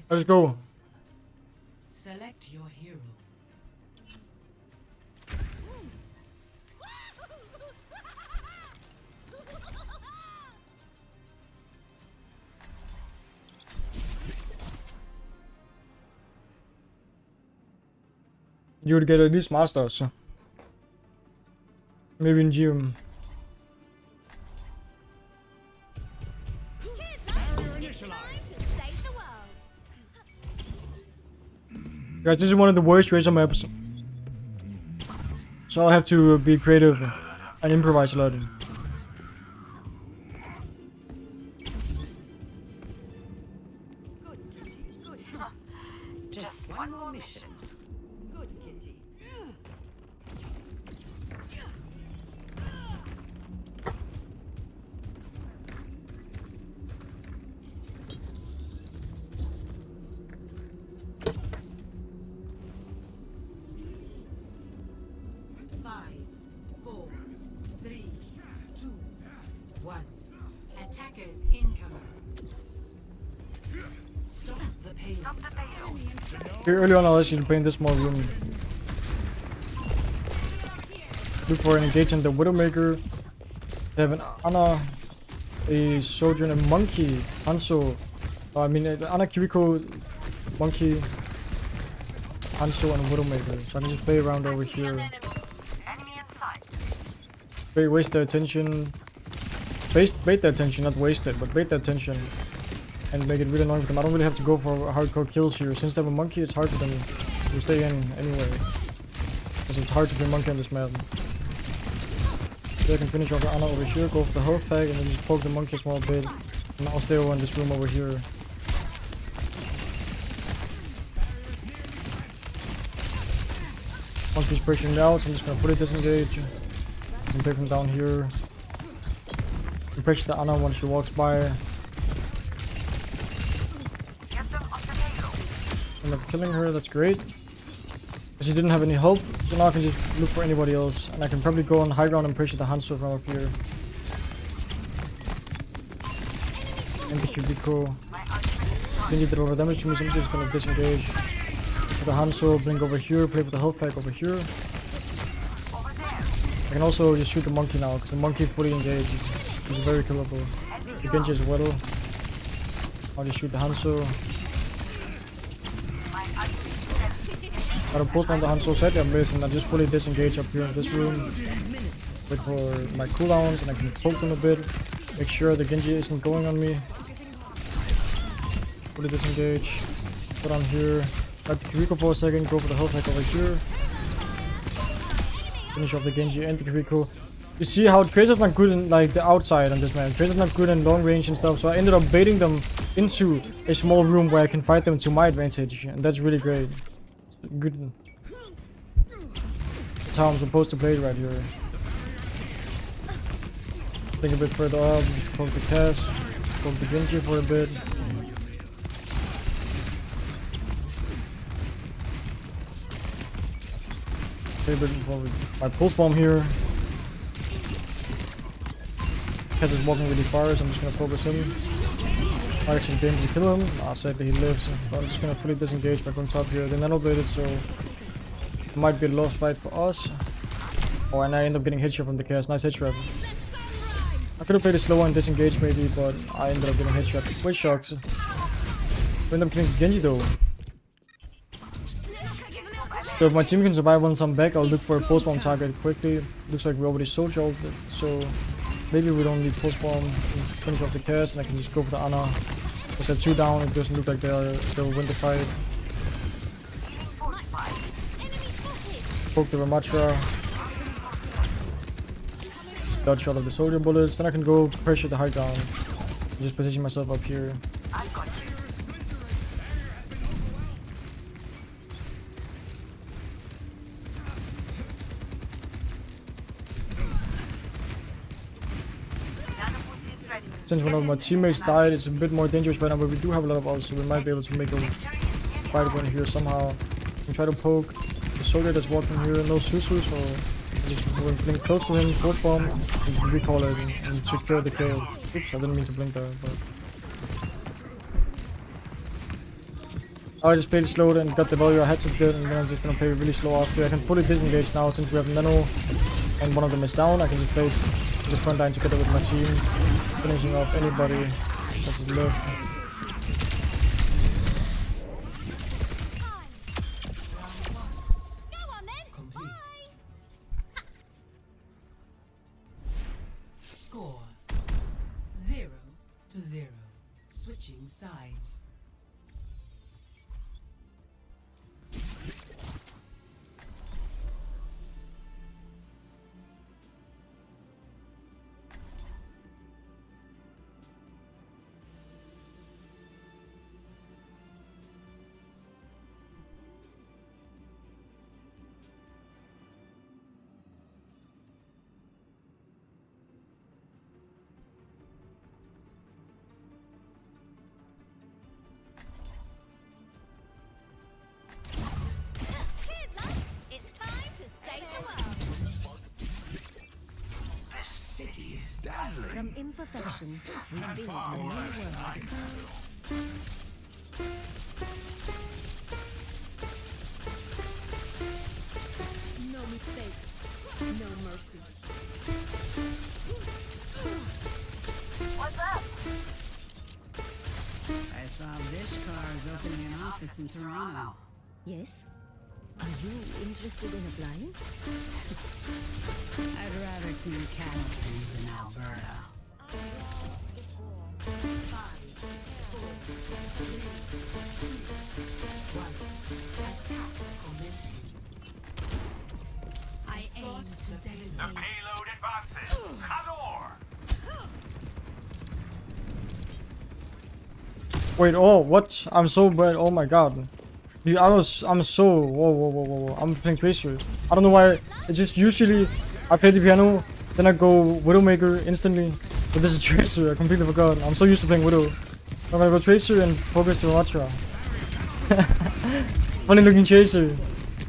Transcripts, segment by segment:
Let's go. Select your hero. You would get at least masters. Maybe in gym. Guys, this is one of the worst Razor maps. So I'll have to be creative and improvise a lot. Just one more mission. Good kitty. Attackers incoming. Stop the payload. Here early on, I'll ask you to play in this small room. Look for an engagement, the Widowmaker. They have an Ana, a soldier, and a monkey. Hanzo. I mean, Ana Kiriko, monkey, Hanzo, and a Widowmaker. So I can just play around over here. Waste their attention. Bait their attention, not waste it, but bait their attention. And make it really annoying for them. I don't really have to go for hardcore kills here. Since they have a monkey, it's hard for them to stay in anyway. Because it's hard to play monkey on this map. So I can finish off the Ana over here, go for the health pack, and then just poke the monkey a small bit. And I'll stay over in this room over here. Monkey's pushing out, so I'm just gonna fully disengage. And pick him down here. And pressure the Ana once she walks by. End up killing her, that's great. Because she didn't have any help, so now I can just look for anybody else. And I can probably go on high ground and pressure the Hanzo from up here. And the Cubiko. Genji did a lot of damage to me, so I'm just gonna disengage. With the Hanzo, blink over here, play with the health pack over here. I can also just shoot the monkey now, because the monkey is fully engaged. He's very killable. The Genji as well. I'll just shoot the Hanzo. Gotta pull on the Hanzo set, I'm missing. I just fully disengage up here in this room. Wait for my cooldowns and I can poke them a bit. Make sure the Genji isn't going on me. Fully disengage. Put on here. Got the Kiriko for a second, go for the health pack over here. Finish off the Genji and the Kiriko. You see how Tracer's not good in like the outside on this map. Tracer's not good in long range and stuff, so I ended up baiting them into a small room where I can fight them to my advantage, and that's really great. Good. That's how I'm supposed to play it right here. Think a bit further up, poke the cast, poke the Genji for a bit. Okay, but my pulse bomb here. Kaz is walking really far, so I'm just gonna focus him. I actually didn't kill him. Sadly he lives. So I'm just gonna fully disengage by going top here. They nanobladed, so it might be a lost fight for us. Oh, and I end up getting headshot from the cast. Nice headshot. I could have played it slower and disengaged maybe, but I ended up getting headshot. Wait, shocks. We end up killing Genji though. So if my team can survive once I'm back, I'll look for a pulse bomb target quickly. Looks like we already soldier ulted, so maybe we don't need pulse bomb. Finish off the cast, and I can just go for the Ana. Because they're 2 down, it doesn't look like they'll win the fight. Poke the Ramatra. Dodge all of the soldier bullets, then I can go pressure the high ground. Just position myself up here. Since one of my teammates died, it's a bit more dangerous right now, but we do have a lot of ults, so we might be able to make a fight win here somehow. We try to poke the soldier that's walking here, no Susu, so just blink close to him, pulse bomb, and recall it and secure the kill. Oops, I didn't mean to blink there, but I just played slow and got the value I had to get, and then I'm just gonna play really slow after. I can fully disengage now since we have Nano and one of them is down. I can just place the front line together with my team, finishing off anybody that's left. Complete. Score 0-0. Switching sides. From imperfection, we build a new world. No mistakes, no mercy. What's up? I saw Vishkar is opening an office in Toronto. Yes? Are you interested in applying? I'd rather clean cattle pens in Alberta. I aim to The designate. payload advances. Khador! Wait, oh, what? I'm so bad. Oh my god. Dude, I'm so. Whoa. I'm playing Tracer. I don't know why. It's just usually I play the piano, then I go Widowmaker instantly. But this is Tracer. I completely forgot. I'm so used to playing Widow. I'm gonna go Tracer and focus to Ramatra. Funny looking Chaser.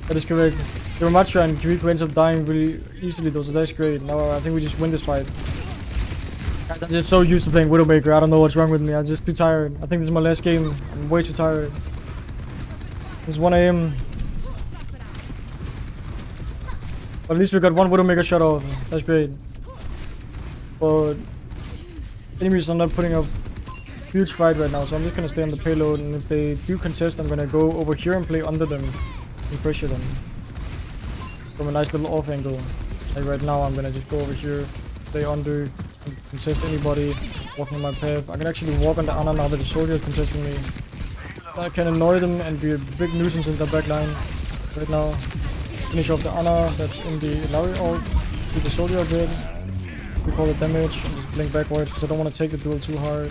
That is correct. The Ramatra and Kiriko ends up dying really easily though, so that's great. Now I think we just win this fight. Guys, I'm just so used to playing Widowmaker. I don't know what's wrong with me. I'm just too tired. I think this is my last game. I'm way too tired. It's 1 AM. But at least we got one Widowmaker shot off. That's great. But enemies are not putting up huge fight right now, so I'm just gonna stay on the payload, and if they do contest, I'm gonna go over here and play under them and pressure them from a nice little off angle. Like right now, I'm gonna just go over here, stay under, and contest anybody walking on my path. I can actually walk on the Ana now that the soldier is contesting me. I can annoy them and be a big nuisance in the back line right now. Finish off the Ana that's in the Larry ult. Keep the soldier a bit. We call it damage and just blink backwards because I don't want to take the duel too hard.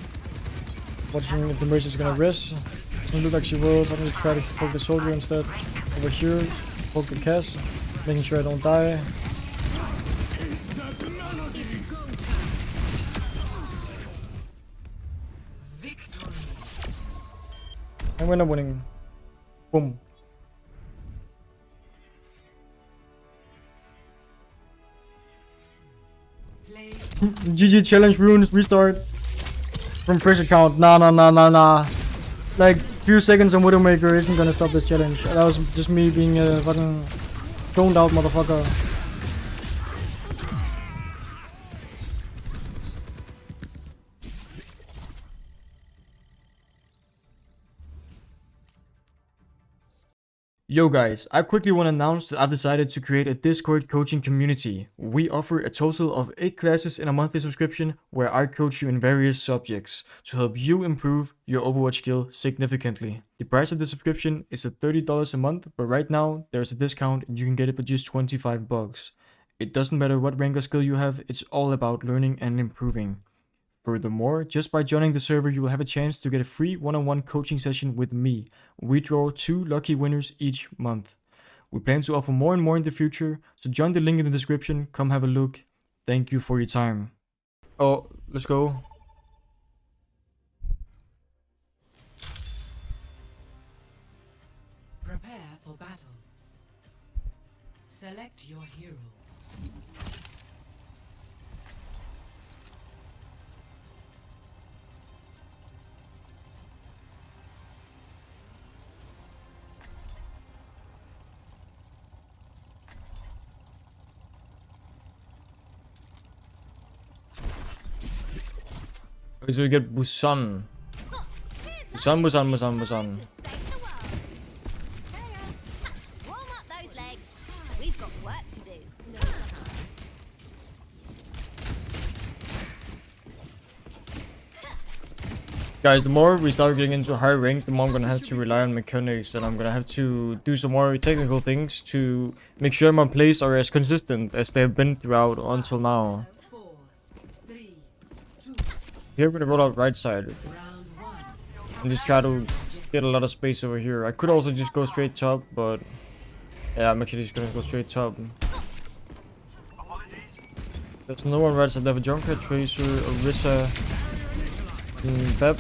Watching if the Mercy is gonna rest. Doesn't look like she will, so I'm gonna try to poke the soldier instead. Over here, poke the Cass, making sure I don't die. And we're not winning. Boom. Play. GG challenge runes, restart. From pressure count. Nah. Like, few seconds on Widowmaker isn't gonna stop this challenge. That was just me being a fucking zoned out motherfucker. Yo guys, I quickly want to announce that I've decided to create a Discord coaching community. We offer a total of 8 classes in a monthly subscription where I coach you in various subjects to help you improve your Overwatch skill significantly. The price of the subscription is at $30 a month, but right now there's a discount and you can get it for just 25 bucks. It doesn't matter what rank or skill you have, it's all about learning and improving. Furthermore, just by joining the server, you will have a chance to get a free one-on-one coaching session with me. We draw 2 lucky winners each month. We plan to offer more and more in the future, so join the link in the description, come have a look. Thank you for your time. Oh, let's go. Prepare for battle. Select your hero. Okay, so we get Busan. Busan. To save the world. Warm up those legs. We've got work to do. Guys, the more we start getting into higher rank, the more I'm gonna have to rely on mechanics, and I'm gonna have to do some more technical things to make sure my plays are as consistent as they have been throughout until now. 4, 3, 2, Here we're gonna roll out right side round 1. and just try to get a lot of space over here. I could also just go straight top, but yeah, I'm actually just gonna go straight top. There's no one right side. They have a Junker, Tracer, Orisa, Beb.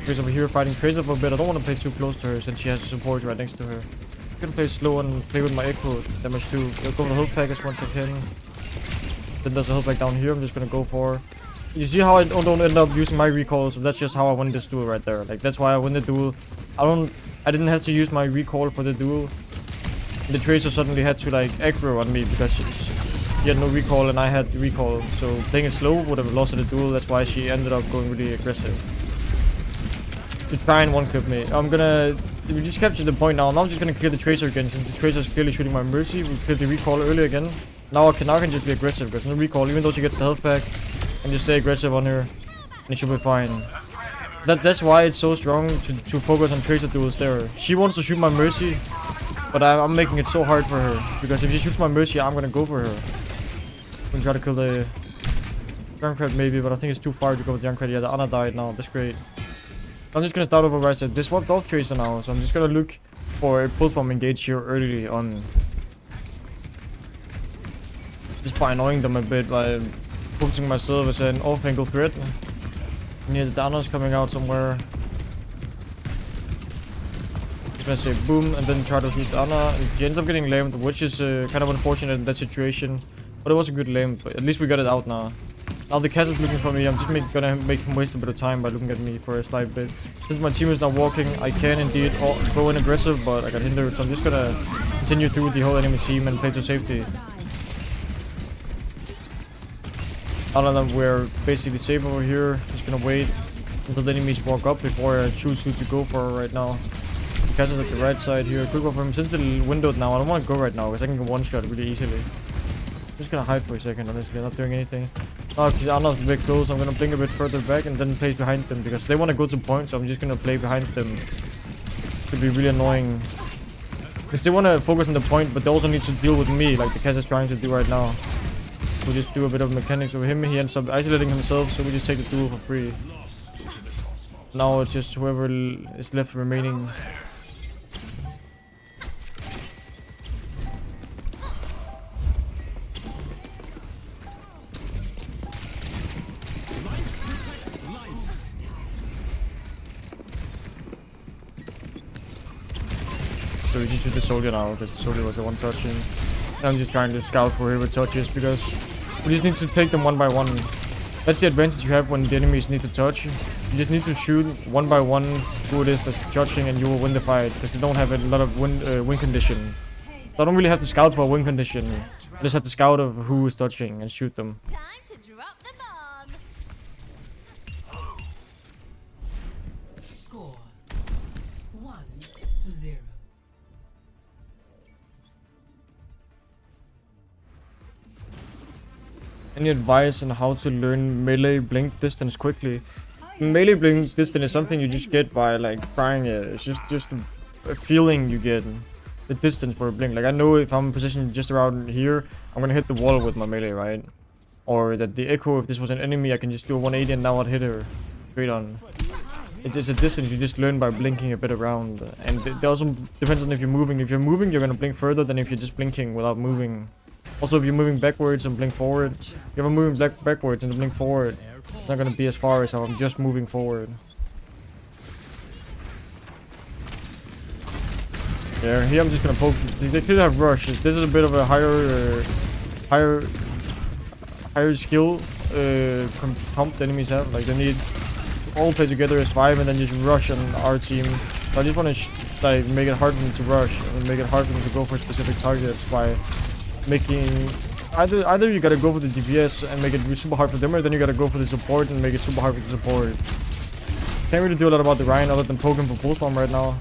Tracer over here fighting Tracer for a bit. I don't want to play too close to her since she has support right next to her. I'm gonna play slow and play with my echo damage too. I'll go for the health pack as once I can. Then there's a health pack down here. I'm just gonna go for. You see how I don't end up using my recall, so that's just how I win this duel right there. Like that's why I win the duel. I didn't have to use my recall for the duel. The Tracer suddenly had to like aggro on me because she had no recall and I had recall. So playing it slow would have lost the duel. That's why she ended up going really aggressive to try and one-clip me. We just captured the point now. Now I'm just gonna clear the Tracer again since the Tracer is clearly shooting my Mercy. We cleared the recall earlier again. Now I can just be aggressive because no recall, even though she gets the health pack. And just stay aggressive on her, and it should be fine. That's why it's so strong to focus on Tracer duels there. She wants to shoot my Mercy, but I'm making it so hard for her because if she shoots my Mercy, I'm gonna go for her. I'm gonna try to kill the Junkrat maybe, but I think it's too far to go with Junkrat. Yeah, the Anna died now. That's great. I'm just gonna start over right side. They swapped off Tracer now, so I'm just gonna look for a pulse bomb engage here early on, just by annoying them a bit by focusing myself as an off-angle threat. Near the Dana's coming out somewhere. Just gonna say boom and then try to shoot Dana. And she ends up getting lamed, which is kind of unfortunate in that situation. But it was a good lame, but at least we got it out now. Now the cat is looking for me. I'm just gonna make him waste a bit of time by looking at me for a slight bit. Since my team is not walking, I can indeed go in aggressive, but I got hindered. So I'm just gonna continue through the whole enemy team and play to safety. All of them were basically safe over here. Just gonna wait until the enemies walk up before I choose who to go for right now. The cat is at the right side here. Quick one for him. Since the windowed now, I don't want to go right now because I can get one shot really easily. I'm just gonna hide for a second, honestly. I'm not doing anything. Oh, because Anna's a bit close. I'm gonna blink a bit further back and then play behind them because they want to go to point. So I'm just gonna play behind them. Could be really annoying because they want to focus on the point, but they also need to deal with me, like the cat is trying to do right now. We'll just do a bit of mechanics with him. He ends up isolating himself, so we just take the duel for free. Now it's just whoever is left remaining. So we need to shoot the soldier now, because the soldier was the one touching. And I'm just trying to scout for whoever touches, because we just need to take them one by one. That's the advantage you have when the enemies need to touch. You just need to shoot one by one who it is that's touching and you will win the fight, because they don't have a lot of win condition. So I don't really have to scout for a win condition. I just have to scout of who is touching and shoot them. Time to drop the bomb. Score 1-0. Any advice on how to learn melee blink distance quickly? Melee blink distance is something you just get by like trying it. It's just a feeling you get. The distance for a blink. Like I know if I'm positioned just around here, I'm gonna hit the wall with my melee, right? Or that the echo, if this was an enemy, I can just do a 180 and now I'd hit her straight on. It's a distance you just learn by blinking a bit around. And it also depends on if you're moving. If you're moving, you're gonna blink further than if you're just blinking without moving. Also, if you're moving backwards and blink forward, if I'm moving backwards and blink forward, it's not gonna be as far as I'm just moving forward. Yeah, here I'm just gonna poke. They could have rush. This is a bit of a higher skill comp the enemies have. Like they need to all play together as 5 and then just rush on our team. So I just want to like make it hard for them to rush and make it hard for them to go for specific targets by making Either you gotta go for the DPS and make it super hard for them, or then you gotta go for the support and make it super hard for the support. Can't really do a lot about the Ryan other than poke him for full spam right now.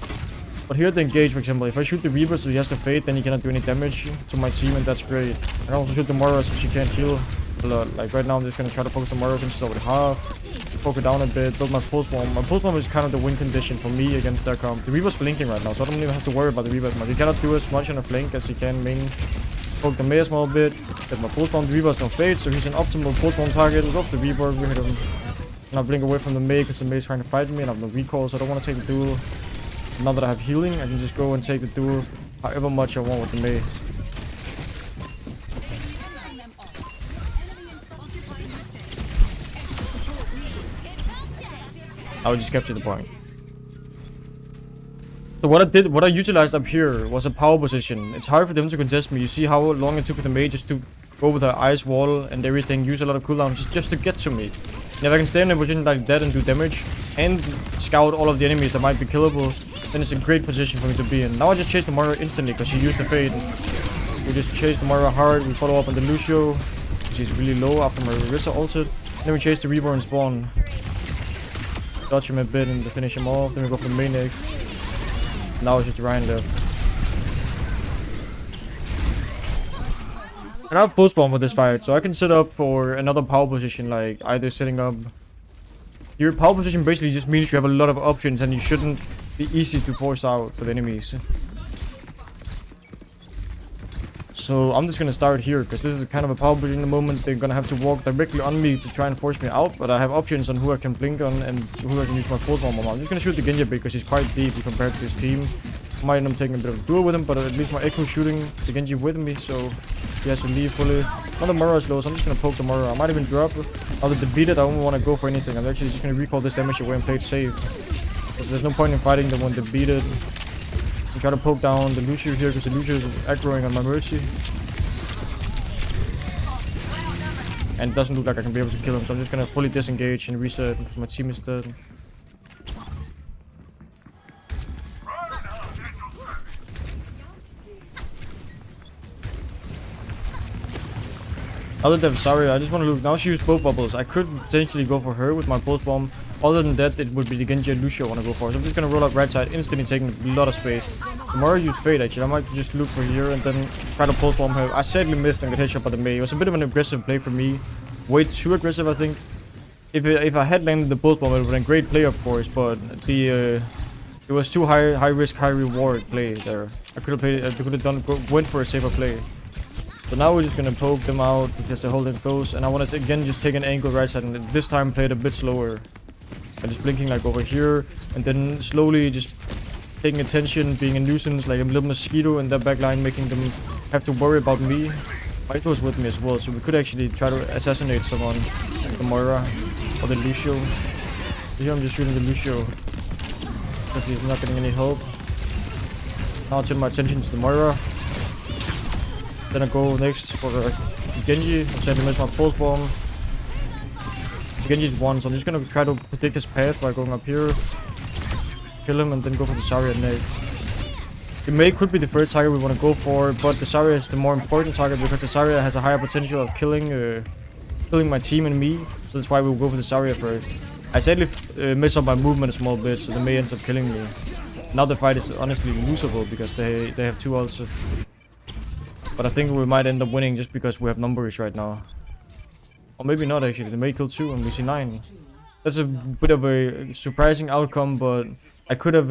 But here at the engage, for example, if I shoot the Reaper so he has to fade, then he cannot do any damage to my team, and that's great. I can also shoot the Moira so she can't heal a lot. Like right now, I'm just gonna try to focus on Moira since she's already half. Poke her down a bit, build my pulse bomb. My pulse bomb is kind of the win condition for me against their comp. The Reaper's flanking right now, so I don't even have to worry about the Reaper as much. He cannot do as much on a flank as he can main. Poke the Mei a small bit, get my pulse bomb. The Reaper has no fade, so he's an optimal pulse bomb target. We go for the Reaper, we hit him. And I blink away from the Mei because the Mei is trying to fight me and I have no recall, so I don't want to take the duel. Now that I have healing, I can just go and take the duel however much I want with the Mei. I would just capture the point. So what I utilized up here was a power position. It's hard for them to contest me. You see how long it took for the Mei just to go with her ice wall and everything, use a lot of cooldowns just to get to me. And if I can stay in a position like that and do damage and scout all of the enemies that might be killable, then it's a great position for me to be in. Now I just chase the Moira instantly because she used the fade. We just chase the Moira hard. We follow up on the Lucio. She's really low after my Risa ulted. Then we chase the Reaper and spawn. Dodge him a bit and finish him off. Then we go for the main next. Now it's just Ryan left. And I have post bomb with this fight, so I can set up for another power position, like either setting up. Your power position basically just means you have a lot of options and you shouldn't be easy to force out with enemies. So I'm just gonna start here because this is kind of a power position in the moment. They're gonna have to walk directly on me to try and force me out, but I have options on who I can blink on and who I can use my pulse bomb on. I'm just gonna shoot the Genji because he's quite deep compared to his team. Might end up taking a bit of a duel with him, but at least my Echo shooting the Genji with me, so he has to leave fully. Now the Moira is low, so I'm just gonna poke the Moira. I might even drop. Now that defeated, I don't want to go for anything. I'm actually just gonna recall this damage away and play it safe. Because there's no point in fighting them when defeated. I'm trying to poke down the Lucio here because the Lucio is aggroing on my Mercy. And it doesn't look like I can be able to kill him, so I'm just gonna fully disengage and reset because my team is dead. Other than Zarya, I just want to look. Now she used both bubbles. I could potentially go for her with my pulse bomb. Other than that, it would be the Genji and Lucio I want to go for. So I'm just going to roll up right side, instantly taking a lot of space. The more I use Fade, actually, I might just look for here and then try to pulse bomb her. I sadly missed and got headshot by the Mei. It was a bit of an aggressive play for me. Way too aggressive, I think. If I had landed the pulse bomb, it would have been a great play, of course. But it was too high risk, high reward play there. I could have played. I could have went for a safer play. So now we're just gonna poke them out because they're holding close, and I want to again just take an angle right side, and this time play it a bit slower. I'm just blinking like over here, and then slowly just taking attention, being a nuisance, like a little mosquito in their backline, making them have to worry about me. Michael was with me as well, so we could actually try to assassinate someone, like the Moira or the Lucio. Here I'm just shooting the Lucio because he's not getting any help. Now I'll turn my attention to the Moira. Then I go next for Genji. I'm sadly missed my pulse bomb. Genji's one, so I'm just gonna try to predict his path by going up here, kill him, and then go for the Zarya next. The Mei could be the first target we want to go for, but the Zarya is the more important target because the Zarya has a higher potential of killing my team and me. So that's why we'll go for the Zarya first. I sadly mess up my movement a small bit, so the Mei ends up killing me. Now the fight is honestly losable because they have two ults. But I think we might end up winning just because we have numbers right now. Or maybe not actually. They may kill 2 and we see 9. That's a bit of a surprising outcome, but I could have,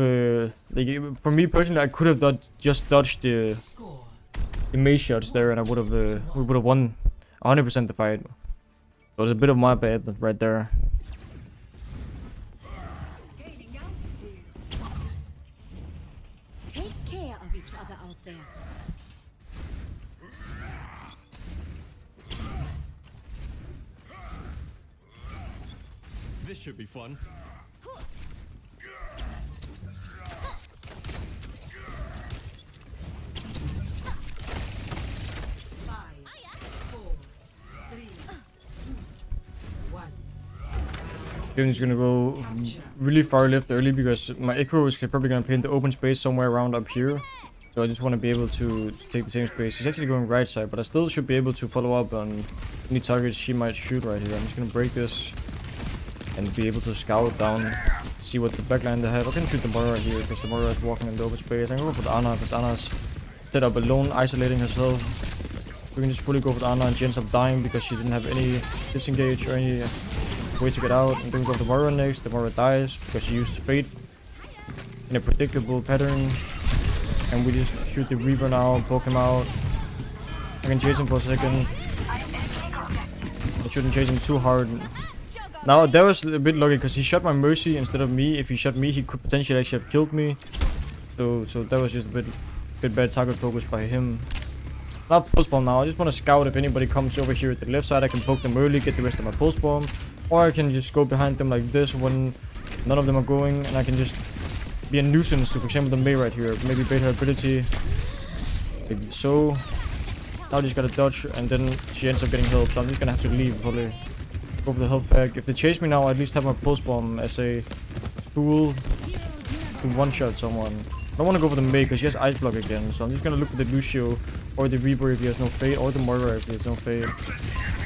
like, for me personally, I could have just dodged the Mei shots there, and I would have, we would have won 100% the fight. So it's a bit of my bad right there. Take care of each other out there. This should be fun. I'm just gonna go really far left early because my Echo is probably gonna play in the open space somewhere around up here. So I just want to be able to take the same space. She's actually going right side, but I still should be able to follow up on any targets she might shoot right here. I'm just gonna break this and be able to scout down, see what the backline they have. I can shoot the Moira here because the Moira is walking in the open space. I can go for the Ana because Ana's set up alone, isolating herself. We can just fully go for the Ana and she ends up dying because she didn't have any disengage or any way to get out. And then we go for the Moira next. The Moira dies because she used Fate in a predictable pattern. And we just shoot the Reaper now, poke him out. I can chase him for a second. I shouldn't chase him too hard. Now that was a bit lucky because he shot my Mercy instead of me. If he shot me, he could potentially actually have killed me. So that was just a bit bad target focus by him. I have pulse bomb now. I just want to scout if anybody comes over here at the left side. I can poke them early, get the rest of my pulse bomb, or I can just go behind them like this when none of them are going, and I can just be a nuisance to, for example, the Mei right here. Maybe bait her ability, like so. Now just gotta dodge, and then she ends up getting help. So I'm just gonna have to leave, probably go for the health pack. If they chase me now, I at least have my pulse bomb as a tool to one-shot someone. I don't want to go for the Mei because she has Ice Block again, so I'm just gonna look for the Lucio or the Reaper if he has no Fate, or the Moira if he has no Fate.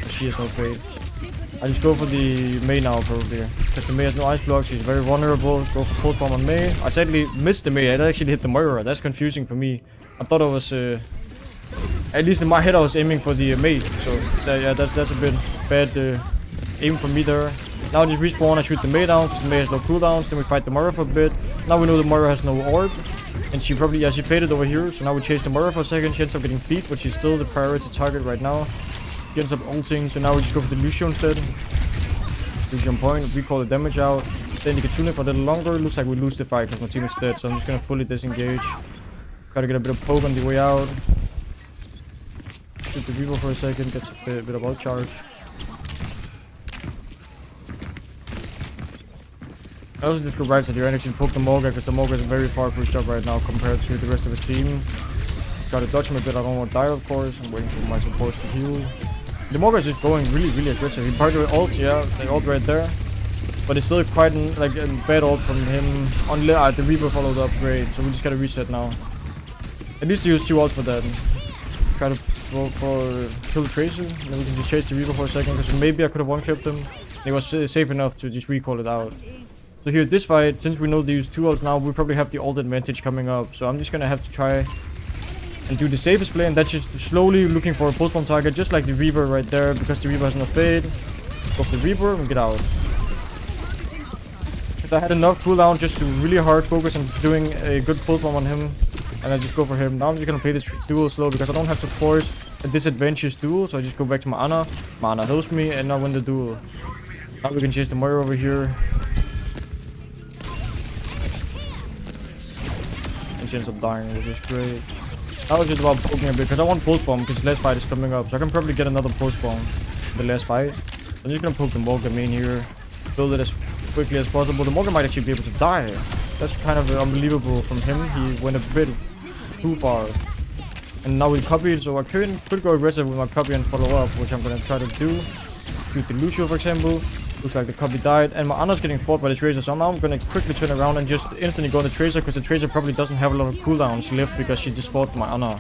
She has no Fate. I just go for the Mei now probably, because the Mei has no Ice Block, she's very vulnerable. Go for Pulse Bomb on Mei. I sadly missed the Mei, I actually hit the Moira. That's confusing for me. I thought I was, at least in my head I was aiming for the Mei, so yeah, that's a bit bad aim from me there. Now I just respawn, I shoot the Mei down, because the Mei has no cooldowns, then we fight the Moira for a bit. Now we know the Moira has no orb, and she probably, yeah, she played it over here, so now we chase the Moira for a second. She ends up getting beat, but she's still the priority target right now. She ends up ulting, so now we just go for the Lucio instead. Lucio on point, we call the damage out. Then you can tune it for a little longer. Looks like we lose the fight because my team is dead, so I'm just gonna fully disengage. Try to get a bit of poke on the way out. Shoot the Reaver for a second, gets a bit of out charge. I also just go right side here and actually poke the Morga because the Morga is very far pushed up right now compared to the rest of his team. Try to dodge him a bit, I don't want to die of course. I'm waiting for my supports to heal. The Morga is just going really aggressive. He partly ults, yeah, they ult right there. But it's still quite like a bad ult from him. The Reaper followed up great, so we just gotta reset now. At least use 2 ults for that. Try to kill the Tracer, and then we can just chase the Reaper for a second, because maybe I could have one-clipped him. It was safe enough to just recall it out. So here, this fight, since we know they use 2 ults now, we probably have the ult advantage coming up. So I'm just gonna have to try and do the safest play, and that's just slowly looking for a pulse bomb target, just like the Reaper right there, because the Reaper has no fade. Go for the Reaper and get out. If I had enough cooldown just to really hard focus on doing a good pulse bomb on him, and I just go for him. Now I'm just gonna play this duel slow because I don't have to force a disadvantageous duel, so I just go back to my Ana. My Ana helps me, and I win the duel. Now we can chase the Moira over here. And she ends up dying, which is great. That was just about poking a bit, because I want pulse bomb, because the last fight is coming up. So I can probably get another pulse bomb in the last fight. I'm just gonna poke the Morgan main here. Build it as quickly as possible. The Morgan might actually be able to die. That's kind of unbelievable from him. He went a bit too far. And now we copied, so I could go aggressive with my copy and follow up, which I'm gonna try to do. Shoot the Lucio, for example. Looks like the copy died, and my Ana's getting fought by the Tracer, so now I'm gonna quickly turn around and just instantly go on the Tracer, because the Tracer probably doesn't have a lot of cooldowns left because she just fought my Ana.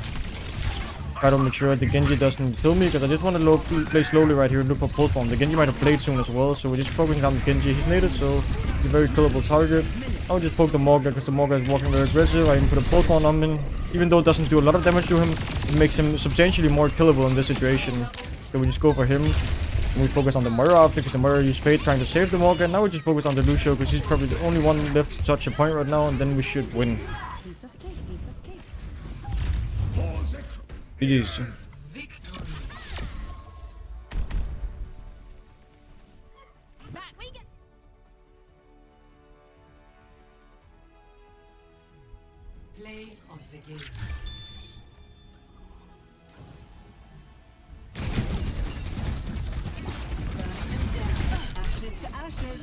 Try to make sure the Genji doesn't kill me, because I just want to play slowly right here and look for pulse bomb. The Genji might have played soon as well, so we're just focusing down the Genji. He's native, so he's a very killable target. I'll just poke the Morga, because the Morga is walking very aggressive. I can put a pulse bomb on him. Even though it doesn't do a lot of damage to him, it makes him substantially more killable in this situation. So we just go for him. And we focus on the Moira after, because the Moira used Fate trying to save the Morgan. Now we just focus on the Lucio, because he's probably the only one left to touch a point right now, and then we should win. Piece of cake, piece of cake. GG's. Back we go. Play of the game. Ashes to ashes.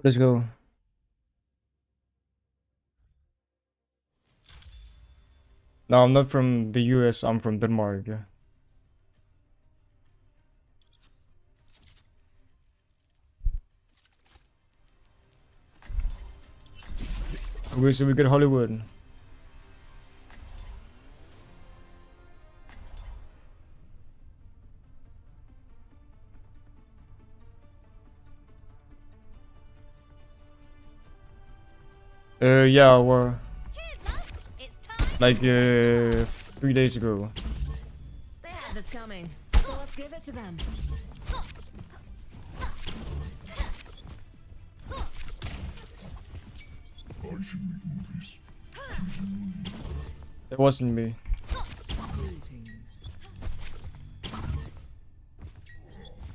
Let's go. No, I'm not from the US, I'm from Denmark. Yeah. Okay, so we get Hollywood. Yeah, we're like 3 days ago. They have us coming, so let's give it to them. It wasn't me.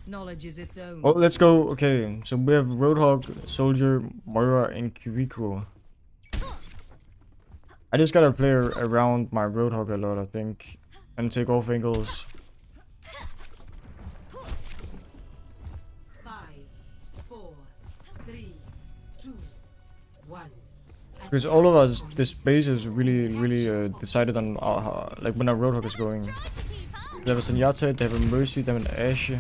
Knowledge is its own. Oh, let's go. Okay, so we have Roadhog, Soldier, Moira, and Kiriko. I just gotta play around my Roadhog a lot, I think, and take off angles. 5, 4, 3, 2, 1. Because all of us, this base is really decided on like when our Roadhog is going. They have a Zenyatta, they have a Mercy, they have an Ashe, they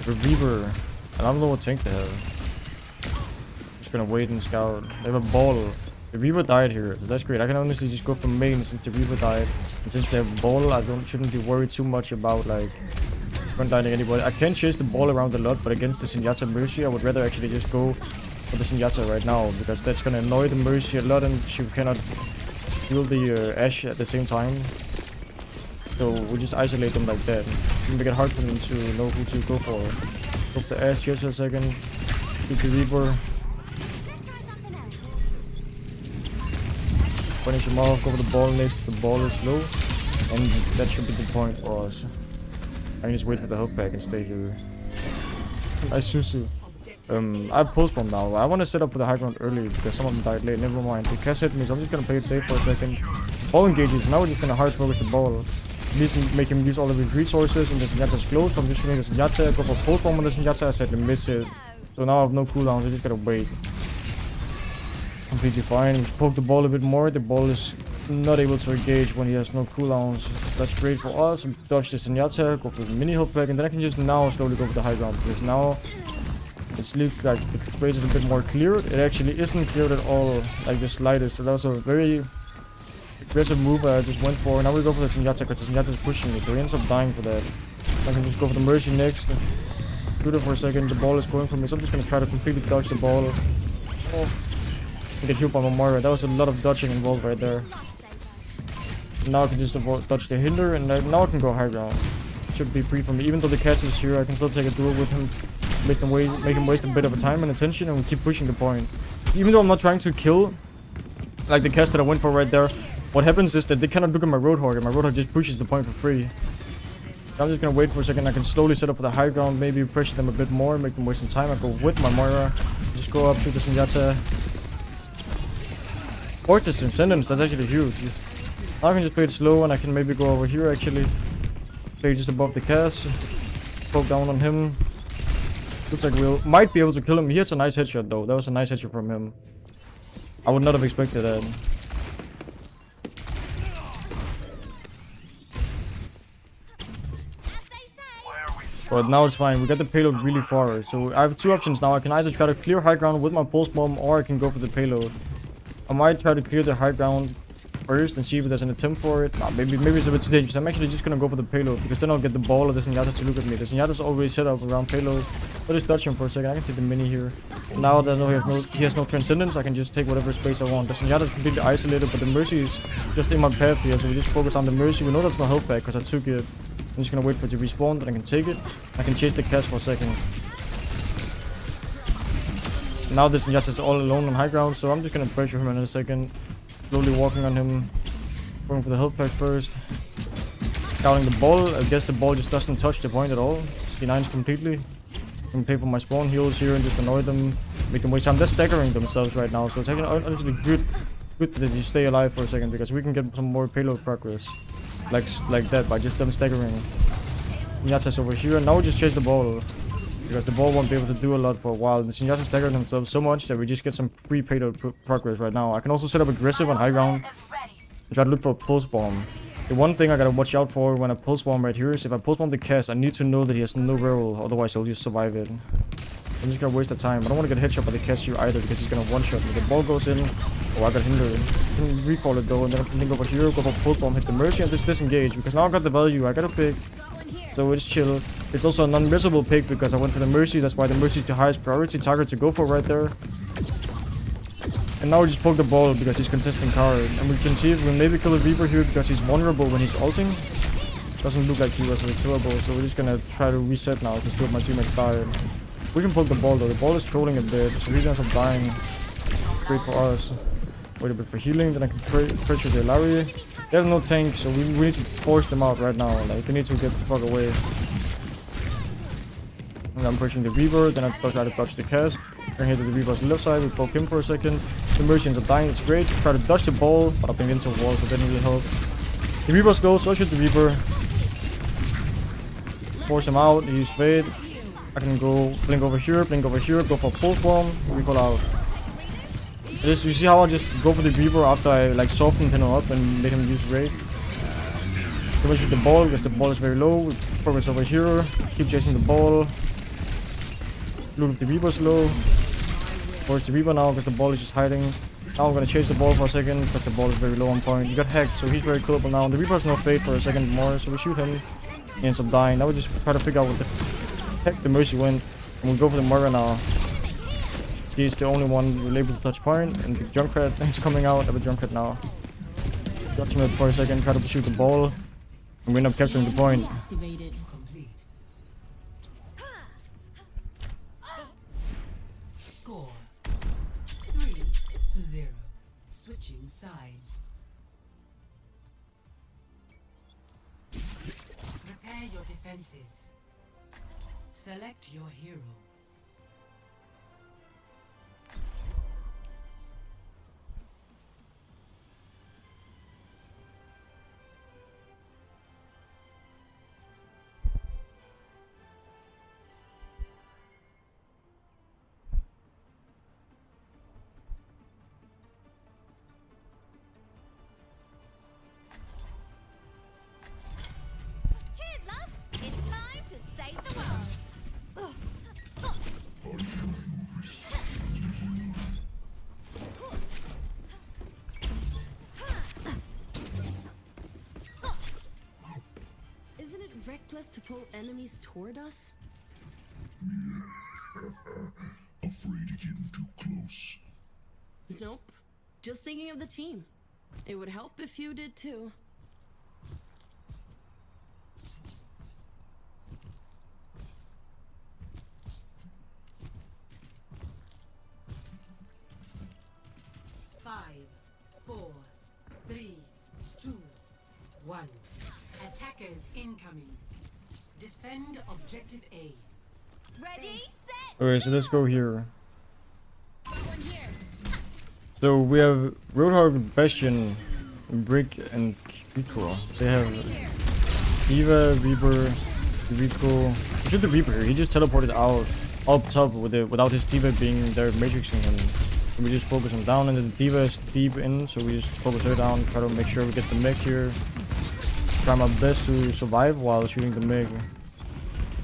have a Reaver, and I don't know what tank they have. Just gonna wait and scout. They have a Ball. The Reaver died here, so that's great. I can honestly just go for main since the Reaver died, and since they have a Ball, I shouldn't be worried too much about like frontlining anybody. I can chase the Ball around a lot, but against the Zenyatta Mercy, I would rather actually just go for the Zenyatta right now, because that's gonna annoy the Mercy a lot, and she cannot deal the Ashe at the same time. So we just isolate them like that. And make it hard for them to know who to go for. Go for the Ashe just for a second. Keep the Reaper. Punish him off, go for the Ball next. The Ball is low, and that should be the point for us. I can just wait for the health pack and stay here. Nice Susu. I have pulse bomb now. I want to set up for the high ground early because some of them died late. Never mind. The cast hit me, so I'm just gonna play it safe for a second. Ball engages. Now we're just gonna hard focus the Ball. Make him use all of his resources, and the Zenyatta's close. So I'm just gonna the Zenyatta, go for pulse bomb on the Zenyatta. I said to miss it. So now I have no cooldowns. I just gotta wait. Completely fine. We poke the Ball a bit more. The Ball is not able to engage when he has no cooldowns. That's great for us. We dodge the Zenyatta, go for the mini health pack, and then I can just now slowly go for the high ground, because now it's looked like the space is a bit more clear. It actually isn't cleared at all, like the slightest. So that was a very aggressive move I just went for. Now we go for the Zenyatta because the Zenyatta is pushing me, so he ends up dying for that. I can just go for the Mercy next. Shoot it for a second. The Ball is going for me, so I'm just gonna try to completely dodge the Ball. Oh, and get healed by my Moira. That was a lot of dodging involved right there. Now I can just dodge the Hinder, and now I can go high ground. Should be free for me. Even though the cast is here, I can still take a duel with him. Make him waste a bit of time and attention, and we keep pushing the point. Even though I'm not trying to kill like the cast that I went for right there, what happens is that they cannot look at my Roadhog, and my Roadhog just pushes the point for free. I'm just gonna wait for a second. I can slowly set up for the high ground, maybe pressure them a bit more, make them waste some time. I go with my Moira, just go up, shoot the Zenyatta. Force this Transcendence, that's actually huge. Now I can just play it slow, and I can maybe go over here actually. Play just above the cast, poke down on him. Looks like we might be able to kill him. He has a nice headshot though. That was a nice headshot from him. I would not have expected that. But now it's fine. We got the payload really far. So I have two options now. I can either try to clear high ground with my pulse bomb, or I can go for the payload. I might try to clear the high ground first and see if there's an attempt for it. Nah, maybe it's a bit too dangerous. I'm actually just gonna go for the payload, because then I'll get the Ball of the Zenyatta to look at me. The Zenyatta's already set up around payload. I'll just dodge him for a second. I can take the mini here. Now that I know he has no Transcendence, I can just take whatever space I want. The Zenyatta's completely isolated, but the Mercy is just in my path here, so we just focus on the Mercy. We know that's not health back because I took it. I'm just gonna wait for it to respawn, then I can take it. I can chase the cast for a second. Now this Zenyatta is all alone on high ground, so I'm just gonna pressure him in a second. Slowly walking on him. Going for the health pack first. Scouting the Ball. I guess the Ball just doesn't touch the point at all. C9s completely. I'm gonna pay for my spawn heals here and just annoy them. Make them waste time. They're staggering themselves right now, so it's actually good that you stay alive for a second, because we can get some more payload progress. Like that, by just them staggering. Zenyatta's over here, and now we just chase the Ball, because the Ball won't be able to do a lot for a while. The Zenyatta staggering themselves so much that we just get some free payload progress right now. I can also set up aggressive on high ground and try to look for a pulse bomb. The one thing I gotta watch out for when I pulse bomb right here is if I pulse bomb the cast, I need to know that he has no reroll, otherwise he'll just survive it. I'm just gonna waste the time. I don't want to get headshot by the cashew either because he's gonna one-shot me. The ball goes in. Oh, I got hindered. I can recall it though, and then I can link over here, go for pull bomb, hit the mercy, and just disengage. Because now I got the value, I got a pick. So it's chill. It's also a non-missable pick because I went for the mercy. That's why the mercy is the highest priority target to go for right there. And now we just poke the ball because he's contesting card. And we can see if we'll maybe kill the Reaper here because he's vulnerable when he's ulting. Doesn't look like he was killable, so we're just gonna try to reset now because two of my teammates died. We can poke the ball though. The ball is trolling a bit, so he ends up dying. Great for us. Wait a bit for healing, then I can pressure the Larry. They have no tank, so we need to force them out right now. Like, they need to get the fuck away. And I'm pushing the Reaver, then I try to dodge the cast. We're here to the Reaver's left side, we poke him for a second. The Mercy ends up dying, it's great. Try to dodge the ball, but up against a wall, so that didn't really help. The Reaver's go, so I shoot the Reaver. Force him out, use Fade. I can go blink over here, go for pull bomb, recall out. You see how I just go for the Reaver after I like softened him up and made him use Raid? So we shoot the ball because the ball is very low. We progress over here, keep chasing the ball. Look if the Reaver's low. Force the Reaver now because the ball is just hiding. Now I'm gonna chase the ball for a second because the ball is very low on point. He got hacked, so he's very killable now. The Reaver has no Fade for a second more, so we shoot him. He ends up dying. Now we just try to figure out what the heck the Mercy went. And we'll go for the Moira now. He's the only one who's able to touch point, and the Junkrat is coming out of a Junkrat now. Got him for a second, try to shoot the ball, and we end up capturing the point. Activated. Complete. Score 3-0. Switching sides. Prepare your defenses. Select your hero. Cheers, love! It's time to save the world! Isn't it reckless to pull enemies toward us? Afraid of getting too close. Nope. Just thinking of the team. It would help if you did too. Five, 4, 3, 2, 1. Attackers incoming. Defend objective A. Ready, set, Okay, so let's go here. one here. So we have Roadhog, Bastion, Brick, and Rico. They have Diva, Reaper, Rico. We shoot the Reaper here. He just teleported out up top without his Diva being there matrixing him. We just focus him down, and the Diva is deep in, so we just focus her down, try to make sure we get the mech here. Try my best to survive while shooting the mech.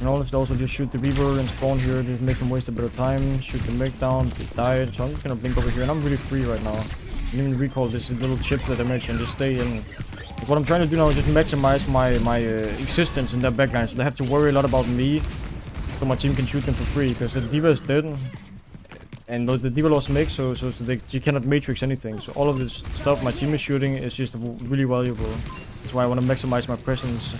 And also just shoot the Reaver and spawn here, just make him waste a bit of time. Shoot the mech down, they died, so I'm just gonna blink over here, and I'm really free right now. I didn't even recall this little chip that I mentioned, just stay in. Like, what I'm trying to do now is just maximize my existence in their backline, so they have to worry a lot about me, so my team can shoot them for free, because the Diva is dead. And the Diva lost mech, so you cannot matrix anything. So all of this stuff my team is shooting is just really valuable. That's why I want to maximize my presence.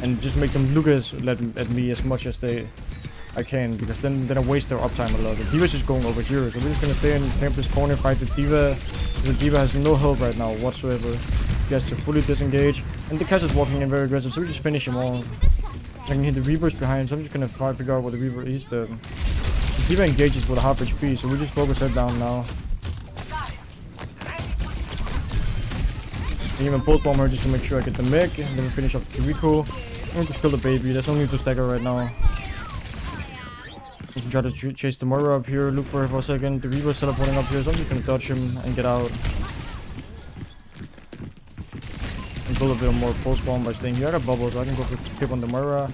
And just make them look at me as much as I can, because then I waste their uptime a lot. The Diva's just going over here, so we're just gonna stay in camp this corner, fight the Diva. The Diva has no help right now whatsoever. He has to fully disengage, and the Cass is walking in very aggressive, so we just finish him all. I can hit the Reapers behind, so I'm just gonna figure out what the Reaper is. The Diva engages with a half HP, so we just focus her down now. And even pulse bomb her just to make sure I get the mech, and then we finish off the Kiriko. I'm gonna kill the baby, there's only 2 stacker right now. We can try to chase the Moira up here, look for her for a second. The Reaper's teleporting up here, so I'm just gonna dodge him and get out. And build a bit more pulse bomb by staying here. I got bubbles, so I can go for tip on the Moira.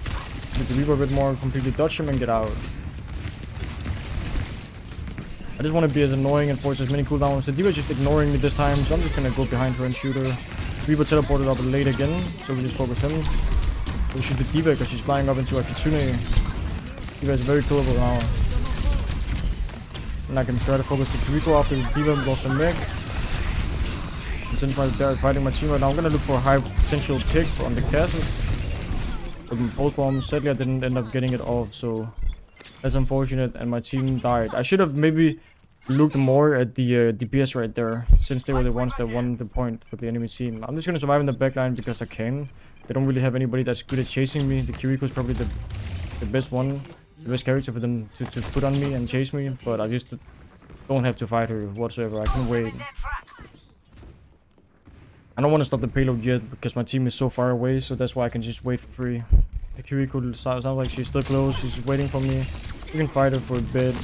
activate the Reaper a bit more, completely dodge him and get out. I just want to be as annoying and force as many cooldowns. The D.Va is just ignoring me this time, so I'm just gonna go behind her and shoot her. Reaper teleported up late again, so we just focus him. We'll shoot the D.Va because she's flying up into a Kitsune. D.Va is very killable now. And I can try to focus the Kiriko after the D.Va lost the mech. And since they're fighting my team right now, I'm gonna look for a high potential pick on the castle. With the pulse bomb, sadly I didn't end up getting it off, so that's unfortunate, and my team died. I should have maybe looked more at the DPS right there, since they were the ones that won the point for the enemy team. I'm just gonna survive in the backline because I can. They don't really have anybody that's good at chasing me. The Kiriko is probably the best one, the best character for them to put on me and chase me, but I just don't have to fight her whatsoever. I can wait. I don't want to stop the payload yet because my team is so far away, so that's why I can just wait for free. The Kiriko sounds like she's still close. She's waiting for me. We can fight her for a bit.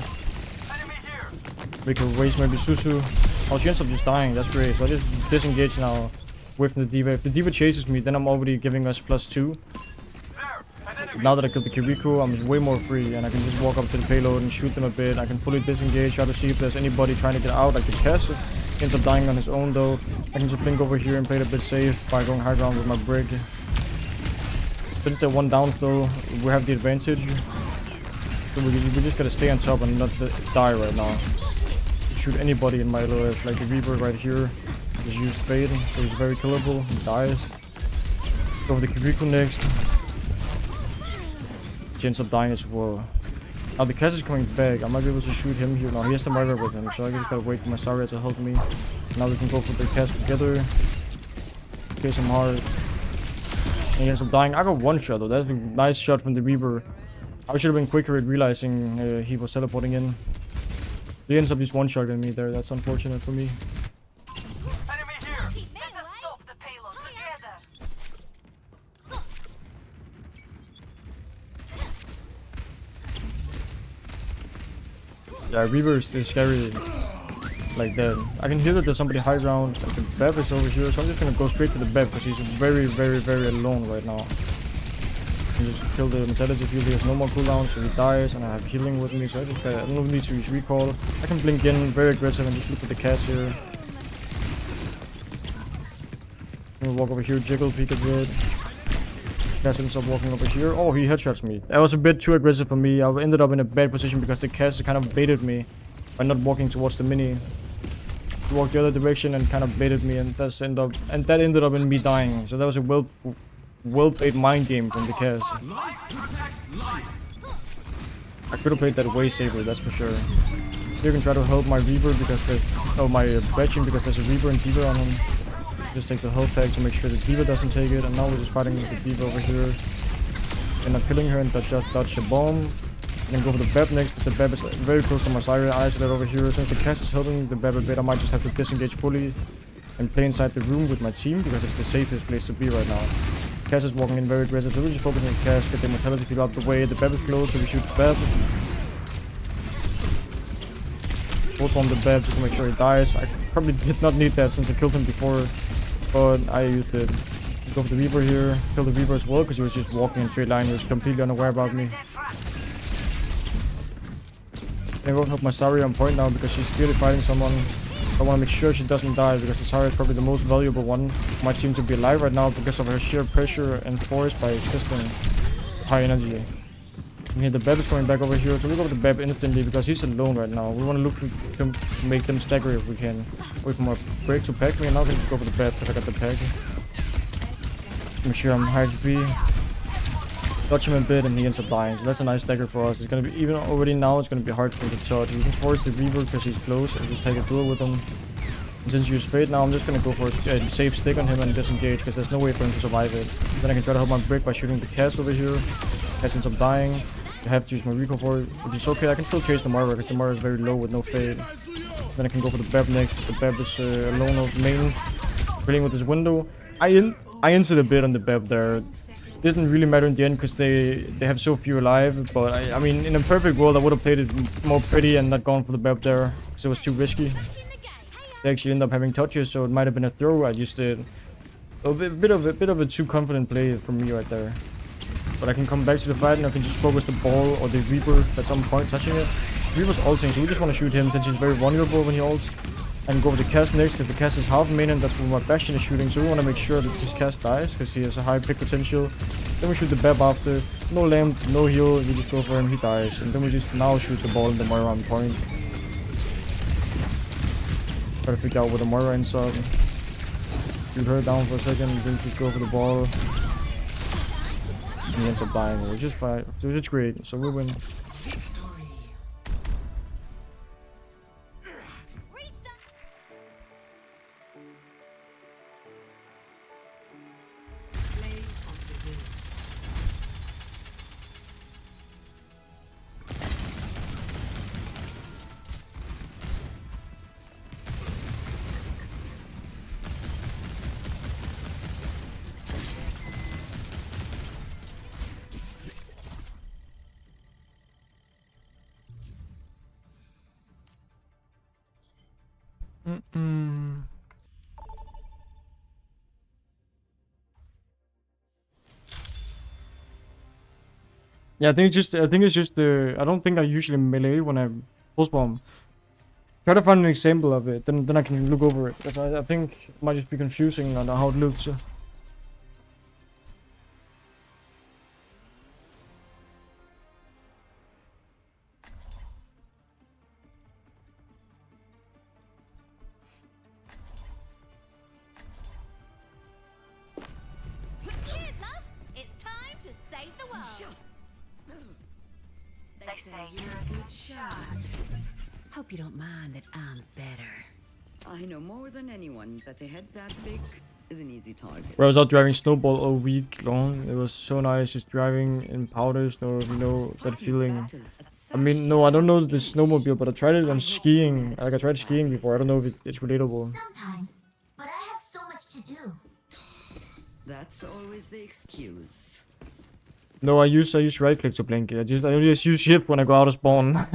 We can waste maybe Susu. Oh, she ends up just dying. That's great. So I just disengage now with the D.Va. If the D.Va chases me, then I'm already giving us +2. Now that I killed the Kiriko, I'm just way more free, and I can just walk up to the payload and shoot them a bit. I can fully disengage, try to see if there's anybody trying to get out, like the Cass. Ends up dying on his own though. I can just blink over here and play it a bit safe by going high ground with my brig. Since they're one down though, we have the advantage. So we just gotta stay on top and not die right now. Shoot anybody in my LOS, like the Reaper right here. Just used Fade, so he's very killable. He dies. Go for the Kiriko next. She ends up dying as well. Now the Cass is coming back. I might be able to shoot him here. No, he has the Moira with him, so I just gotta wait for my Saria to help me. Now we can go for the Cass together. Chase him hard. And he ends up dying. I got one shot though. That's a nice shot from the Reaper. I should have been quicker at realizing he was teleporting in. He ends up just one-shotting me there. That's unfortunate for me. Enemy here. Let us stop the payload together. Yeah, Reaper is scary like that. I can hear that there's somebody high ground. Like the Beb is over here, so I'm just gonna go straight to the Beb because he's very, very, very alone right now. And just kill the mentality field. He has no more cooldown, so he dies, and I have healing with me, so I don't need to use recall. I can blink in very aggressive and just look at the Cass here. I'm gonna walk over here, jiggle, peek a bit. Cass ends up walking over here. Oh, he headshots me. That was a bit too aggressive for me. I ended up in a bad position because the Cass kind of baited me by not walking towards the mini. He walked the other direction and kind of baited me, and that ended up in me dying. So that was a well-played mind game from the Cass. I could have played that way safer, that's for sure. You can try to help my Reaper because my Gretchen because there's a Reaper and D.Va on him. Just take the health pack to make sure the D.Va doesn't take it, and now we're just fighting with the D.Va over here. End up killing her and just dodge the bomb. And then go for the Beb next, but the Beb is very close to my Syria. I isolate over here. Since the Cass is helping the Beb a bit, I might just have to disengage fully and play inside the room with my team because it's the safest place to be right now. Cass is walking in very aggressive, so we're just focusing on Cass, get the mortality field out the way. The Beb is close, so we shoot the Beb. Both on the Beb just to make sure he dies. I probably did not need that since I killed him before, but I used it. Go for the Reaper here, kill the Reaper as well because he was just walking in a straight line. He was completely unaware about me. I won't help my Saria on point now because she's clearly fighting someone. I want to make sure she doesn't die because the Saria is probably the most valuable one. Might seem to be alive right now because of her sheer pressure and force by existing high energy. And here the Beb is coming back over here, so we go with the Beb instantly because he's alone right now. We want to look to make them stagger if we can. Wait for my break to pack me, and now we can go for the Beb because I got the pack. Make sure I'm high HP. Dodge him a bit and he ends up dying, so that's a nice stagger for us. It's gonna be, even already now, it's gonna be hard for him to touch. We can force the Reaper because he's close and just take a duel with him. And since you use Fate now, I'm just gonna go for a safe stick on him and disengage because there's no way for him to survive it. Then I can try to help my break by shooting the Cass over here. Cass ends up dying. I have to use my recall for it, which is okay. I can still chase the Moira because the Moira is very low with no Fade. Then I can go for the Beb next. The Beb is alone of main, playing with his window. I answered a bit on the Beb there. Didn't really matter in the end because they have so few alive, but I mean in a perfect world I would have played it more pretty and not gone for the Beb there because it was too risky. They actually end up having touches, so it might have been a throw. I just did a bit of a too confident play from me right there. But I can come back to the fight and I can just focus the ball or the Reaper at some point touching it. Reaper's ulting, so we just want to shoot him since he's very vulnerable when he ults. And go with the cast next, because the cast is half main and that's where my Bastion is shooting. So we want to make sure that this cast dies, because he has a high pick potential. Then we shoot the Beb after. No lamp, no heal, we just go for him, he dies. And then we just now shoot the ball in the Moira on point. Try to figure out where the Moira ends up. Shoot her down for a second, then just go for the ball. And he ends up dying, which is fine. So it's great, so we win. Yeah, I think it's just I don't think I usually melee when I pulse bomb. Try to find an example of it, then I can look over it. Because I think it might just be confusing on how it looks. Cheers, love! It's time to save the world. They say you're a good shot. Hope you don't mind that I'm better. I know more than anyone that a head that big is an easy target. Where I was out driving snowball all week long. It was so nice just driving in powder snow, you know, that feeling. I mean, no, I don't know the snowmobile, but I tried it on skiing. Like, I tried skiing before. I don't know if it's relatable. Sometimes, but I have so much to do. That's always the excuse. No, I use right click to blink it. I only just use shift when I go out of spawn.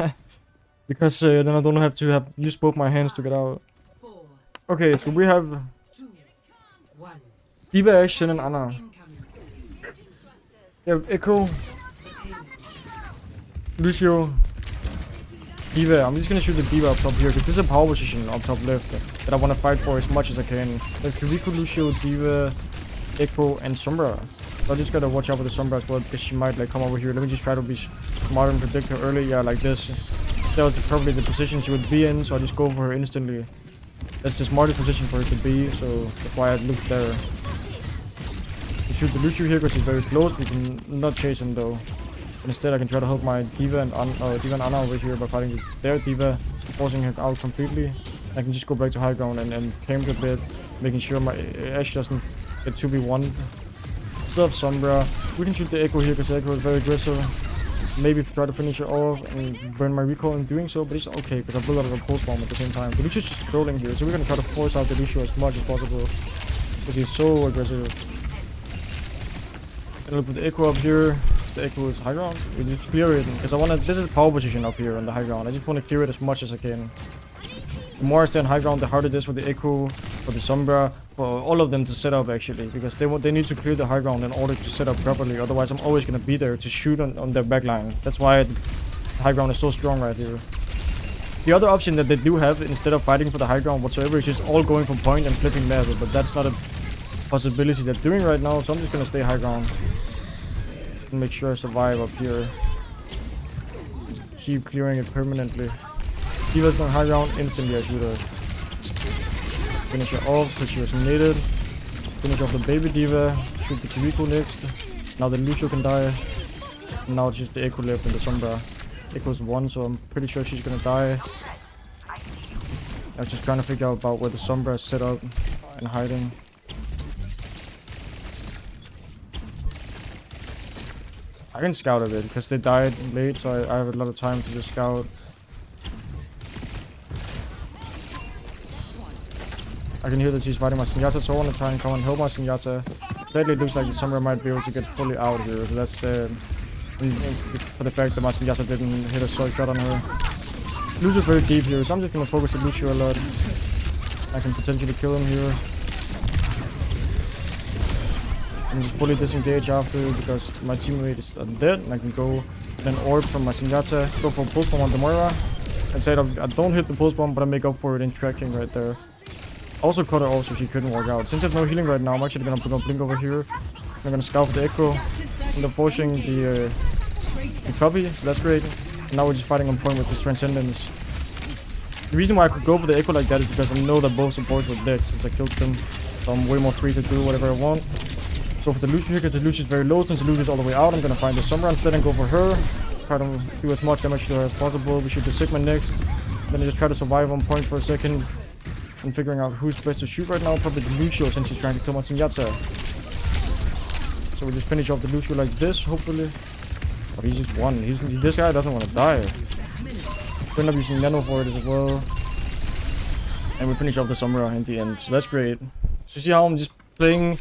Because then I don't have to use both my hands to get out. 4, Okay, so we have 2, 1. Diva, Ashen, and Ana. Incoming. We have Echo, Lucio, Diva. I'm just gonna shoot the Diva up top here because this is a power position up top left that I want to fight for as much as I can. Like Kiriko, Lucio, Diva, Echo, and Sombra. So I just gotta watch out for the Sombra as well because she might like come over here. Let me just try to be smart and predict her early. Yeah, like this. That was probably the position she would be in, so I just go for her instantly. That's the smartest position for her to be, so that's why I looked there. We shoot the Lucio here because he's very close. We can not chase him though. Instead, I can try to help my Diva and Ana over here by fighting their Diva, forcing her out completely. I can just go back to high ground and camp a bit, making sure my Ashe doesn't get 2v1. Still have Sombra. We can shoot the Echo here because Echo is very aggressive. Maybe try to finish her off and burn my recall in doing so, but it's okay because I built out of a pulse bomb at the same time. But Lucio's just trolling here, so we're gonna try to force out the Lucio as much as possible because he's so aggressive. And we'll put the Echo up here. The Echo is high ground. We just clear it because I want to. This is power position up here on the high ground. I just want to clear it as much as I can. The more I stay on high ground, the harder it is for the Echo, for the Sombra, for all of them to set up actually, because they need to clear the high ground in order to set up properly. Otherwise, I'm always gonna be there to shoot on their backline. That's why the high ground is so strong right here. The other option that they do have instead of fighting for the high ground whatsoever is just all going from point and flipping map, but that's not a possibility they're doing right now. So I'm just gonna stay high ground and make sure I survive up here. Keep clearing it permanently. Diva's on high ground, instantly I shoot her. Finish her off because she was nated. Finish off the baby Diva. Shoot the Kiriko next. Now the Lucio can die. And now it's just the Echo left and the Sombra. Echo's 1, so I'm pretty sure she's gonna die. I'm just trying to figure out about where the Sombra is set up and hiding. I can scout a bit because they died late, so I have a lot of time to just scout. I can hear that she's fighting my Zenyatta, so I want to try and come and help my Zenyatta. Sadly, it looks like the Sombra might be able to get fully out here, so that's for the fact that my Zenyatta didn't hit a solid shot on her. Lucio's very deep here, so I'm just going to focus the Lucio a lot. I can potentially kill him here. And just fully disengage after because my teammate is dead. And I can go then orb from my Zenyatta, go for pulse bomb on the Moira. Instead of I don't hit the pulse bomb, but I make up for it in tracking right there. Also cut her off so she couldn't walk out. Since I have no healing right now, I'm actually gonna put a blink over here. I'm gonna scout the echo. And I'm forcing the copy, so that's great. And now we're just fighting on point with this transcendence. The reason why I could go for the echo like that is because I know that both supports were dead since I killed them. So I'm way more free to do whatever I want. Go for the Lucian here because the Lucian is very low. Since the Lucian is all the way out, I'm gonna find the Sombra instead and go for her. Try to do as much damage to her as possible. We shoot the Sigma next. Then I just try to survive on point for a second. And figuring out who's best to shoot right now. Probably the Lucio since she's trying to kill my Zenyatta. So we just finish off the Lucio like this, hopefully. But he's just one. This guy doesn't want to die. We end up using Nano for it as well. And we finish off the Sombra in the end. So that's great. So you see how I'm just playing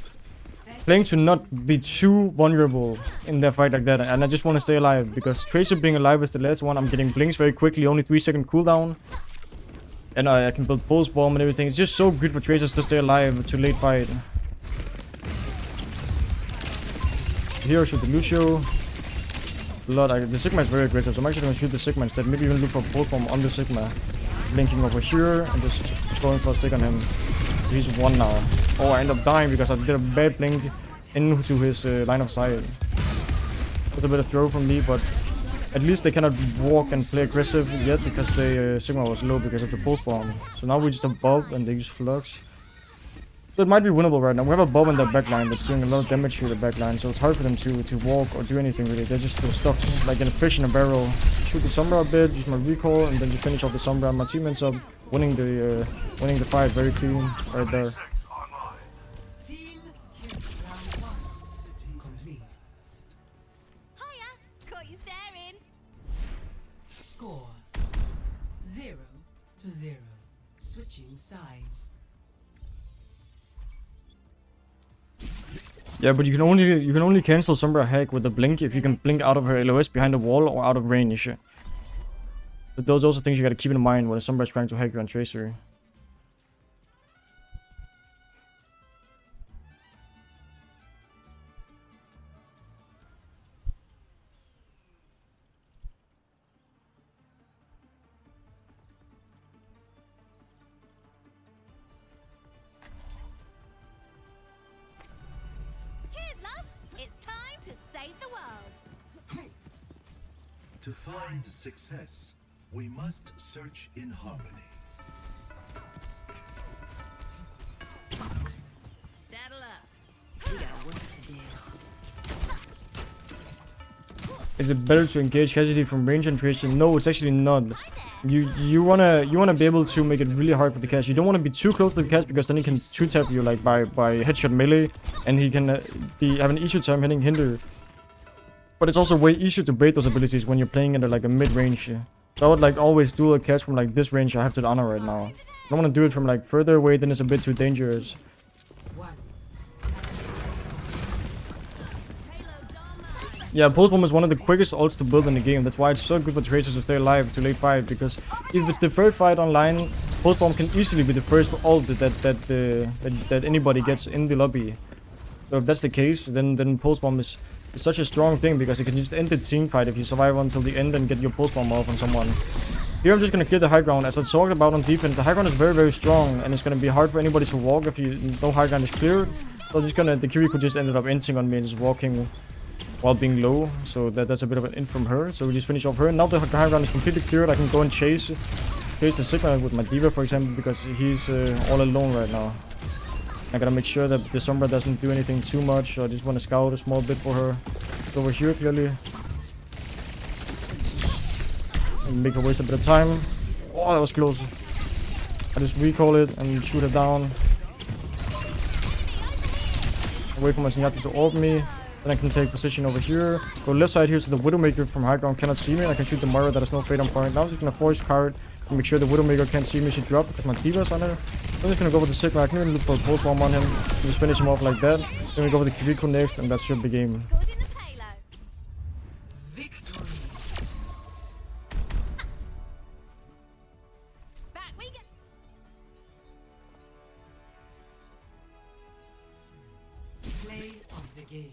to not be too vulnerable in that fight like that. And I just want to stay alive. Because Tracer being alive is the last one. I'm getting blinks very quickly. Only 3-second cooldown. And I can build pulse bomb and everything. It's just so good for Tracers to stay alive to late fight. Here I shoot the Lucio. The Sigma is very aggressive, so I'm actually gonna shoot the Sigma instead. Maybe even look for pulse bomb on the Sigma. Blinking over here and just going for a stick on him. He's one now. Oh, I end up dying because I did a bad blink into his line of sight. It was a bit of throw from me, but at least they cannot walk and play aggressive yet because the Sigma was low because of the pulse bomb. So now we just have Bob and they use Flux. So it might be winnable right now. We have a Bob in the backline that's doing a lot of damage to the backline, so it's hard for them to walk or do anything really. They're just stuck like in a fish in a barrel. Shoot the Sombra a bit, use my recall, and then just finish off the Sombra. My team ends up winning the fight very clean right there. Team kills round 1. Complete. Hiya! Caught you staring. Score 0-0. Switching sides. Yeah, but you can only cancel Sombra hack with the blink if you can blink out of her LOS behind the wall or out of range. But those are also things you gotta keep in mind when Sombra is trying to hack you on Tracer. Cheers, love! It's time to save the world. To find success, we must search in harmony. Saddle up. We got work to do. Is it better to engage Cassidy from range and Tracer? No, it's actually not. You wanna be able to make it really hard for the Cass. You don't want to be too close to the Cass because then he can 2-tap you like by headshot melee, and he can have an easier time hitting hinder. But it's also way easier to bait those abilities when you're playing into like a mid range. So I would like always do a catch from like this range I have to the honor right now. I don't want to do it from like further away, then it's a bit too dangerous. 1. Yeah, Pulse Bomb is one of the quickest ults to build in the game. That's why it's so good for Tracers to stay alive to late fight. Because if it's the first fight online, Pulse Bomb can easily be the first ult that anybody gets in the lobby. So if that's the case, then Pulse Bomb is such a strong thing because it can just end the team fight if you survive until the end and get your Pulse Bomb off on someone. Here I'm just gonna clear the high ground. As I talked about on defense, the high ground is very, very strong, and it's gonna be hard for anybody to walk if no high ground is cleared. So the Kiriko just ended up inting on me and just walking while being low, so that's a bit of an int from her. So we just finish off her. Now the high ground is completely cleared. I can go and chase the Sigma with my D.Va, for example, because he's all alone right now. I gotta make sure that the Sombra doesn't do anything too much. So I just want to scout a small bit for her. It's over here clearly. And make her waste a bit of time. Oh, that was close. I just recall it and shoot her down. Wait for my Zenyatta to orb me. Then I can take position over here. Go left side here so the Widowmaker from high ground cannot see me. And I can shoot the Moira that has no fade on point. Now I'm just gonna force card and make sure the Widowmaker can't see me. She dropped because my D.Va's on her. I'm just gonna go with the Sigma. I can even look for a pulse bomb on him. Just finish him off like that. Then we go with the Kiriko next, and that should be game. Caught in the payload. Victory. Back we go. Play of the game.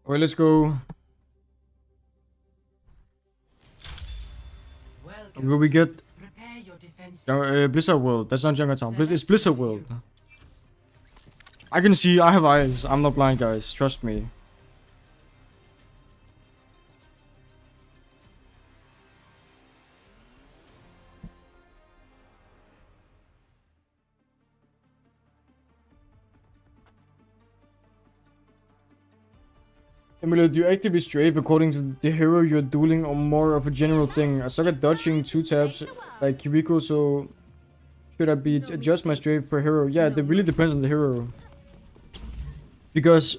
Alright, let's go. Welcome. Will we get Prepare your defense. Blizzard World? That's not Junkertown. It's Blizzard World. I can see. I have eyes. I'm not blind, guys. Trust me. Emilio, do you actively strafe according to the hero you're dueling or more of a general thing? I suck at dodging 2 taps like Kiriko, so should I be adjust my strafe per hero? Yeah, it really depends on the hero. Because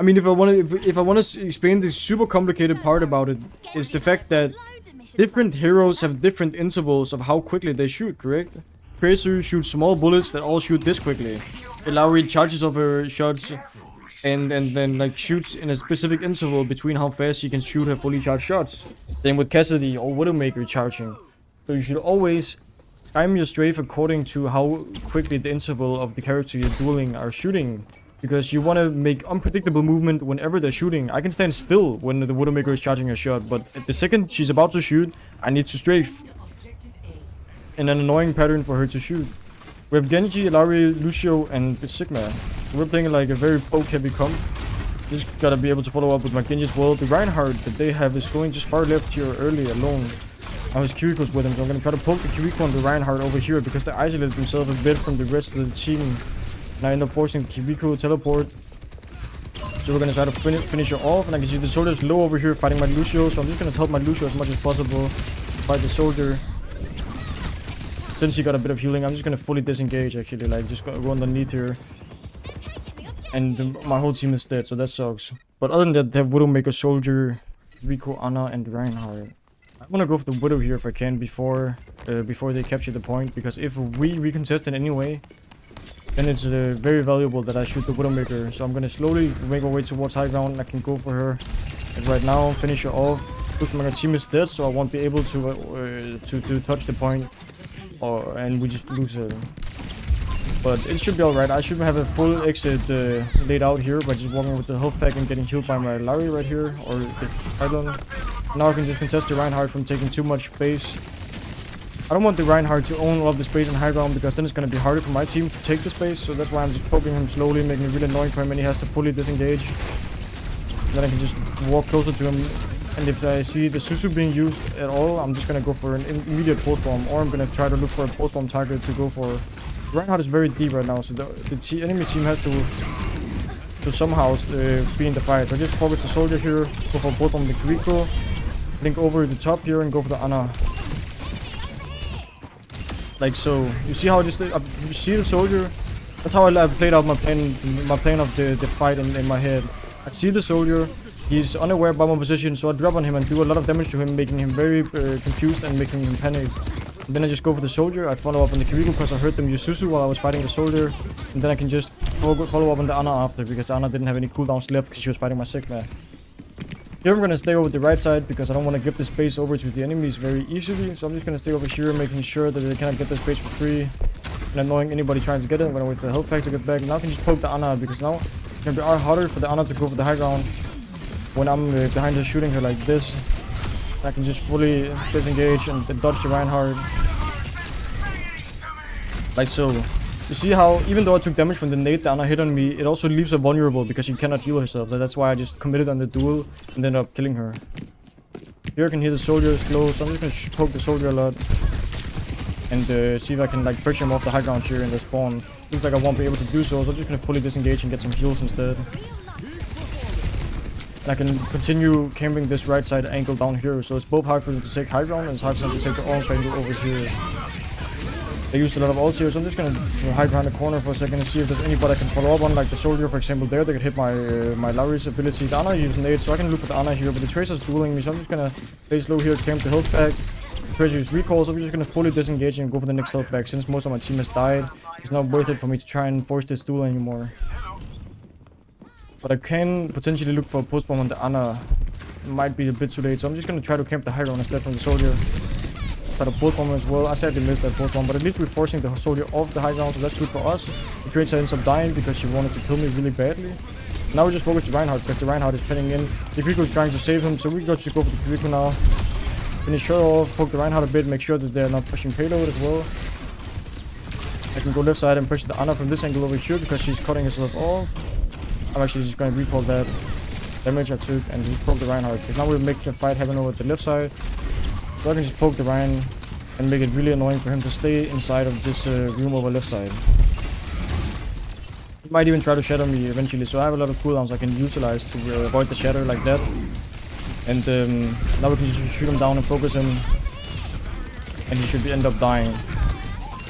I mean, if I want to explain the super complicated part about it, is the fact that different heroes have different intervals of how quickly they shoot, correct? Tracer shoots small bullets that all shoot this quickly. Ilauri charges over shots and then like shoots in a specific interval between how fast she can shoot her fully charged shots. Same with Cassidy or Widowmaker charging. So you should always time your strafe according to how quickly the interval of the character you're dueling are shooting. Because you want to make unpredictable movement whenever they're shooting. I can stand still when the Widowmaker is charging a shot, but at the second she's about to shoot, I need to strafe. In an annoying pattern for her to shoot. We have Genji, Ilauri, Lucio, and Sigma. We're playing like a very poke-heavy comp. Just gotta be able to follow up with my Genji as well. The Reinhardt that they have is going just far left here early alone. I was Kiriko's with him, so I'm gonna try to poke the Kiriko and the Reinhardt over here because they isolated themselves a bit from the rest of the team. And I end up forcing Kiriko teleport. So we're gonna try to finish her off. And I can see the soldier's low over here fighting my Lucio, so I'm just gonna help my Lucio as much as possible. Fight the soldier. Since he got a bit of healing, I'm just gonna fully disengage actually, like just go underneath here. And my whole team is dead, so that sucks. But other than that, they have Widowmaker, Soldier, Rico, Ana, and Reinhardt. I wanna go for the Widow here if I can before they capture the point, because if we recontest it anyway, then it's very valuable that I shoot the Widowmaker. So I'm gonna slowly make my way towards high ground and I can go for her. And right now, finish her off. My team is dead, so I won't be able to touch the point. And we just lose her. But it should be alright. I should have a full exit laid out here by just walking with the health pack and getting healed by my Larry right here, or the Pylon. Now I can just contest the Reinhardt from taking too much space. I don't want the Reinhardt to own all of the space on high ground, because then it's going to be harder for my team to take the space. So that's why I'm just poking him slowly, making it really annoying for him, and he has to fully disengage. And then I can just walk closer to him. And if I see the Susu being used at all, I'm just gonna go for an immediate post bomb, or I'm gonna try to look for a post bomb target to go for. Reinhardt is very deep right now, so the enemy team has to somehow be in the fight. So I just focus the soldier here, go for post bomb the Kiriko, link over the top here, and go for the Ana. Like so. You see how I just you see the soldier? That's how I played out my plan of the fight in my head. I see the soldier. He's unaware about my position, so I drop on him and do a lot of damage to him, making him very confused and making him panic. And then I just go for the soldier. I follow up on the Kiriko because I heard them use Susu while I was fighting the soldier. And then I can just follow up on the Ana after, because Ana didn't have any cooldowns left because she was fighting my Sigma. Here I'm going to stay over the right side because I don't want to give the space over to the enemies very easily. So I'm just going to stay over here, making sure that they cannot get the space for free. And annoying anybody trying to get it. I'm going to wait for the health pack to get back. Now I can just poke the Ana, because now it's going to be harder for the Ana to go for the high ground. When I'm behind her shooting her like this, I can just fully disengage and dodge the Reinhardt. Like so. You see how, even though I took damage from the nade the Ana hit on me, it also leaves her vulnerable because she cannot heal herself. So that's why I just committed on the duel and ended up killing her. Here I can hear the soldier slow, so I'm just gonna poke the soldier a lot. And see if I can like pressure him off the high ground here in the spawn. Seems like I won't be able to do so, so I'm just gonna fully disengage and get some heals instead. And I can continue camping this right side angle down here, so it's both hard for them to take high ground and it's hard for them to take their own angle over here. They used a lot of ults here, so I'm just gonna hide behind the corner for a second and see if there's anybody I can follow up on, like the soldier for example there. They could hit my Larry's ability. The Ana uses nades, so I can look at the Ana here, but the Tracer's dueling me, so I'm just gonna stay slow here, camp the health pack. Tracer use recall, so we're just gonna fully disengage and go for the next health back. Since most of my team has died, it's not worth it for me to try and force this duel anymore. But I can potentially look for a post bomb on the Ana. It might be a bit too late, so I'm just gonna try to camp the high ground instead from the soldier. Try to post bomb as well. I sadly missed that post bomb, but at least we're forcing the soldier off the high ground, so that's good for us. The Tracer ends up dying because she wanted to kill me really badly. Now we just focus the Reinhardt because the Reinhardt is pinning in. The Kiriko is trying to save him, so we got to go for the Kiriko now. Finish her off, poke the Reinhardt a bit, make sure that they're not pushing payload as well. I can go left side and push the Ana from this angle over here because she's cutting herself off. I'm actually just going to recall that damage I took and just poke the Reinhardt, because now we're making a fight happen over the left side. So I can just poke the Ryan and make it really annoying for him to stay inside of this room over left side. He might even try to shatter me eventually, so I have a lot of cooldowns I can utilize to avoid the shatter like that. And now we can just shoot him down and focus him, and he should end up dying.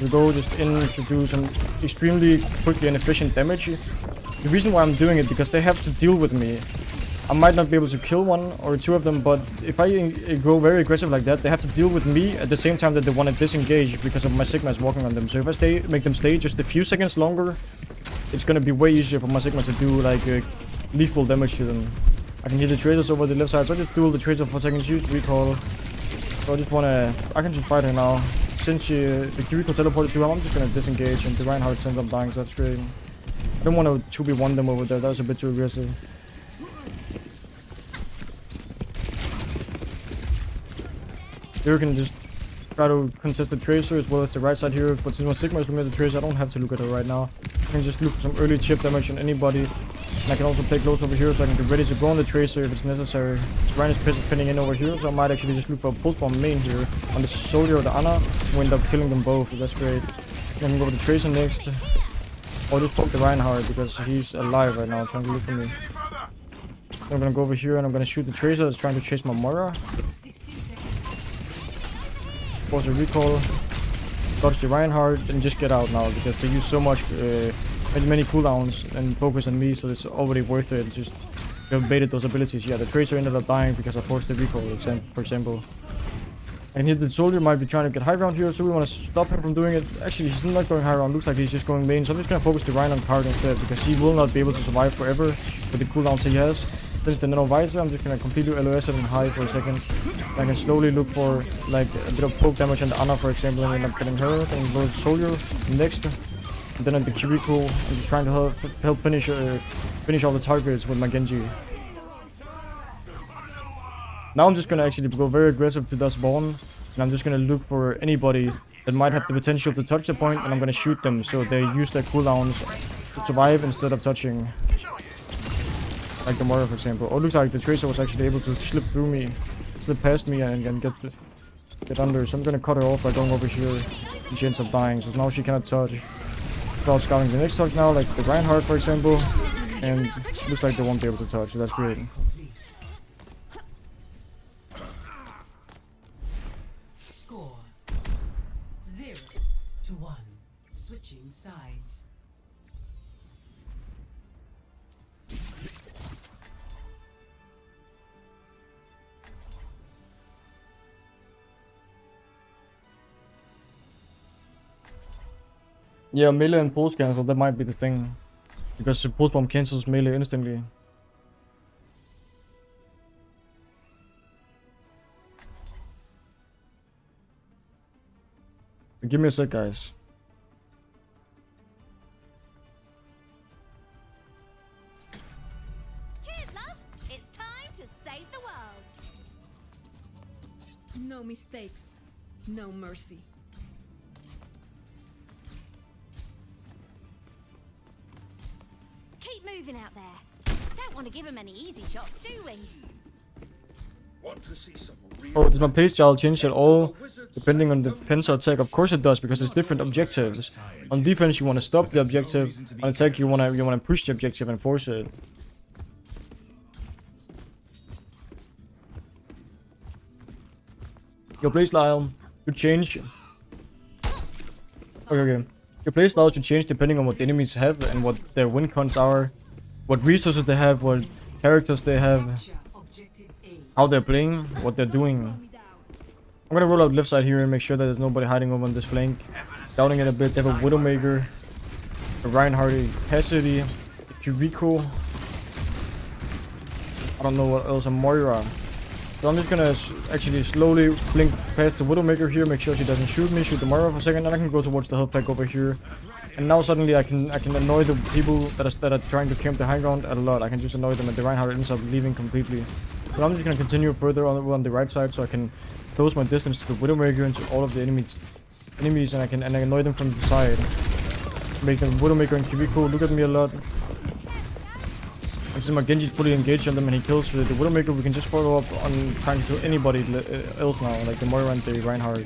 We go just in to do some extremely quickly and efficient damage. The reason why I'm doing it, because they have to deal with me. I might not be able to kill one or two of them, but if I go very aggressive like that, they have to deal with me at the same time that they want to disengage because of my Sigmas walking on them. So if I make them stay just a few seconds longer, it's gonna be way easier for my Sigmas to do like lethal damage to them. I can hit the Tracers over the left side, so I just duel the Tracer for seconds, use recall. So I can just fight her now. Since the Kiriko teleported to him, I'm just gonna disengage, and the Reinhardt ends up dying, so that's great. I don't want to 2v1 them over there, that was a bit too aggressive. Here we can just try to contest the Tracer as well as the right side here, but since my Sigma is looking at the Tracer, I don't have to look at her right now. I can just look for some early chip damage on anybody, and I can also play close over here so I can get ready to go on the Tracer if it's necessary. Ryan is pinning in over here, so I might actually just look for a pulse bomb main here on the soldier or the Ana, who end up killing them both, so that's great. Then we go with the Tracer next, or just poke the Reinhardt because he's alive right now trying to look for me. I'm gonna go over here and I'm gonna shoot the Tracer that's trying to chase my Moira. Force a recall, dodge the Reinhardt, and just get out now because they use so much many cooldowns and focus on me, so it's already worth it. Just have baited those abilities. Yeah, the Tracer ended up dying because I forced the recall, for example. And here the soldier might be trying to get high ground here, so we want to stop him from doing it. Actually, he's not going high ground, looks like he's just going main, so I'm just gonna focus the Reinhardt card instead because he will not be able to survive forever with the cooldowns he has. Since the Nano Visor, I'm just gonna completely LOS it and hide for a second. I can slowly look for like a bit of poke damage on the Ana, for example, and end up getting her. Then go to the soldier next. And then at the Kiriko, I'm just trying to help finish all the targets with my Genji. Now I'm just gonna actually go very aggressive to Dust Spawn, and I'm just gonna look for anybody that might have the potential to touch the point, and I'm gonna shoot them so they use their cooldowns to survive instead of touching. Like the Moira, for example. Oh, it looks like the Tracer was actually able to slip past me and get under. So I'm gonna cut her off by going over here, and she ends up dying. So now she cannot touch. Without scouting the next target now, like the Reinhardt, for example, and it looks like they won't be able to touch. So that's great. Score 0-1. Switching sides. Yeah, melee and pulse cancel, that might be the thing. Because the pulse bomb cancels melee instantly. Give me a sec, guys. Cheers, love! It's time to save the world. No mistakes, no mercy. Keep moving out there. Don't want to give him any easy shots, do we? Oh, does my playstyle change at all depending on the defense or attack? Of course it does, because it's different objectives. On defense you want to stop the objective, on attack you want to push the objective and force it. Your playstyle should change. Okay. Your playstyle should change depending on what the enemies have and what their win cons are, what resources they have, what characters they have, how they're playing, what they're doing. I'm gonna roll out left side here and make sure that there's nobody hiding over on this flank. Doubting it a bit. They have a Widowmaker, a Reinhardt, a Cassidy, a Kiriko. I don't know what else, a Moira. So I'm just gonna actually slowly blink past the Widowmaker here, make sure she doesn't shoot me, shoot the Moira for a second, and I can go towards the health pack over here. And now suddenly I can annoy the people that are trying to camp the high ground a lot. I can just annoy them, and the Reinhardt ends up leaving completely. So I'm just gonna continue further on the right side so I can close my distance to the Widowmaker and to all of the enemies, and I can annoy them from the side. Make them Widowmaker and Kiriko look at me a lot. And since my Genji's fully engaged on them and he kills the Widowmaker, we can just follow up on trying to kill anybody else now, like the Moira and the Reinhardt.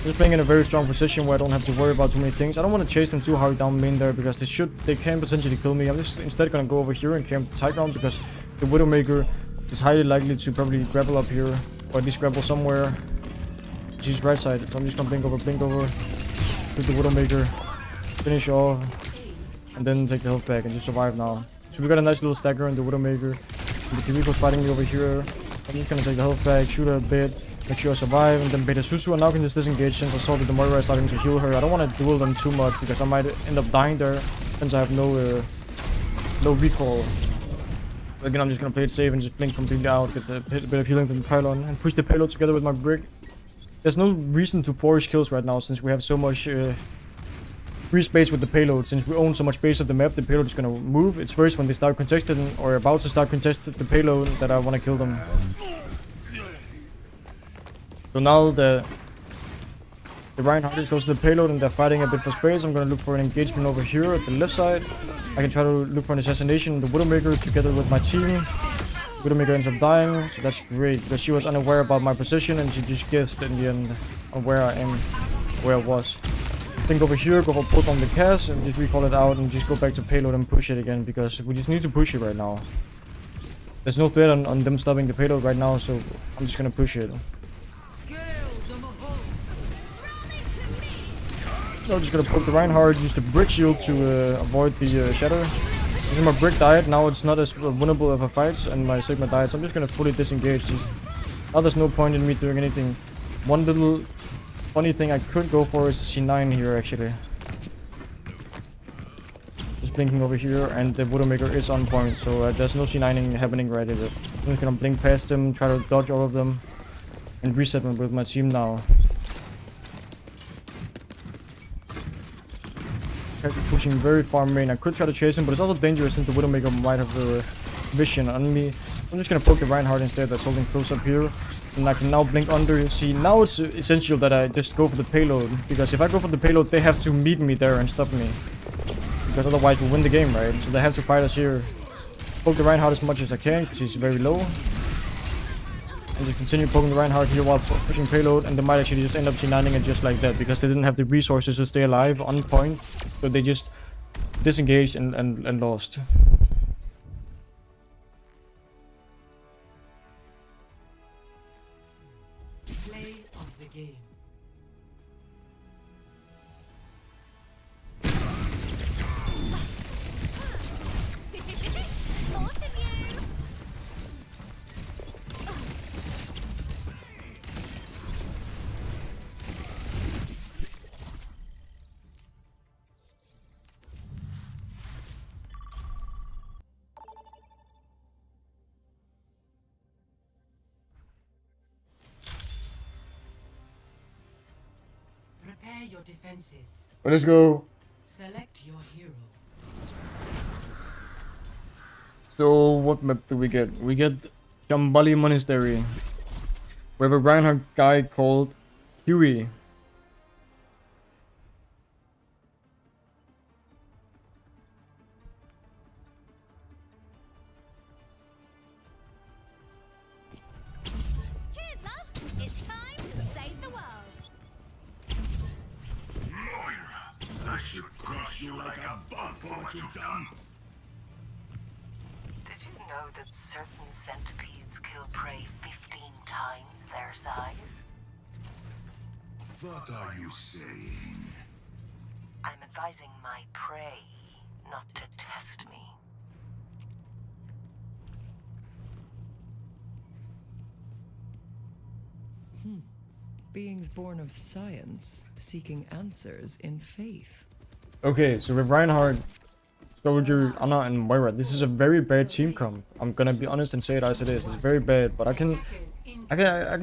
Just playing in a very strong position where I don't have to worry about too many things. I don't want to chase them too hard down main there because they can potentially kill me. I'm just instead gonna go over here and camp the high ground because the Widowmaker is highly likely to probably grapple up here, or at least grapple somewhere. She's right side, so I'm just gonna blink over, with the Widowmaker, finish off, and then take the health back and just survive now. So we got a nice little stagger in the Widowmaker. The Kiriko's fighting me over here. I'm just gonna take the health back, shoot her a bit, make sure I survive, and then bait a Susu, and now I can just disengage since I saw that the Moira is starting to heal her. I don't want to duel them too much because I might end up dying there since I have no recall. But again, I'm just gonna play it safe and just blink completely out, get a bit of healing from the pylon, and push the payload together with my brick. There's no reason to force kills right now since we have so much free space with the payload. Since we own so much space of the map, the payload is gonna move. It's first when they start contesting or about to start contesting the payload that I want to kill them. So now the Reinhardt is close to the payload and they're fighting a bit for space. I'm gonna look for an engagement over here at the left side. I can try to look for an assassination. The Widowmaker together with my team. Widowmaker ends up dying, so that's great because she was unaware about my position and she just guessed in the end on where I am, where I was. Think over here, go for both on the cast and just recall it out and just go back to payload and push it again because we just need to push it right now. There's no threat on them stopping the payload right now, so I'm just gonna push it. So I'm just gonna poke the Reinhardt, use the brick shield to avoid the shatter. Since my brick died, now it's not as winnable of a fight, and my Sigma died, so I'm just gonna fully disengage. Now there's no point in me doing anything. One little funny thing I could go for is C9 here actually. Just blinking over here, and the Widowmaker is on point, so there's no C9ing happening right at it. I'm just gonna blink past him, try to dodge all of them, and reset them with my team now. Pushing very far main. I could try to chase him, but it's also dangerous since the Widowmaker might have a vision on me. I'm just gonna poke the Reinhardt instead that's holding close up here. And I can now blink under. See, now it's essential that I just go for the payload. Because if I go for the payload, they have to meet me there and stop me. Because otherwise we'll win the game, right? So they have to fight us here. Poke the Reinhardt as much as I can because he's very low. And just continue poking the Reinhardt here while pushing payload, and they might actually just end up C9ing it just like that because they didn't have the resources to stay alive on point, so they just disengaged and lost. Play of the game. Thought of you. Prepare your defenses. Let's go. Select your hero. So what map do we get? We get Shambali Monastary. We have a Reinhardt guy called Huey. Cheers, love. It's time to save the world. I should crush you like a bug for what you've done. Did you know that certain centipedes kill prey 15 times their size? What are you saying? I'm advising my prey not to test me. beings born of science, seeking answers in faith. Okay, so with Reinhardt, Soldier, Anna, and Moira, this is a very bad team comp. I'm gonna be honest and say it as it is. It's very bad, but I can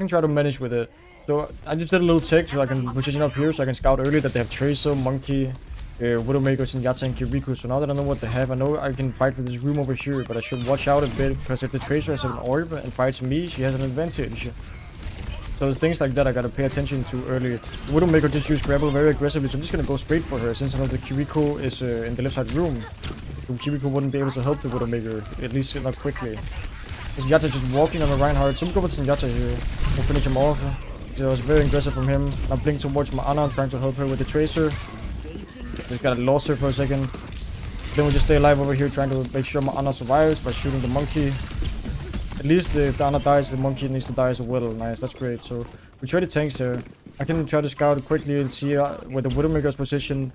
try to manage with it. So I just did a little tech so I can position up here so I can scout early that they have Tracer, Monkey, Widowmaker, Zenyatta, and Kiriko. So now that I know what they have, I know I can fight with this room over here, but I should watch out a bit because if the Tracer has an orb and fights me, she has an advantage. So things like that I gotta pay attention to early. Widowmaker just used grapple very aggressively, so I'm just gonna go straight for her since I know the Kiriko is in the left side room. So Kiriko wouldn't be able to help the Widowmaker, at least not quickly. Zenyatta just walking on the Reinhardt, so I'm going with Zenyatta here. We'll finish him off. So it was very aggressive from him. I blink towards my Anna, trying to help her with the Tracer. Just got lost her for a second. Then we just stay alive over here, trying to make sure my Anna survives by shooting the Monkey. At least if the Anna dies, the Monkey needs to die as well. Nice, that's great. So we try the tanks there. I can try to scout quickly and see where the Widowmaker's position.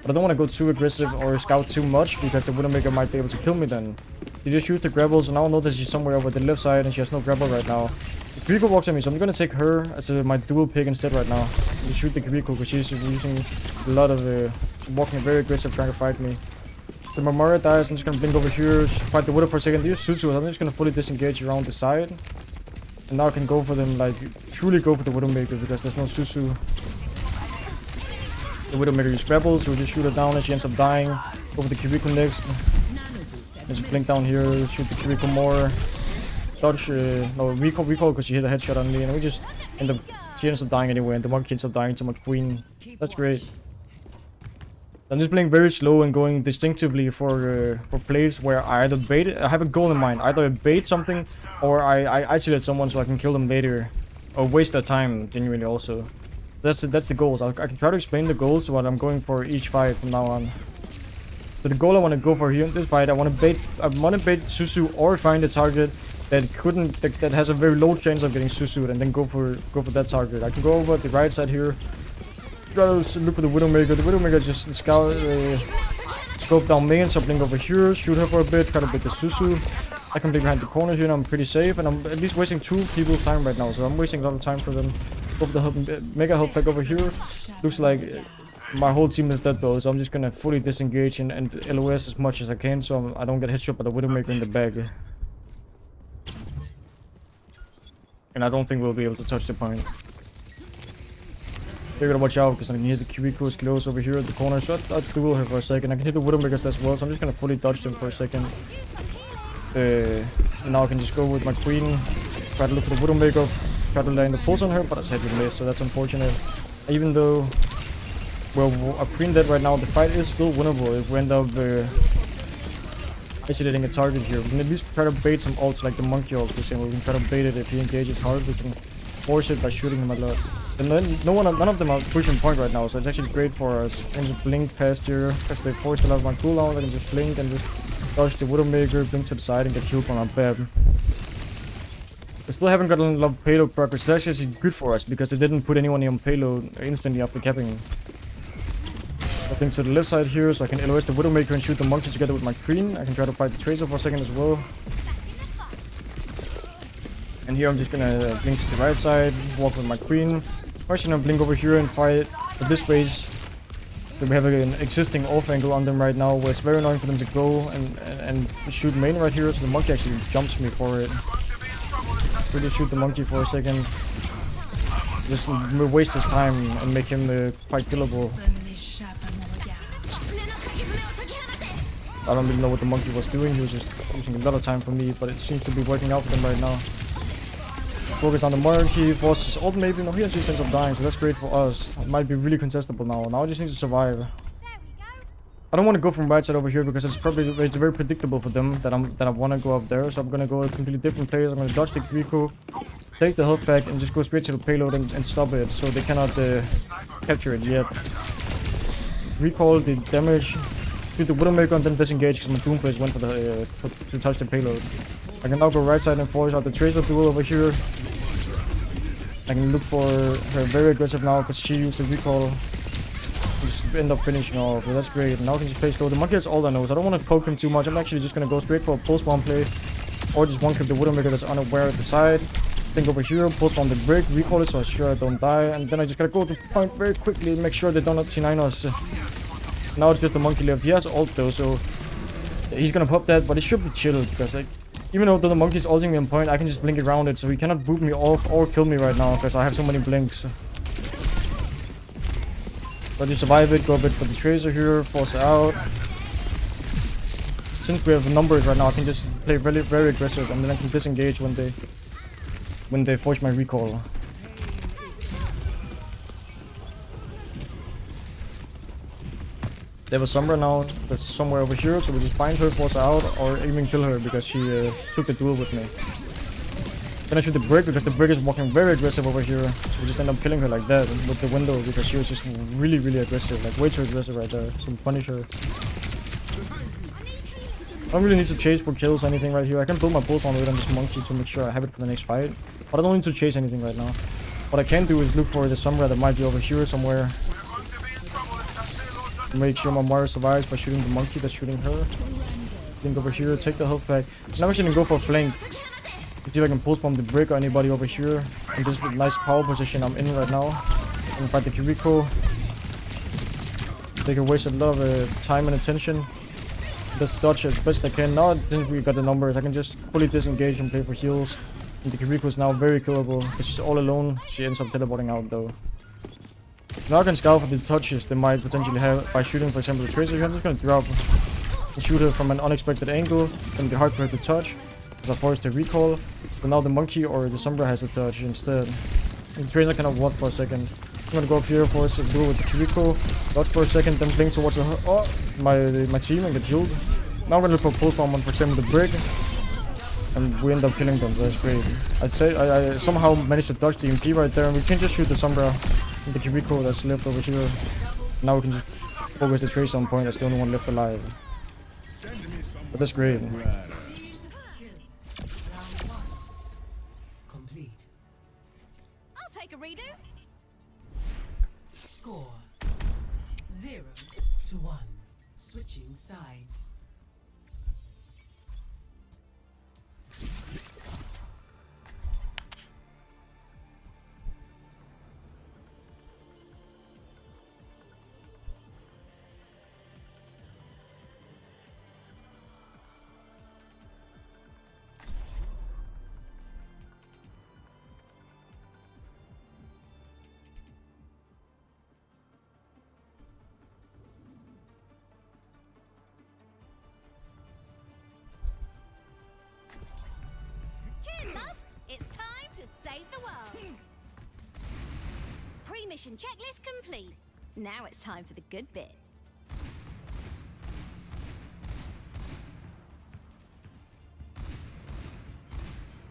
But I don't want to go too aggressive or scout too much because the Widowmaker might be able to kill me then. She just used the grapple, so now I know that she's somewhere over the left side and she has no grapple right now. The Kiriko walks at me, so I'm gonna take her as my dual pick instead right now. Just shoot the Kiriko because she's using a lot of she's walking very aggressive trying to fight me. So my Moira dies, I'm just gonna blink over here, fight the Widow for a second. These Suzu, I'm just gonna fully disengage around the side. And now I can go for them, like, truly go for the Widowmaker because there's no Suzu. The Widowmaker uses grapple, so we just shoot her down and she ends up dying. Go for the Kiriko next. And just blink down here, shoot the Kiriko more. Dodge, no, recall because she hit a headshot on me, and we just end up, she ends up dying anyway, and the Monkey ends up dying to my Queen. That's great. I'm just playing very slow and going distinctively for plays where I either bait, I have a goal in mind, either I bait something, or I isolate someone so I can kill them later, or waste their time, genuinely also. That's the goals. I can try to explain the goals, what I'm going for each fight from now on. So the goal I want to go for here in this fight, I want to bait Suzu or find a target that has a very low chance of getting Suzu, and then go for that target. I can go over the right side here. Try to look for the Widowmaker. The Widowmaker just scope down main, so blink over here, shoot her for a bit, try to bait the Suzu. I can blink behind the corner here and I'm pretty safe, and I'm at least wasting 2 people's time right now, so I'm wasting a lot of time for them. Go for the help, mega health pack over here. Looks like my whole team is dead though, so I'm just gonna fully disengage and LOS as much as I can so I don't get headshot by the Widowmaker in the back. And I don't think we'll be able to touch the point. They're gonna watch out because I can hear the Kiriko is close over here at the corner, so I duel her for a second. I can hit the Widowmakers as well, so I'm just gonna fully dodge them for a second. Now I can just go with my Queen, try to look for the Widowmaker, try to land the pulse on her, but I said we missed, so that's unfortunate. Even though, well, a Queen dead right now, the fight is still winnable if we end up isolating a target here. We can at least try to bait some ults like the Monkey ult, we can try to bait it if he engages hard, we can force it by shooting him a lot. And then none of them are pushing point right now, so it's actually great for us. I can just blink past here, because they forced a lot of my cooldown. I can just blink and just dodge the Widowmaker, blink to the side and get killed on our Bab. I still haven't gotten a lot of payload progress. That's actually good for us, because they didn't put anyone on payload instantly after capping. I blink to the left side here, so I can LOS the Widowmaker and shoot the Monkey together with my Queen. I can try to fight the Tracer for a second as well. And here I'm just gonna blink to the right side, walk with my Queen. First, I'm gonna blink over here and fight at this base. So we have an existing off angle on them right now, where it's very annoying for them to go and shoot main right here. So the Monkey actually jumps me for it. Really shoot the Monkey for a second. Just waste his time and make him quite killable. I don't really know what the Monkey was doing. He was just using a lot of time for me, but it seems to be working out for them right now. Focus on the Monkey, force his ult maybe. No, he actually ends up dying, so that's great for us. It might be really contestable now. Now I just need to survive. I don't want to go from right side over here because it's very predictable for them that I want to go up there. So I'm gonna go a completely different place. I'm gonna dodge the Kiriko, take the health pack, and just go straight to the payload and stop it, so they cannot capture it yet. Recall the damage, shoot the Widowmaker, and then disengage because my Doomplace went for the to touch the payload. I can now go right side and force out the Tracer duel over here. I can look for her very aggressive now because she used the recall. Just end up finishing off, so that's great. Now I can just play slow. The Monkey has all I know, so I don't want to poke him too much. I'm actually just gonna go straight for a pulse bomb play, or just one clip the Widowmaker that's unaware at the side. Think over here, put on the brick, recall it so I'm sure I don't die, and then I just gotta go to the point very quickly, make sure they don't C9 us. Now it's just the monkey left. He has ult though, so he's gonna pop that, but it should be chill, because like, even though the monkey's ulting me on point, I can just blink around it, so he cannot boot me off or kill me right now, because I have so many blinks. But you survive it, go a bit for the tracer here, force it out. Since we have numbers right now, I can just play very, very aggressive, and then I can disengage when they force my recall. They have a Sombra now that's somewhere over here, so we just find her, force her out, or even kill her because she took the duel with me. Then I shoot the brick because the brick is walking very aggressive over here. So we just end up killing her like that with the window because she was just really, really aggressive, like way too aggressive right there. So punish her. I don't really need to chase for kills or anything right here. I can build my bolt on with on this monkey to make sure I have it for the next fight. But I don't need to chase anything right now. What I can do is look for the Sombra that might be over here somewhere. Make sure my Mara survives by shooting the monkey that's shooting her. Think over here, take the health pack. Now we should go for a flank. To see if I can pulse bomb the brick or anybody over here. In this nice power position I'm in right now. I'm gonna fight the Kiriko. They can waste a lot of time and attention. Just dodge as best I can. Now since we got the numbers, I can just fully disengage and play for heals. And the Kiriko is now very killable because she's all alone. She ends up teleporting out though. Now I can scout for the touches they might potentially have by shooting, for example, the tracer. I'm just gonna drop and shoot her from an unexpected angle. It's gonna be hard for her to touch because I forced the recall. So now the monkey or the Sombra has a touch instead. And the tracer kind of walk for a second. I'm gonna go up here, force a duel with the Kiriko. Dodge for a second, then blink towards my team and get killed. Now we're gonna look for pulse bomb on, for example, the brick. And we end up killing them, so that's great. I somehow managed to dodge the MP right there, and we can just shoot the Sombra and the Kiriko that's left over here. Now we can just focus the tracer on point, that's the only one left alive. But that's great. Complete. I'll take a redo. Score 0-1. Switching sides. Cheers, love! It's time to save the world. Pre-mission checklist complete. Now it's time for the good bit.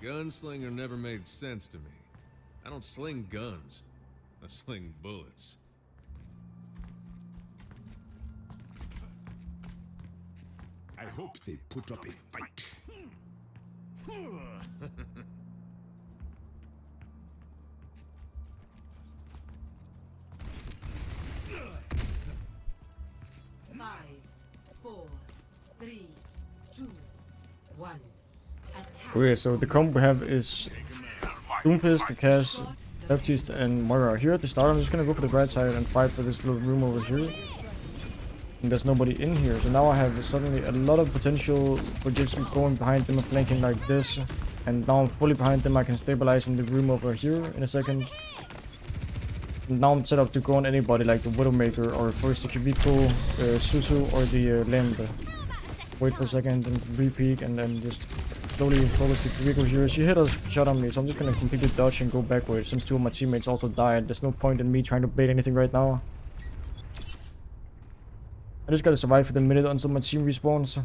Gunslinger never made sense to me. I don't sling guns. I sling bullets. I hope they put up a fight. 5, 4, 3, 2, 1. Attack. Okay, so the comp we have is Doomfist, Cass, Baptiste, and Moira. Here at the start, I'm just gonna go for the right side and fight for this little room over here. And there's nobody in here, so now I have suddenly a lot of potential for just going behind them and flanking like this. And now I'm fully behind them, I can stabilize in the room over here in a second. And now I'm set up to go on anybody like the Widowmaker or first the Kiriko, Susu or the Lamb. Wait for a second and re-peek and then just slowly focus the Kiriko here. She hit a shot on me, so I'm just gonna completely dodge and go backwards since two of my teammates also died. There's no point in me trying to bait anything right now. I just gotta survive for the minute until my team respawns.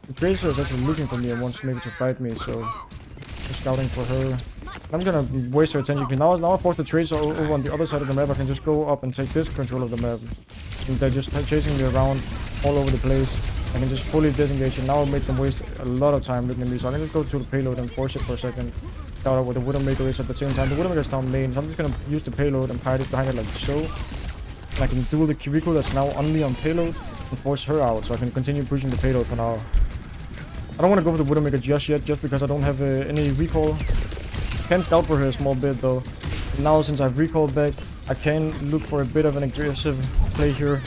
The Tracer is actually looking for me and wants maybe to fight me, so I'm scouting for her. I'm gonna waste her attention. Now I force the Tracer over on the other side of the map. I can just go up and take this control of the map. And they're just chasing me around all over the place. I can just fully disengage, and now I'll make them waste a lot of time looking at me. So I'm gonna go to the payload and force it for a second. Scout out where the Widowmaker is at the same time. The Widowmaker is down main, so I'm just gonna use the payload and hide it behind it like so. And I can duel the Kiriko that's now on me on payload and force her out, so I can continue pushing the payload for now. don't want to go for the Widowmaker just yet, just because I don't have any recall. Can scout for her a small bit though. And now since I've recalled back, I can look for a bit of an aggressive play here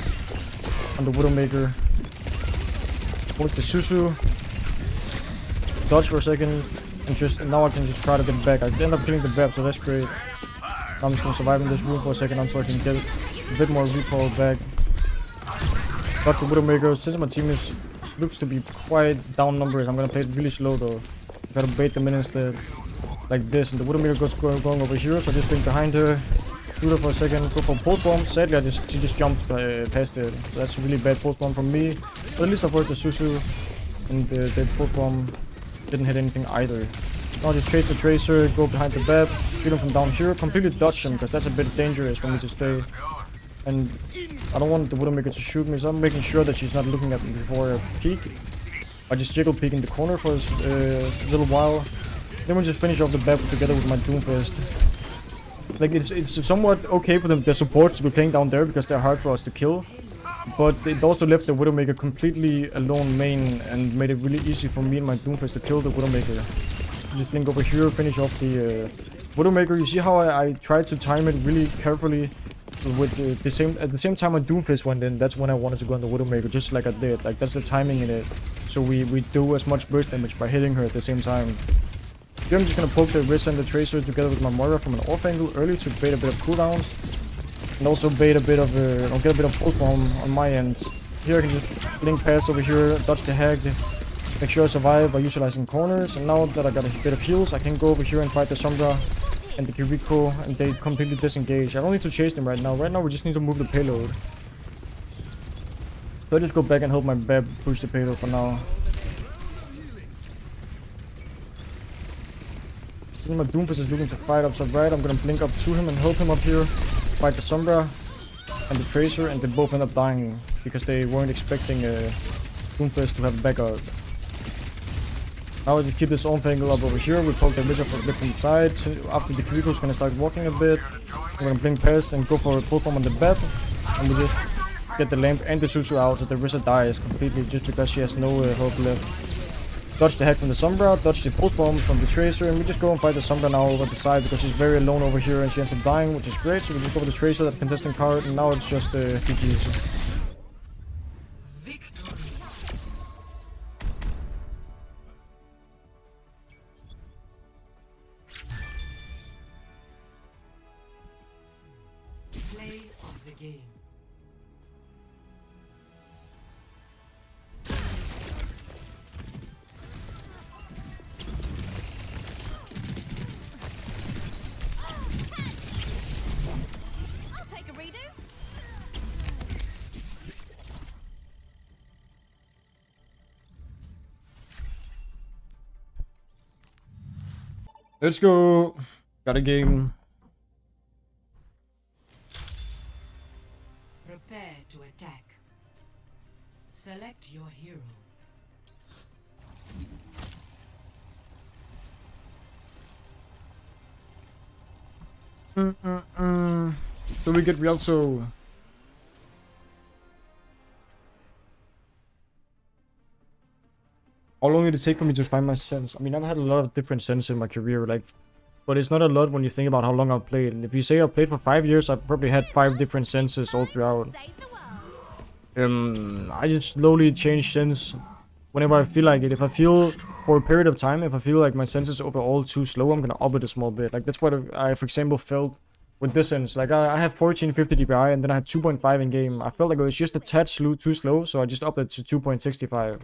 on the Widowmaker. What's the Susu? Dodge for a second, and now I can just try to get back. I end up killing the Bab, so that's great. I'm just gonna survive in this room for a second so I can get a bit more recall back. Got the Widowmaker. Since my team looks to be quite down numbers, I'm gonna play it really slow though. Try to bait them in instead, like this. And the Widowmaker goes going over here, so I just think behind her, shoot her for a second, go for post bomb. Sadly, she just jumped past it. So that's a really bad post bomb from me. But at least I've worked the Susu, and the post bomb didn't hit anything either. Now just chase the Tracer, go behind the Bab, shoot him from down here, completely dodge him because that's a bit dangerous for me to stay. And I don't want the Widowmaker to shoot me, so I'm making sure that she's not looking at me before I peek. I just jiggle peek in the corner for a little while. Then we just finish off the Bab together with my Doomfist. Like it's somewhat okay for them, their supports to be playing down there because they're hard for us to kill. But it also left the Widowmaker completely alone main and made it really easy for me and my Doomfist to kill the Widowmaker. Just blink over here, finish off the Widowmaker. You see how I tried to time it really carefully with at the same time my Doomfist went in. That's when I wanted to go on the Widowmaker, just like I did. Like that's the timing in it. So we do as much burst damage by hitting her at the same time. Here I'm just gonna poke the wrist and the Tracer together with my Moira from an off angle early to bait a bit of cooldowns. And also bait a bit of I'll get a bit of post bomb on my end. Here I can just blink past over here, dodge the hag, make sure I survive by utilizing corners. And now that I got a bit of heals, I can go over here and fight the Sombra and the Kiriko, and they completely disengage. I don't need to chase them right now. Right now we just need to move the payload. So I just go back and help my Bab push the payload for now. Since my Doomfist is looking to fight up so right, I'm gonna blink up to him and help him up here. Fight the Sombra and the Tracer, and they both end up dying because they weren't expecting Doomfist to have backup. Now we keep this off angle up over here. We poke the wizard from different sides. So after the Kiriko is gonna start walking a bit, we're gonna blink past and go for a post bomb on the Bab, and we just get the lamp and the Susu out so the wizard dies completely just because she has no hope left. Dodge the head from the Sombra, dodge the post bomb from the Tracer, and we just go and fight the Sombra now over the side because she's very alone over here and she ends up dying, which is great. So we just go for the Tracer, that contesting card, and now it's just GG's. Play of the game. I'll take a redo. Let's go. Got a game. Prepare to attack. Select your hero. So we get Rialto. How long did it take for me to find my Sens? I mean, I've had a lot of different Sens in my career, like, but it's not a lot when you think about how long I've played. And if you say I've played for 5 years, I've probably had 5 different senses all throughout. I just slowly change Sens whenever I feel like it. If I feel, for a period of time, if I feel like my sense is overall too slow, I'm gonna up it a small bit. Like, that's what I, for example, felt with this Sens. Like, I have 1450 DPI, and then I had 2.5 in game. I felt like it was just a tad too slow, so I just upped it to 2.65.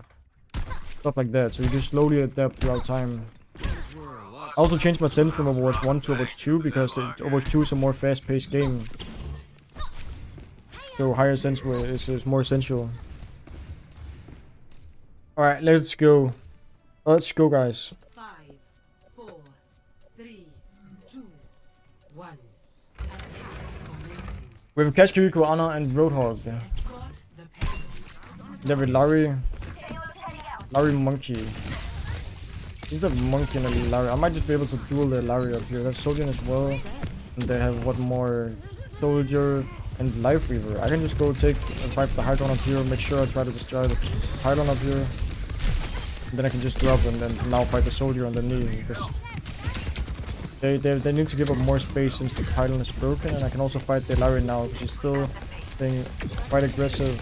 Stuff like that, so you just slowly adapt throughout time. I also changed my sense from Overwatch 1 to Overwatch 2 because Overwatch 2 is a more fast-paced game. So higher sense is more essential. Alright, let's go. Let's go, guys. 5, 4, 3, 2, 1. Attack commencing. We have Cash Kiriko, Anna, and Roadhog. Escort the payload. There with Larry Monkey. He's a Monkey and a Larry. I might just be able to duel the Larry up here. That's Soldier as well. And they have what more? Soldier and Life Weaver. I can just go take and fight the Hydron up here. Make sure I try to destroy the Hydron up here. And then I can just drop and then now fight the soldier underneath, because they need to give up more space since the pylon is broken. And I can also fight the Larry now, because he's still being quite aggressive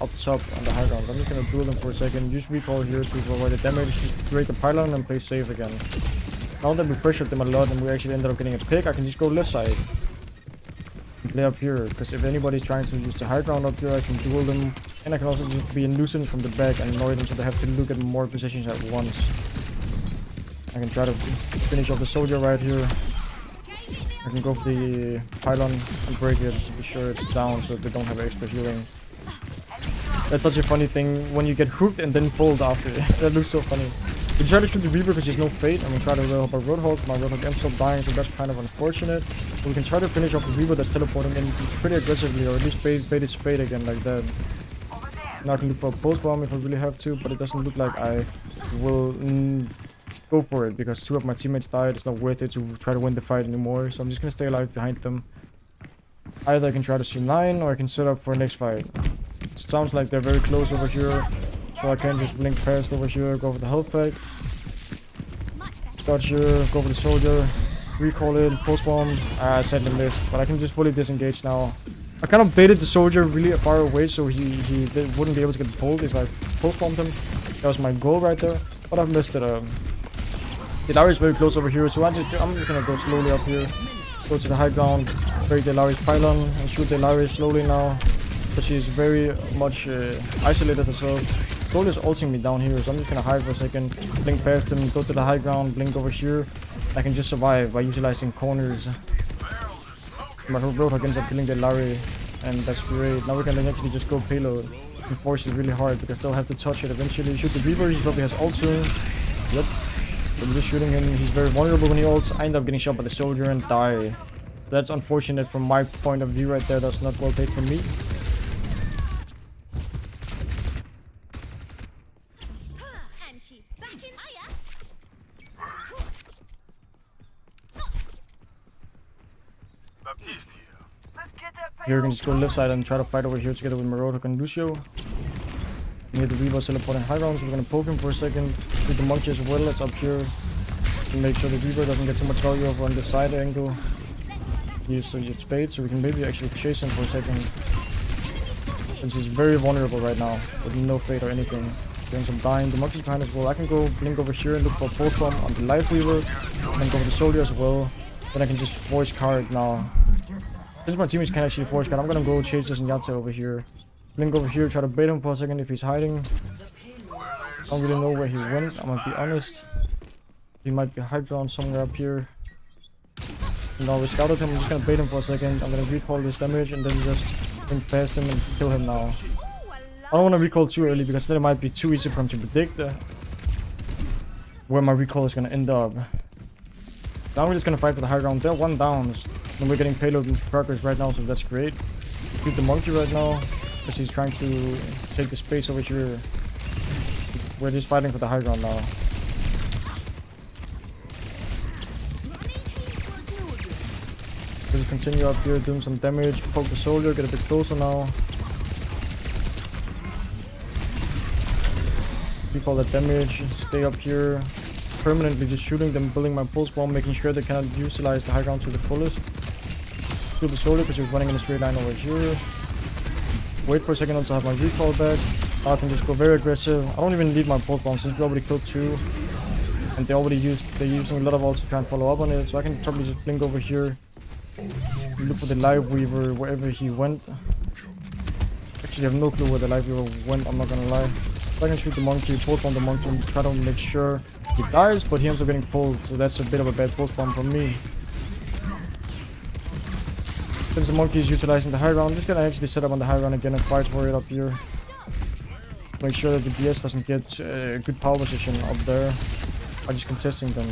up top on the high ground. I'm just gonna duel them for a second, use recall here to avoid the damage, just break the pylon and play safe again. Now that we pressured them a lot and we actually ended up getting a pick, I can just go left side and play up here, because if anybody's trying to use the high ground up here, I can duel them, and I can also just be a nuisance from the back and annoy them so they have to look at more positions at once. I can try to finish off the soldier right here. I can go for the pylon and break it to be sure it's down so they don't have extra healing. That's such a funny thing when you get hooked and then pulled after. That looks so funny. We try to shoot the Reaper because there's no fate, and we try to help our Roadhog. My Roadhog ends up dying, so that's kind of unfortunate. But we can try to finish off the Reaper that's teleporting in pretty aggressively, or at least bait his fate again like that. Now I can look for a post bomb if I really have to, but it doesn't look like I will go for it, because 2 of my teammates died. It's not worth it to try to win the fight anymore, so I'm just gonna stay alive behind them. Either I can try to C9 or I can set up for next fight. It sounds like they're very close over here, so I can just blink past over here, go for the health pack. Dodge here, go for the soldier, recall it, post bomb. I sadly missed, but I can just fully disengage now. I kind of baited the soldier really far away so he wouldn't be able to get pulled if I post bombed him. That was my goal right there, but I've missed it. The Larry is very close over here, so I'm just gonna go slowly up here, go to the high ground, break the Larry's pylon, and shoot the Larry slowly now. But she's very much isolated herself. Goal is ulting me down here, so I'm just gonna hide for a second, blink past him, go to the high ground, blink over here. I can just survive by utilizing corners. My Roadhog ends up killing the Larry, and that's great. Now we can actually just go payload and force it really hard, because they'll have to touch it eventually. Shoot the Reaper, he probably has ult soon. Yep. So I'm just shooting him, he's very vulnerable when he ults. I end up getting shot by the soldier and die. That's unfortunate from my point of view right there. That's not well played from me. Here we can just go left side and try to fight over here together with Roadhog and Lucio. Near the Reaper teleporting high ground, so we're gonna poke him for a second. With the monkey as well as up here to make sure the Reaper doesn't get too much value over on the side angle. Use the spade, so we can maybe actually chase him for a second. Since he's very vulnerable right now, with no fate or anything. Getting some dying. The monkey's behind as well. I can go blink over here and look for a post bomb on the life weaver, and go for the soldier as well. Then I can just force card now. Since my teammates can actually force card, I'm gonna go chase this Nyata over here. Blink over here, try to bait him for a second if he's hiding. I don't really know where he went, I'm gonna be honest. He might be high ground somewhere up here. No, we scouted him, I'm just gonna bait him for a second. I'm gonna recall this damage and then just blink past him and kill him now. I don't want to recall too early, because then it might be too easy for him to predict where my recall is gonna end up. Now we're just gonna fight for the high ground. They're 1 down, and we're getting payload in progress right now, so that's great. Shoot the monkey right now, because he's trying to take the space over here. We're just fighting for the high ground now. We'll just continue up here, doing some damage, poke the soldier, get a bit closer now. Recall that damage, stay up here. Permanently just shooting them, building my pulse bomb, making sure they cannot utilize the high ground to the fullest. Shoot the soldier because he's running in a straight line over here. Wait for a second until I have my recall back. Now I can just go very aggressive. I don't even need my pulse bomb since we already killed 2. And they're using a lot of ults to try and follow up on it. So I can probably just blink over here. Look for the live weaver wherever he went. Actually I have no clue where the live weaver went, I'm not gonna lie. So I can shoot the monkey, pulse bomb the monkey, and try to make sure he dies, but he ends up getting pulled, so that's a bit of a bad pulse bomb from me. Since the monkey is utilizing the high ground, I'm just gonna actually set up on the high ground again and fight for it up here. Make sure that the DS doesn't get a good power position up there by just contesting them.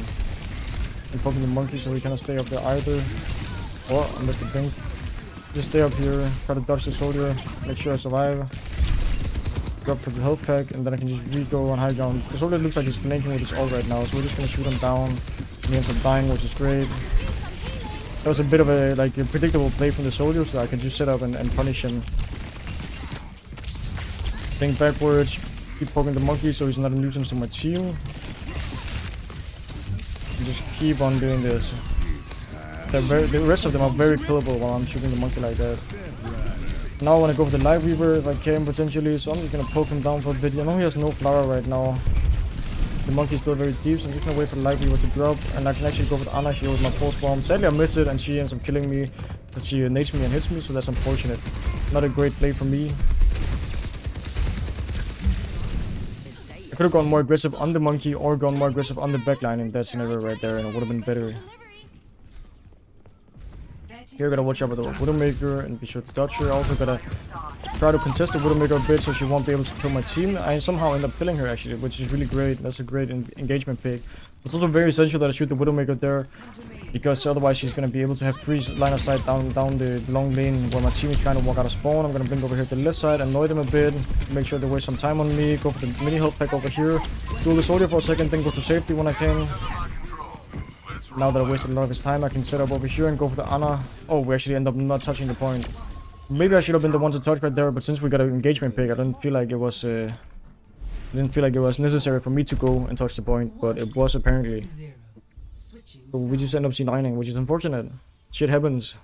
And poking the monkey so he cannot stay up there either. Oh, I missed the blink. Just stay up here, try to dodge the soldier, make sure I survive. Drop for the health pack, and then I can just re-go on high ground. The soldier looks like he's flanking with his ult right now, so we're just gonna shoot him down. He ends up dying, which is great. That was a bit of a predictable play from the soldier, so I can just set up and punish him. Think backwards, Keep poking the monkey so he's not a nuisance to my team. And just keep on doing this. The rest of them are very killable while I'm shooting the monkey like that. Now I want to go for the Light Weaver if I can potentially, so I'm just gonna poke him down for a bit. I know he has no flower right now. The monkey's still very deep, so I'm just gonna wait for the Light Weaver to drop, and I can actually go for the Anna here with my pulse bomb. Sadly I missed it, and she ends up killing me, but she nades me and hits me, so that's unfortunate. Not a great play for me. I could have gone more aggressive on the monkey or gone more aggressive on the backline in that scenario right there, and it would have been better. Here I gotta watch out for the Widowmaker and be sure to dodge her. Also gotta try to contest the Widowmaker a bit so she won't be able to kill my team. I somehow end up killing her actually, which is really great. That's a great engagement pick. It's also very essential that I shoot the Widowmaker there, because otherwise she's gonna be able to have free line of sight down the long lane where my team is trying to walk out of spawn. I'm gonna blink over here to the left side, annoy them a bit, make sure they waste some time on me, go for the mini health pack over here, duel the soldier for a second, then go to safety when I can. Now that I wasted a lot of his time, I can set up over here and go for the Ana. Oh, we actually end up not touching the point. Maybe I should have been the one to touch right there, but since we got an engagement pick, I didn't feel like it was necessary for me to go and touch the point, but it was apparently. So we just end up C9ing, which is unfortunate. Shit happens.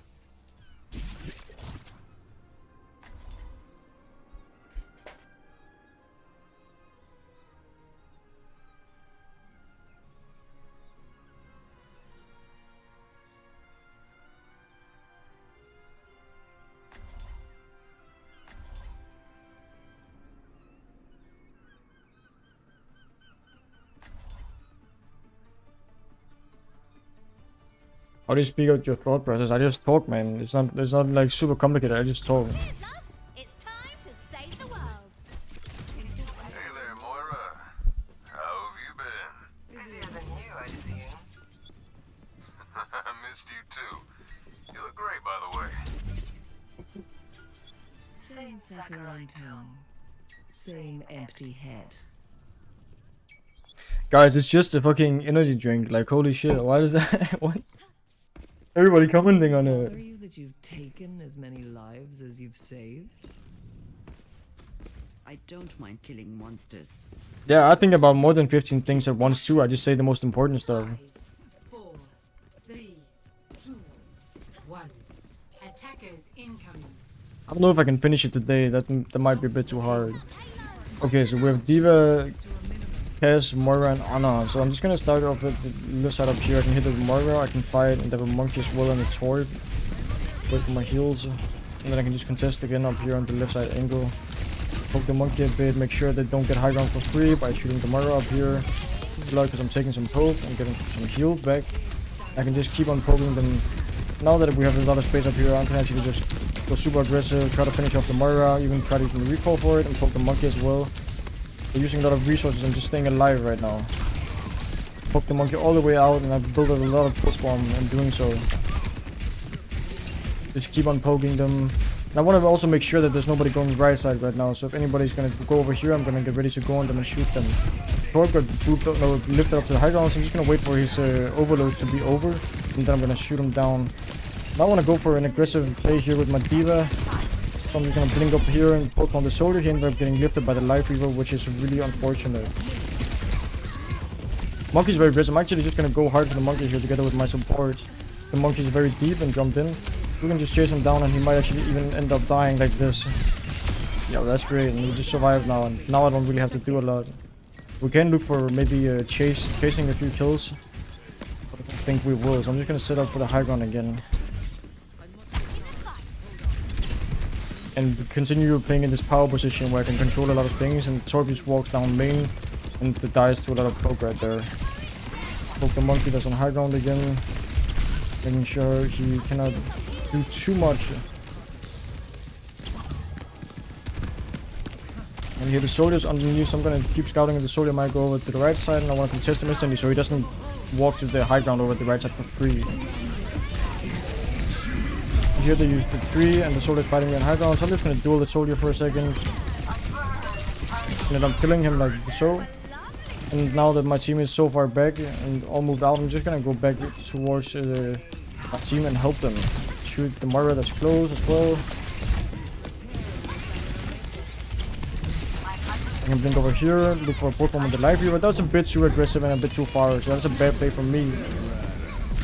How do you speak out your thought process? I just talk, man. It's not like super complicated. I just talk. It's time to save the world. Hey there, Moira. How have you been? Busier than you, I see. I missed you too. You look great, by the way. Same saccharine tongue. Same empty head. Guys, it's just a fucking energy drink. Like, holy shit. Why does that... What? Everybody commenting on it. Are you that you've taken as many lives as you've saved? I don't mind killing monsters. Yeah, I think about more than 15 things at once too. I just say the most important stuff. 4, 3, 2, 1. Attackers incoming. I don't know if I can finish it today. That might be a bit too hard. Okay, so we have Diva, Cass, Moira, and Ana. So I'm just gonna start off with the left side up here. I can hit the Moira, I can fight, and have a monkey as well on the sword. Wait for my heals, and then I can just contest again up here on the left side angle. Poke the monkey a bit, make sure they don't get high ground for free by shooting the Moira up here. Blood because I'm taking some poke and getting some heal back. I can just keep on poking them. Now that we have a lot of space up here, I can actually just go super aggressive, try to finish off the Moira, even try to use the recall for it, and poke the monkey as well. We're using a lot of resources and just staying alive right now. Poke the monkey all the way out, and I've built a lot of pulse bomb in doing so. Just keep on poking them. And I want to also make sure that there's nobody going right side right now, so if anybody's going to go over here, I'm going to get ready to go on them and shoot them. Torb got lifted up to the high ground, so I'm just going to wait for his overload to be over, and then I'm going to shoot him down. Now I want to go for an aggressive play here with my Diva. So I'm just gonna blink up here and poke on the soldier. He ended up getting lifted by the Light Weaver, which is really unfortunate. Monkey's very aggressive. I'm actually just gonna go hard for the monkey here together with my support. The monkey's very deep and jumped in. We can just chase him down and he might actually even end up dying like this. Yeah, that's great. And we just survived now, and now I don't really have to do a lot. We can look for maybe chasing a few kills. But I think we will. So I'm just gonna set up for the high ground again. And continue playing in this power position where I can control a lot of things, and Torb just walks down main and dies to a lot of poke right there. Poke the monkey that's on high ground again, making sure he cannot do too much. And here the soldier's underneath, so I'm gonna keep scouting, and the soldier might go over to the right side, and I want to contest him instantly so he doesn't walk to the high ground over the right side for free. Here they use the 3 and the soldier fighting me on high ground, so I'm just gonna duel the soldier for a second. And then I'm killing him like so. And now that my team is so far back and all moved out, I'm just gonna go back towards my team and help them. Shoot the Moira that's close as well. I can blink over here, look for a Pokemon with the Life Weaver. That was a bit too aggressive and a bit too far, so that's a bad play from me.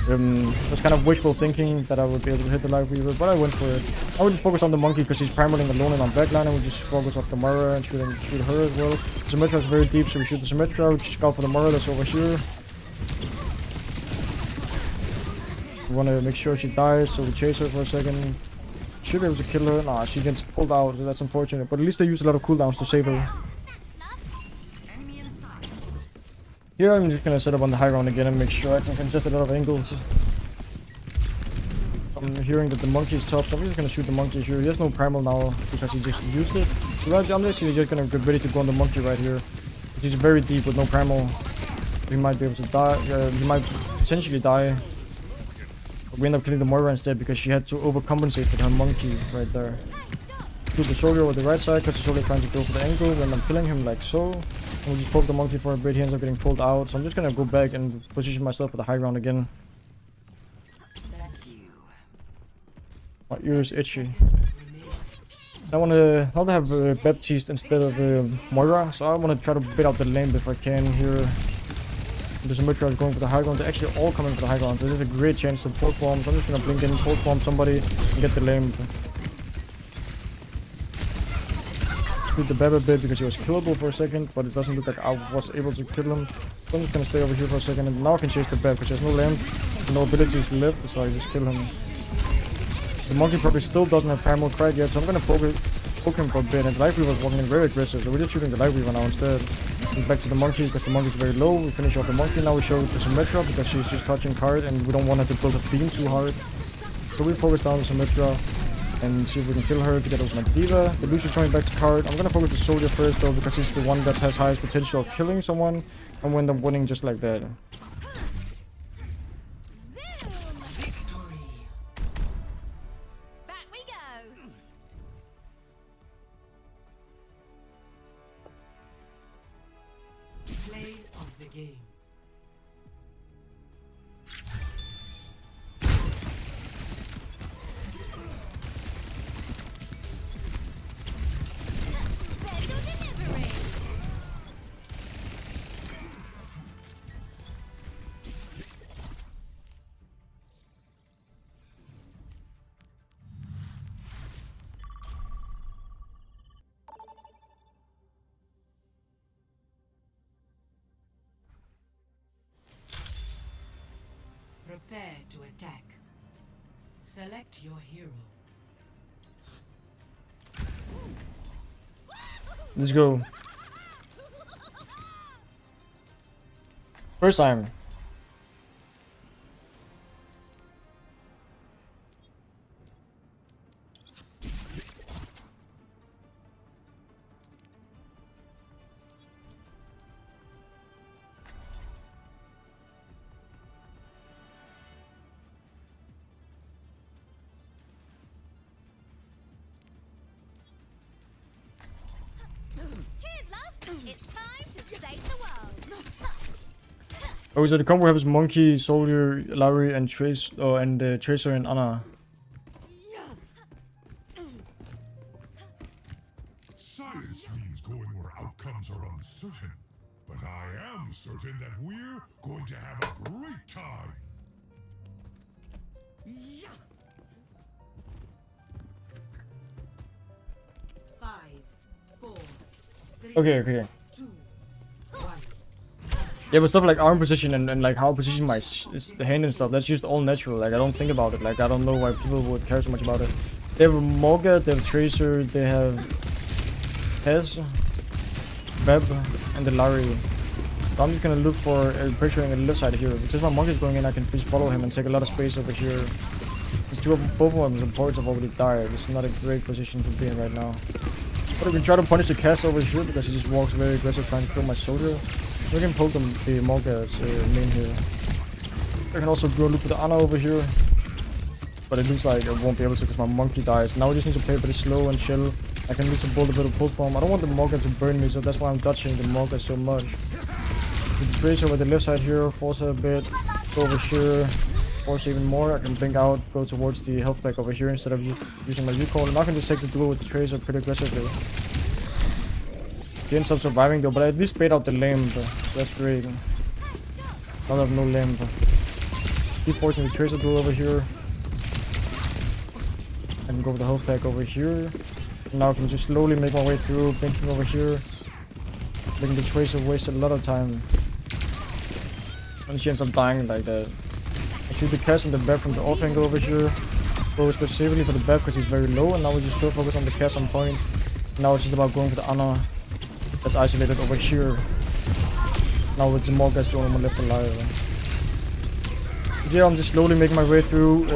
That's kind of wishful thinking that I would be able to hit the Life Weaver, but I went for it. I would just focus on the monkey because he's primaling alone and on backline, and we just focus off the Mara and shoot her as well. Symmetra is very deep, so we shoot the Symmetra. We just scout for the Mara that's over here. We want to make sure she dies, so we chase her for a second. Should be able to kill her. Nah, she gets pulled out, so that's unfortunate. But at least they use a lot of cooldowns to save her. Here I'm just gonna set up on the high ground again and make sure I can contest a lot of angles. I'm hearing that the monkey is top, so I'm just gonna shoot the monkey here. He has no primal now because he just used it. Right, I'm just gonna get ready to go on the monkey right here. He's very deep with no primal. He might be able to die. He might potentially die. But we end up killing the Moira instead because she had to overcompensate with her monkey right there. Shoot the soldier over the right side because the soldier trying to go for the angle. When I'm killing him like so. And we just poke the monkey for a bit. He ends up getting pulled out. So I'm just gonna go back and position myself for the high ground again. My ear is itchy. I want to not have Baptiste instead of Moira, so I want to try to bait out the lane if I can here. The Symmetra is going for the high ground. They're actually all coming for the high ground, so this is a great chance to poke bomb. So I'm just going to blink in, poke bomb somebody, and get the lane. Shoot the Bab a bit because he was killable for a second, but it doesn't look like I was able to kill him. So I'm just going to stay over here for a second, and now I can chase the Bab because there's no lamp, no abilities left, so I just kill him. The monkey probably still doesn't have primal crack yet, so I'm gonna poke him for a bit. And the Life Weaver was walking in very aggressive, so we're just shooting the Life Weaver now instead. And back to the monkey because the monkey is very low. We finish off the monkey. Now we show the Symmetra because she's just touching card and we don't want her to build a beam too hard. So we focus down the Symmetra and see if we can kill her to get over my Diva. The Lucius coming back to card. I'm gonna focus the soldier first though because he's the one that has highest potential of killing someone and we end up winning just like that. Prepare to attack. Select your hero. Let's go. First time. Oh, so the combo have his monkey, soldier, Larry, and Trace, Tracer and Anna. Science means going where outcomes are uncertain, but I am certain that we're going to have a great time. Okay. Yeah, but stuff like arm position and like how I position my the hand and stuff, that's just all natural. Like, I don't think about it. Like, I don't know why people would care so much about it. They have Morga, they have Tracer, they have Tez, Web, and the Larry. So I'm just gonna look for pressuring on the left side here. Since my monkey is going in, I can please follow him and take a lot of space over here. Since both of them, the ports have already died. It's not a great position to be in right now. But we can try to punish the cast over here because he just walks very aggressive trying to kill my soldier. We can poke them, the Morga as main here. I can also go look for the Anna over here. But it looks like I won't be able to because my monkey dies. Now we just need to play pretty slow and chill. I can use to build a bit of pulse bomb. I don't want the Morga to burn me, so that's why I'm dodging the Morga so much. With the Tracer over the left side here, force her a bit. Go over here, force even more. I can blink out, go towards the health pack over here instead of using my recall. And I can just take the duel with the Tracer pretty aggressively. He ends up surviving though, but I at least bait out the lamp. That's great. Now I have no lamp. Keep forcing the tracer duel over here. I can go with the health pack over here. Now I can just slowly make my way through, blinking over here. Making the tracer waste a lot of time. And she ends up dying like that. I shoot the cast in the back from the off angle over here. Go specifically for the back because he's very low, and now we just so focus on the cast on point. Now it's just about going for the Anna that's isolated over here. Now with the more guys doing on my left alive. Yeah, I'm just slowly making my way through,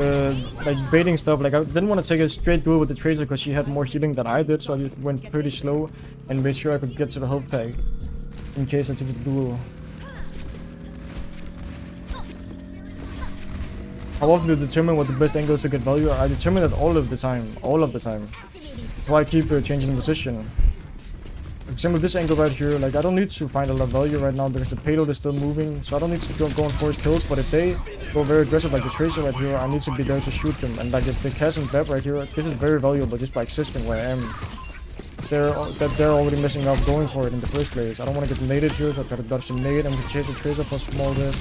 like baiting stuff. Like I didn't want to take a straight duel with the tracer because she had more healing than I did, so I just went pretty slow and made sure I could get to the health pack in case I took the duel. How often do you determine what the best angle is to get value? I determine it all of the time. That's why I keep changing position. For example, this angle right here, like I don't need to find a lot of value right now because the payload is still moving, so I don't need to go and force kills. But if they go very aggressive like the tracer right here, I need to be there to shoot them. And like if the cast and Beb right here, this is very valuable just by existing where I am. They're already messing up going for it in the first place. I don't want to get naded here, so I try to dodge the nade and chase the tracer for a small bit.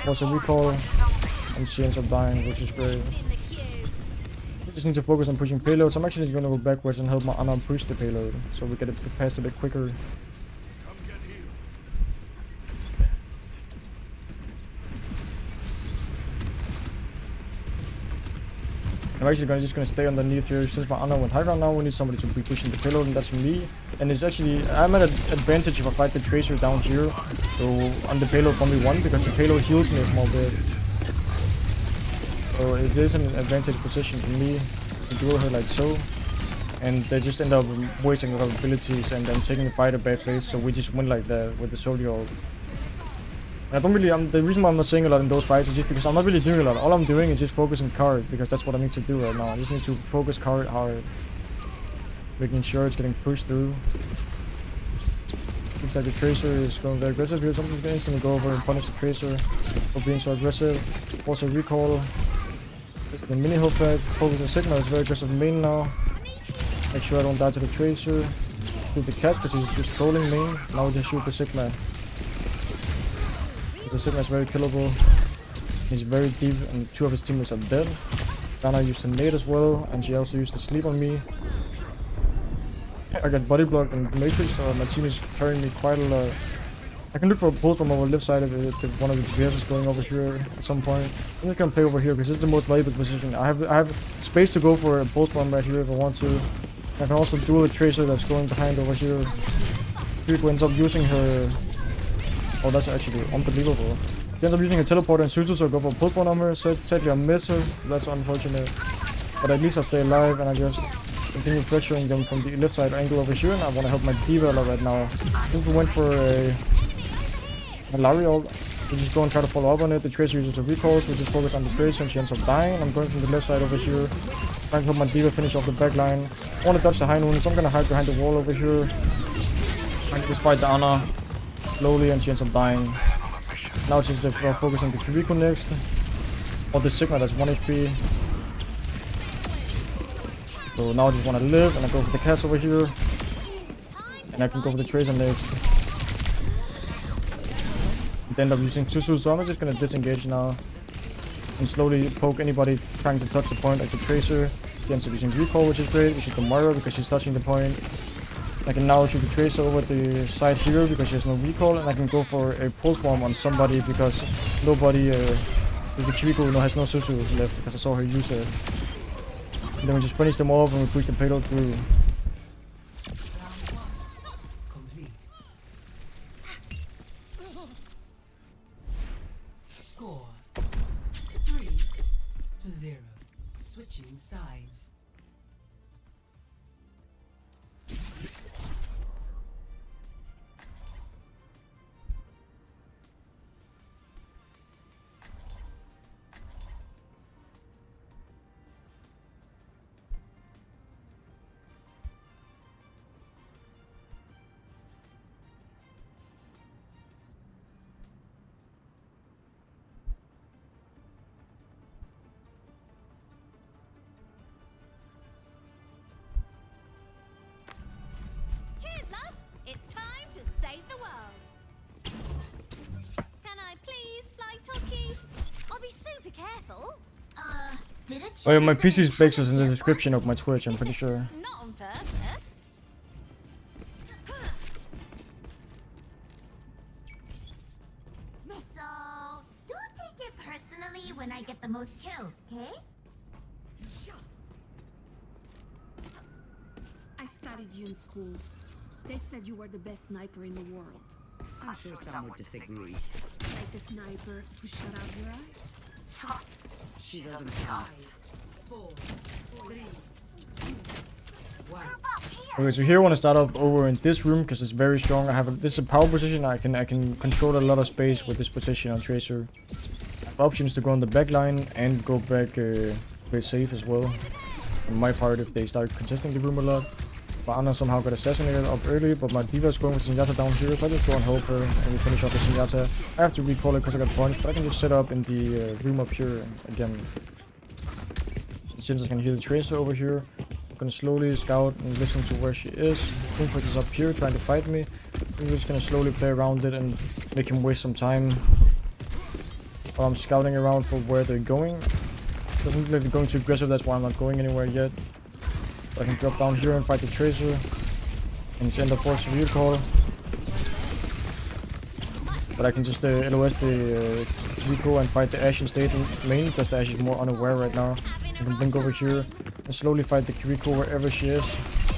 Also recall. And she ends up dying, which is great. We just need to focus on pushing payloads. I'm actually going to go backwards and help my Anna push the payload, so we get it past a bit quicker. I'm actually just going to stay underneath here. Since my Anna went high ground now, we need somebody to be pushing the payload, and that's me. And it's actually, I'm at an advantage if I fight the tracer down here. So on the payload 1v1, because the payload heals me a small bit. So it is an advantage position for me to duel her like so, and they just end up wasting a lot of abilities and then taking the fight a bad place. So we just win like that with the soldier ult. And I don't really. The reason why I'm not saying a lot in those fights is just because I'm not really doing a lot. All I'm doing is just focusing card because that's what I need to do right now. I just need to focus card hard, making sure it's getting pushed through. Looks like the tracer is going very aggressive here. So I'm just gonna instantly go over and punish the tracer for being so aggressive. Also recall. The mini health pack, focus on Sigma is very aggressive main now. Make sure I don't die to the tracer. Shoot the cat because he's just trolling main. Now we just shoot the Sigma. The Sigma is very killable. He's very deep and two of his teammates are dead. Dana used the nade as well, and she also used the sleep on me. I got body blocked in the matrix, so my team is carrying me quite a lot. I can look for a pulse from our left side if one of the DPS is going over here at some point. I'm just gonna play over here because this is the most valuable position. I have space to go for a pulse bomb right here if I want to. I can also duel a tracer that's going behind over here. Rico ends up using her. Oh, that's actually unbelievable. She ends up using a teleporter and Suzu, so I go for a pulse bomb on her. So technically I miss her. That's unfortunate. But at least I stay alive and I just continue pressuring them from the left side angle over here. And I want to help my D.Va a lot right now. If we went for a Royale, we just go and try to follow up on it. The tracer uses a recall, so we just focus on the tracer and she ends up dying. I'm going from the left side over here, trying to help my D.Va finish off the back line. I want to dodge the high noon, so I'm going to hide behind the wall over here. Trying to just fight the Anna slowly and she ends up dying. Now it's just focus on the Kiriko next. Or the Sigma, that's 1 HP. So now I just want to live and I go for the cast over here. And I can go for the tracer next. They end up using Susu, so I'm just gonna disengage now and slowly poke anybody trying to touch the point like the tracer. She ends up using recall, which is great. We shoot the Moira because she's touching the point. I can now shoot the tracer over the side here because she has no recall, and I can go for a pulse bomb on somebody because nobody with the Kiriko has no Susu left because I saw her use it. And then we just punish them off and we push the payload through. Score 3-0. Switching sides. It's time to save the world. Can I please fly Toki? I'll be super careful. Did it? Oh yeah, my PC specs was in the description of my Twitch, I'm pretty sure. Not on purpose. So, don't take it personally when I get the most kills, okay? I studied you in school. They said you were the best sniper in the world. I'm sure some would disagree. Like the sniper who shut out your eye? She doesn't count. 4, 3, 2, 1. Okay, so here I want to start up over in this room because it's very strong. I have this is a power position. I can control a lot of space with this position on Tracer. I have options to go on the back line and go back play safe as well. On my part, if they start contesting the room a lot. But Anna somehow got assassinated up early, but my diva is going with Zenyatta down here, so I just go and help her and we finish off the Zenyatta. I have to recall it because I got punched, but I can just set up in the room up here again. Since I can hear the Tracer over here, I'm gonna slowly scout and listen to where she is. Conflict is up here trying to fight me. I'm just gonna slowly play around it and make him waste some time while I'm scouting around for where they're going. Doesn't look like they're going too aggressive, that's why I'm not going anywhere yet. So I can drop down here and fight the Tracer and just end up forcing recall. But I can just LOS the recall and fight the Ashe instead main because the Ashe is more unaware right now. I can blink over here and slowly fight the recall wherever she is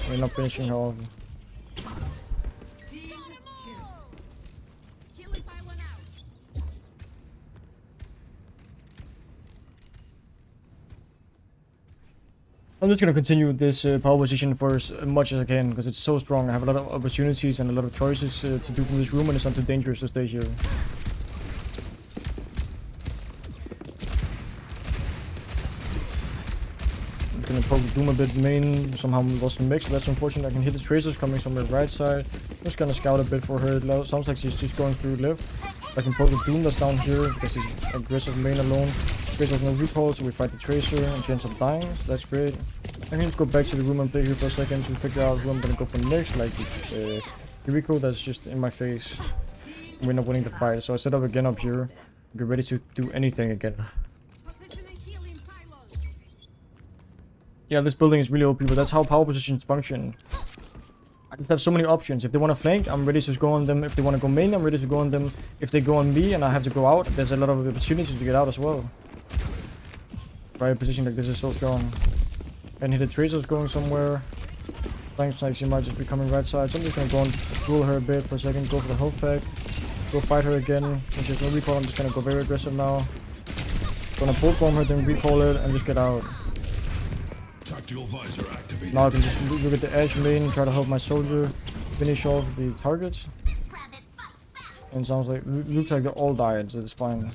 and end up finishing her off. I'm just gonna continue this power position for as much as I can because it's so strong. I have a lot of opportunities and a lot of choices to do from this room, and it's not too dangerous to stay here. I'm just gonna poke Doom a bit main. Somehow lost the mix, so that's unfortunate. I can hit the Tracers coming from the right side. I'm just gonna scout a bit for her. It sounds like she's just going through left. I can poke the Doom that's down here because he's aggressive main alone. Tracer has no recall, so we fight the Tracer and she ends up dying, so that's great. I can just go back to the room and play here for a second to figure out who I'm gonna go for next, like Kiriko that's just in my face. We're not winning the fight, so I set up again up here. Get ready to do anything again. Yeah, this building is really OP, but that's how power positions function. I just have so many options. If they want to flank, I'm ready to go on them. If they want to go main, I'm ready to go on them. If they go on me and I have to go out, there's a lot of opportunities to get out as well. Right, a position like this is so strong. And hit the Tracer's going somewhere. Thanks, like she might just be coming right side. So I'm just gonna go and fool her a bit for a second, go for the health pack. Go fight her again. When she has no recall, I'm just gonna go very aggressive now. Gonna bolt bomb her, then recall it, and just get out. Tactical visor activated. Now I can just look at the edge main, try to help my soldier finish off the targets. And sounds like looks like they all died, so it's fine.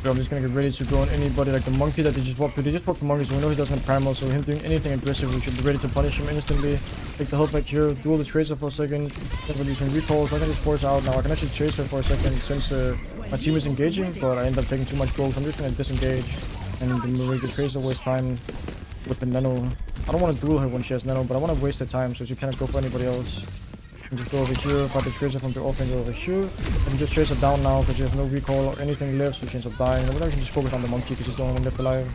So I'm just gonna get ready to go on anybody like the monkey that they just walked through. They just walked the monkey, so we know he doesn't have primal, so him doing anything aggressive, we should be ready to punish him instantly. Take the health back here, duel the Tracer for a second, then using recall, so I can just force out now. I can actually chase her for a second since my team is engaging, but I end up taking too much gold, so I'm just gonna disengage and make the Tracer waste time with the nano. I don't want to duel her when she has nano, but I want to waste the time so she cannot go for anybody else. And just go over here, fight the Tracer from the offense over here. I can just chase her down now because she has no recall or anything left, so she ends up dying. And we can just focus on the monkey because he's the only one left alive.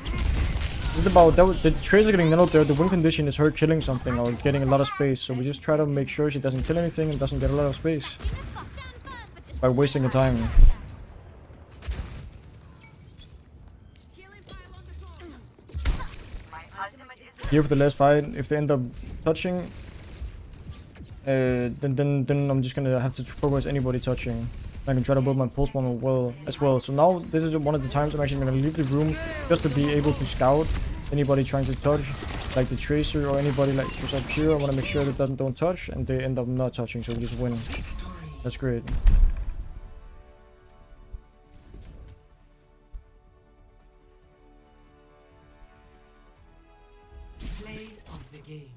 It's about that the Tracer getting nanoed there. The win condition is her killing something or getting a lot of space. So we just try to make sure she doesn't kill anything and doesn't get a lot of space by wasting the time. Here for the last fight, if they end up touching, then I'm just gonna have to focus anybody touching. I can try to build my pulse bomb as well. So now this is one of the times I'm actually gonna leave the room just to be able to scout anybody trying to touch, like the Tracer or anybody like who's up here. I want to make sure that don't touch and they end up not touching, so we just win. That's great. Play of the game.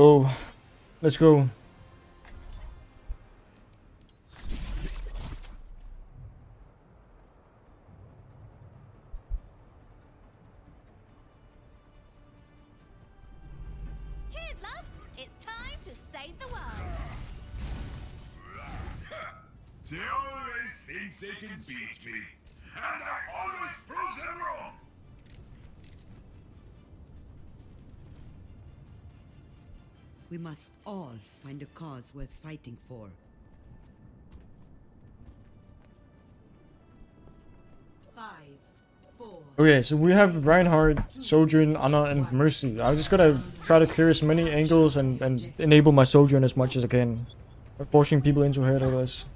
Oh, let's go. Cheers, love. It's time to save the world. They always think they can beat me, and I always prove them wrong. We must all find a cause worth fighting for. Five, four. Okay, so we have Reinhardt, Sojourn, Anna, and Mercy. I'm just gonna try to clear as many angles and enable my Sojourn as much as I can. Forcing people into her otherwise.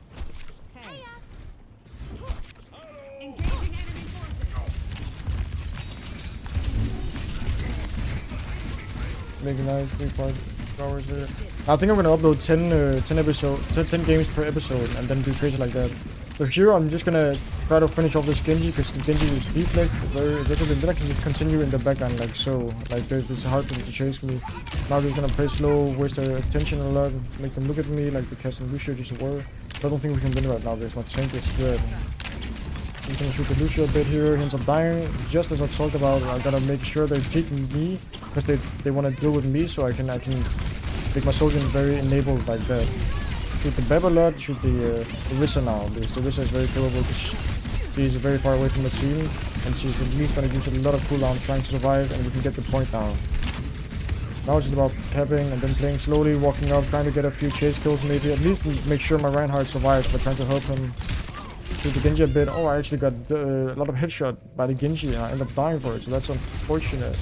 Make a nice 3 hours there. I think I'm gonna upload 10 games per episode and then do trades like that. So here I'm just gonna try to finish off this Genji because the Genji is deflect very aggressively. Then I can just continue in the background like so. Like it's hard for them to chase me. Now they're gonna play slow, waste their attention a lot, make them look at me like the Cass and Lucio just were. I don't think we can win right now because my tank is dead. I'm gonna shoot the Lucio a bit here, ends up dying. Just as I talked about, I gotta make sure they peek me because they want to deal with me, so I can make my soldier very enabled like that. Shoot the Beb a lot, shoot the Rissa now because the Rissa is very killable because she's very far away from the team and she's at least gonna use a lot of cooldown trying to survive, and we can get the point now. Now it's just about capping and then playing slowly, walking up, trying to get a few chase kills maybe, at least make sure my Reinhardt survives by trying to help him. Shoot the Genji a bit. Oh, I actually got a lot of headshot by the Genji and I end up dying for it, so that's unfortunate.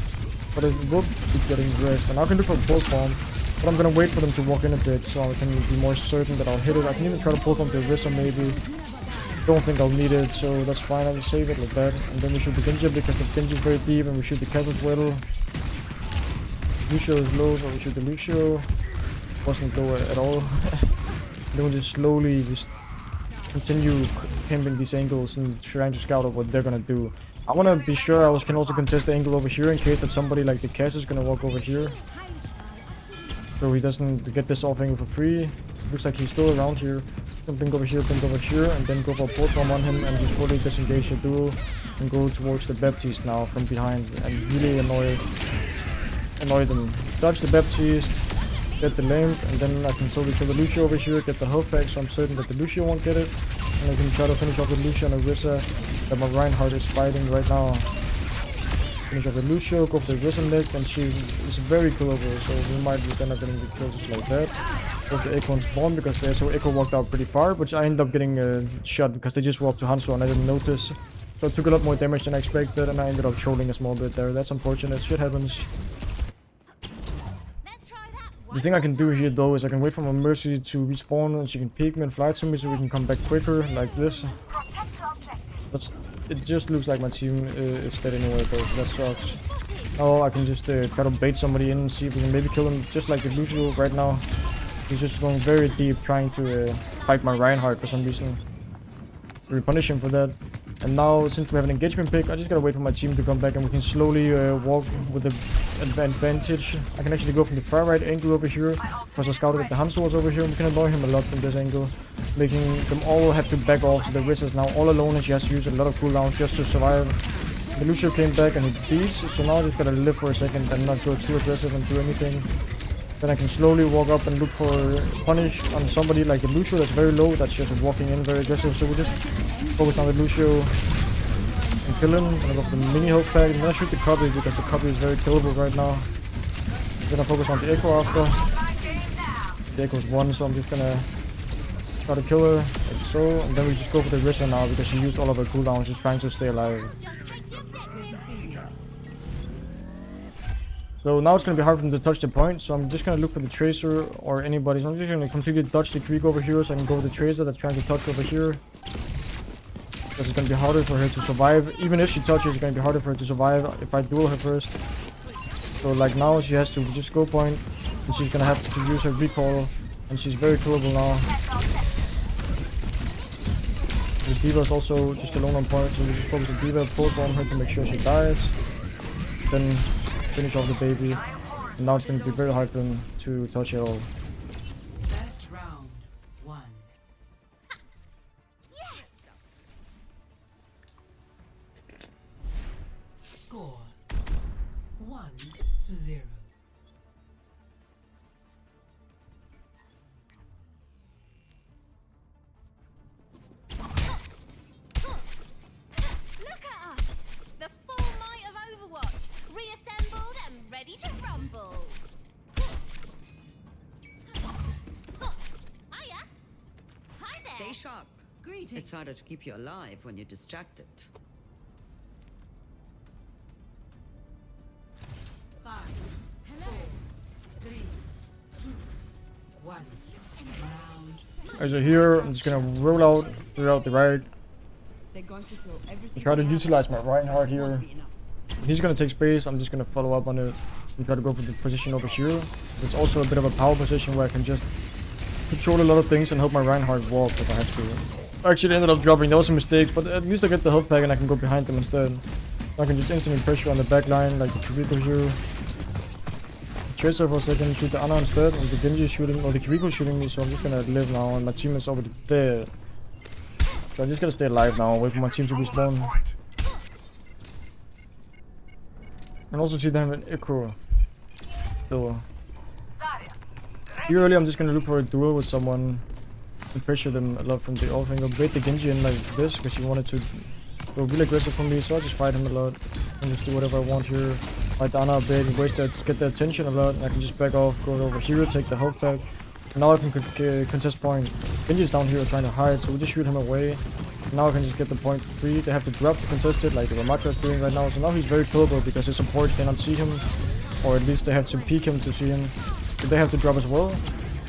But it will be getting rest, and I can look for bulk bomb, but I'm gonna wait for them to walk in a bit so I can be more certain that I'll hit it. I can even try to bulk bomb the Rissa maybe. Don't think I'll need it, so that's fine. I'll save it like that. And then we shoot the Genji because the Genji is very deep, and we shoot the Cap as well. Lucio is low, so we shoot the Lucio. Wasn't low at all. Then we just slowly continue pimping these angles and trying to scout out what they're gonna do. I wanna be sure I can also contest the angle over here in case that somebody like the Cass is gonna walk over here. So he doesn't get this off angle for free. Looks like he's still around here. Blink over here, and then go for a port bomb on him and just fully disengage the duel and go towards the Baptiste now from behind and really annoy them. Dodge the Baptiste, get the lamp, and then I can slowly kill the Lucio over here, get the health back, so I'm certain that the Lucio won't get it. And I can try to finish off the Lucio and Orisa that my Reinhardt is fighting right now. Finish off the Lucio, go for the Risa next, and she is very killable, so we might just end up getting the kills just like that. Go for the Echo and spawn because they so Echo walked out pretty far, but I ended up getting shot because they just walked to Hanzo and I didn't notice. So I took a lot more damage than I expected, and I ended up trolling a small bit there. That's unfortunate, shit happens. The thing I can do here though is I can wait for my Mercy to respawn and she can peek me and fly to me so we can come back quicker like this. It just looks like my team is dead anyway though, so that sucks. Now I can just try to bait somebody in and see if we can maybe kill him just like the Lucio right now. He's just going very deep trying to fight my Reinhardt for some reason. So we punish him for that. And now, since we have an engagement pick, I just gotta wait for my team to come back and we can slowly walk with the advantage. I can actually go from the far right angle over here, because I scouted that the Hanzo was over here, and we can annoy him a lot from this angle, making them all have to back off, so the Riz is now all alone and she has to use a lot of cooldowns just to survive. The Lucio came back and he beats, so now I just gotta live for a second and not go too aggressive and do anything. Then I can slowly walk up and look for punish on somebody like the Lucio that's very low, that's just walking in very aggressive, so we just focus on the Lucio and kill him, and I got the mini health pack, and then I shoot the copy because the copy is very killable right now. Then I focus on the Echo after. The Echo's 1, so I'm just gonna try to kill her, like so, and then we just go for the Rissa now because she used all of her cooldowns just trying to stay alive. So now it's gonna be hard for them to touch the point, so I'm just gonna look for the Tracer or anybody. So I'm just gonna completely dodge the creek over here so I can go with the Tracer that's trying to touch over here. Because it's gonna be harder for her to survive. Even if she touches, it's gonna be harder for her to survive if I duel her first. So like now she has to just go point, and she's gonna have to use her recall, and she's very killable now. The D.Va is also just alone on point, so we just focus the D.Va, pulse bomb her to make sure she dies. Then finish off the baby. And now it's gonna be very hard for them to touch at all. Best round 1. Yes! Score 1-0. Look at us! The full might of Overwatch, reassembled and ready to rumble. Hiya! Hi there! Stay sharp. Greetings. It's harder to keep you alive when you're distracted. 5, 4, 3, 2, 1. Round. As you're here, I'm just gonna roll out throughout the right. They're going to throw everything. Try to utilize my Reinhardt here. Won't be enough. If he's gonna take space, I'm just gonna follow up on it and try to go for the position over here. It's also a bit of a power position where I can just control a lot of things and help my Reinhardt walk if I have to. I actually ended up dropping, that was a mistake, but at least I get the health pack and I can go behind them instead. I can just instantly pressure on the back line like the Kiriko here. Tracer for a second, shoot the Ana instead, and the Genji shooting, or the Kiriko shooting me, so I'm just gonna live now, and my team is already dead. So I'm just gonna stay alive now, wait for my team to respawn. And also see them in Echo. Still. Here early, I'm just gonna look for a duel with someone and pressure them a lot from the off angle. Bait the Genji in like this, because he wanted to go really aggressive for me, so I just fight him a lot and just do whatever I want here. Fight the Ana a bit and waste that, get their attention a lot, and I can just back off, go over here, take the health back. And now I can contest point. Genji's down here trying to hide, so we just shoot him away. Now I can just get the point free. They have to drop to contest it like the Ramatra is doing right now, so now he's very killable because his support cannot see him, or at least they have to peek him to see him. So they have to drop as well.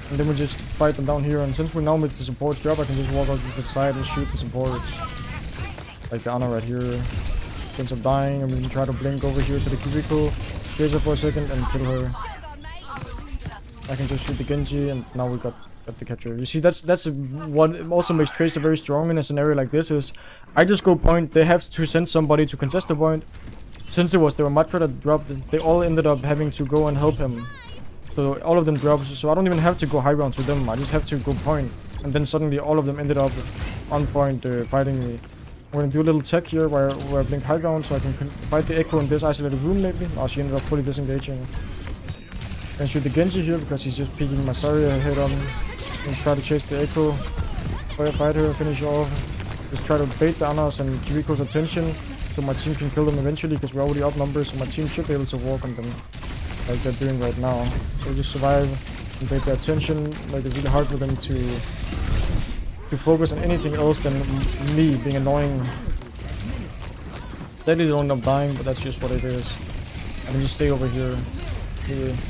And then we just fight them down here, and since we're now with the supports drop, I can just walk out to the side and shoot the supports. Like the Ana right here. Ends up dying, and we can try to blink over here to the Kiriko. Chase her for a second and kill her. I can just shoot the Genji, and now we got the capture. You see, that's what also makes Tracer very strong in a scenario like this, is I just go point, they have to send somebody to contest the point. Since it was the Ramatra that dropped, they all ended up having to go and help him. So all of them dropped, so I don't even have to go high ground to them, I just have to go point. And then suddenly all of them ended up on point fighting me. I'm gonna do a little tech here where I blink high ground so I can fight the Echo in this isolated room maybe. Oh, she ended up fully disengaging. And shoot the Genji here because he's just peeking my Zarya head on. And try to chase the Echo. Fight her and finish her off. Just try to bait the Anas and Kiriko's attention so my team can kill them eventually, because we're already outnumbered, so my team should be able to walk on them like they're doing right now. So just survive and bait their attention, like it's really hard for them to focus on anything else than me being annoying. They don't end up dying, but that's just what it is. I can just stay over here.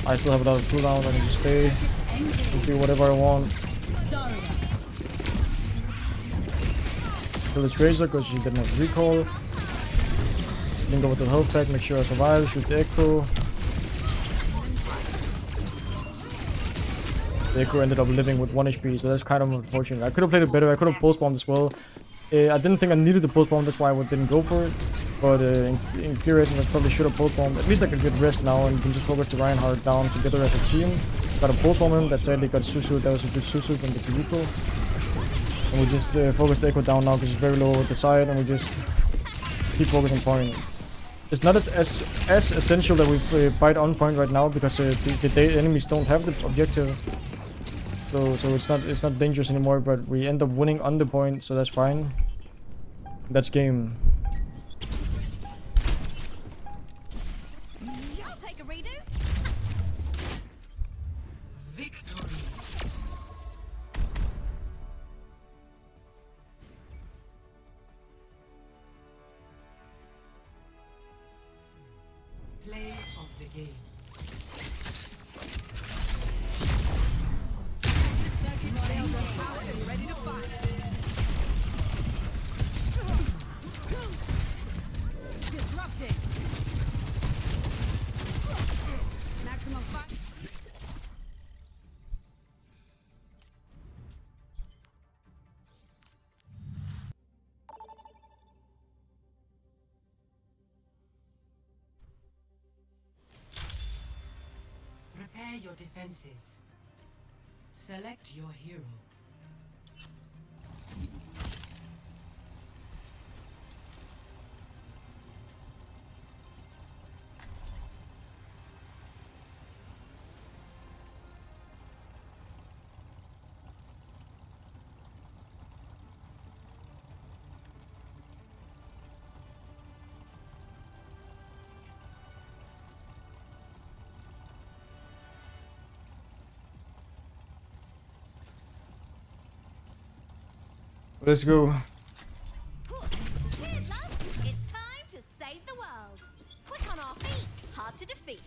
I still have a lot of cooldown, I can just stay and do whatever I want. Kill this Razor because she didn't have recall. Then go with the health pack, make sure I survive, shoot the Echo. The Echo ended up living with 1 HP, so that's kind of unfortunate. I could have played it better, I could have post-bombed as well. I didn't think I needed the post-bomb, that's why I didn't go for it. But in clear racing, I probably should have post-bombed. At least I could get rest now and can just focus the Reinhardt down together as a team. Got a post-bomb him, that sadly got Susu, that was a good Susu and the Kiriko. And we just focus the Echo down now because it's very low at the side, and we just keep focusing point. It's not as essential that we fight on point right now because the enemies don't have the objective. So it's not dangerous anymore, but we end up winning on the point, so that's fine. That's game. I'll take a redo. Victory. Play of the game. Ready to fight. your defenses. Select your hero. Let's go. Cheers, love. It's time to save the world. Quick on our feet, hard to defeat.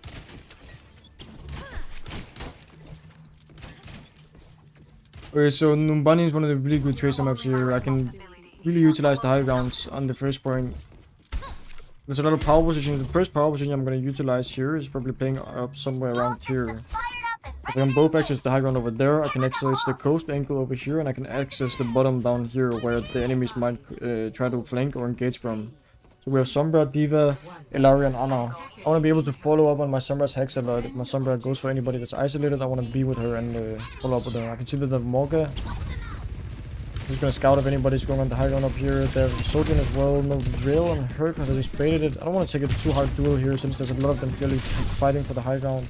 Okay, so Numbani is one of the really good tracer maps here. I can really utilize the high grounds on the first point. There's a lot of power positions. The first power position I'm going to utilize here is probably playing up somewhere around here. I can both access the high ground over there, I can access the coast angle over here, and I can access the bottom down here where the enemies might try to flank or engage from. So we have Sombra, Diva, Ilaria, and Ana. I want to be able to follow up on my Sombra's Hex a lot. If my Sombra goes for anybody that's isolated, I want to be with her and follow up with her. I can see that the Morga. I'm just going to scout if anybody's going on the high ground up here. There's Sojin as well, no Rill and her because I just baited it. I don't want to take a too hard duel here since there's a lot of them clearly fighting for the high ground.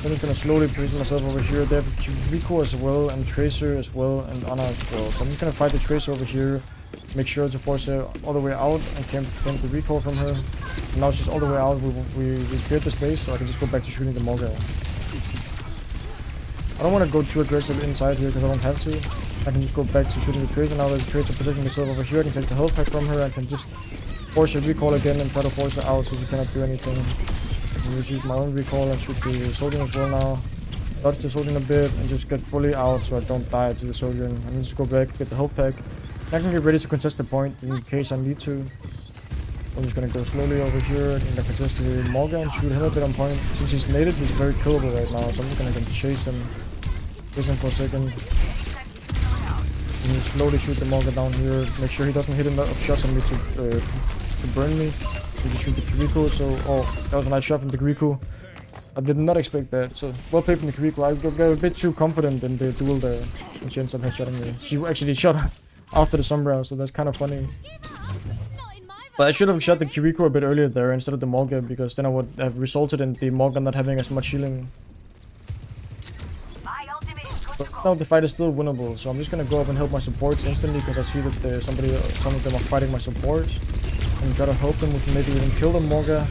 I'm just gonna slowly position myself over here. They have Rico as well, and Tracer as well, and Ana as well. So I'm just gonna fight the Tracer over here, make sure to force her all the way out, and camp the Rico from her. And now she's all the way out. We cleared the space, so I can just go back to shooting the Morga. I don't want to go too aggressive inside here because I don't have to. I can just go back to shooting the Tracer. Now that the Tracer positioning herself over here, I can take the health pack from her. I can just force her recall again and try to force her out so she cannot do anything. I'm gonna use my own recall and shoot the Soldien as well now. Dodge the Soldien a bit and just get fully out so I don't die to the Soldien. I can just go back, get the health pack. And I can get ready to contest the point in case I need to. I'm just gonna go slowly over here and contest the Morga and shoot him a bit on point. Since he's native, he's very killable right now, so I'm just gonna chase him for a second. And just slowly shoot the Morga down here. Make sure he doesn't hit enough shots on me to burn me. We can shoot the Kiriko, so that was a nice shot from the Kiriko. I did not expect that, so well played from the Kiriko. I got a bit too confident in the duel there, and she ends up headshotting me. She actually shot after the Sombra, so that's kind of funny. But I should have shot the Kiriko a bit earlier there instead of the Morga, because then I would have resulted in the Morga not having as much healing. But now the fight is still winnable, so I'm just gonna go up and help my supports instantly because I see that some of them are fighting my supports. And try to help them with maybe even kill the Morga.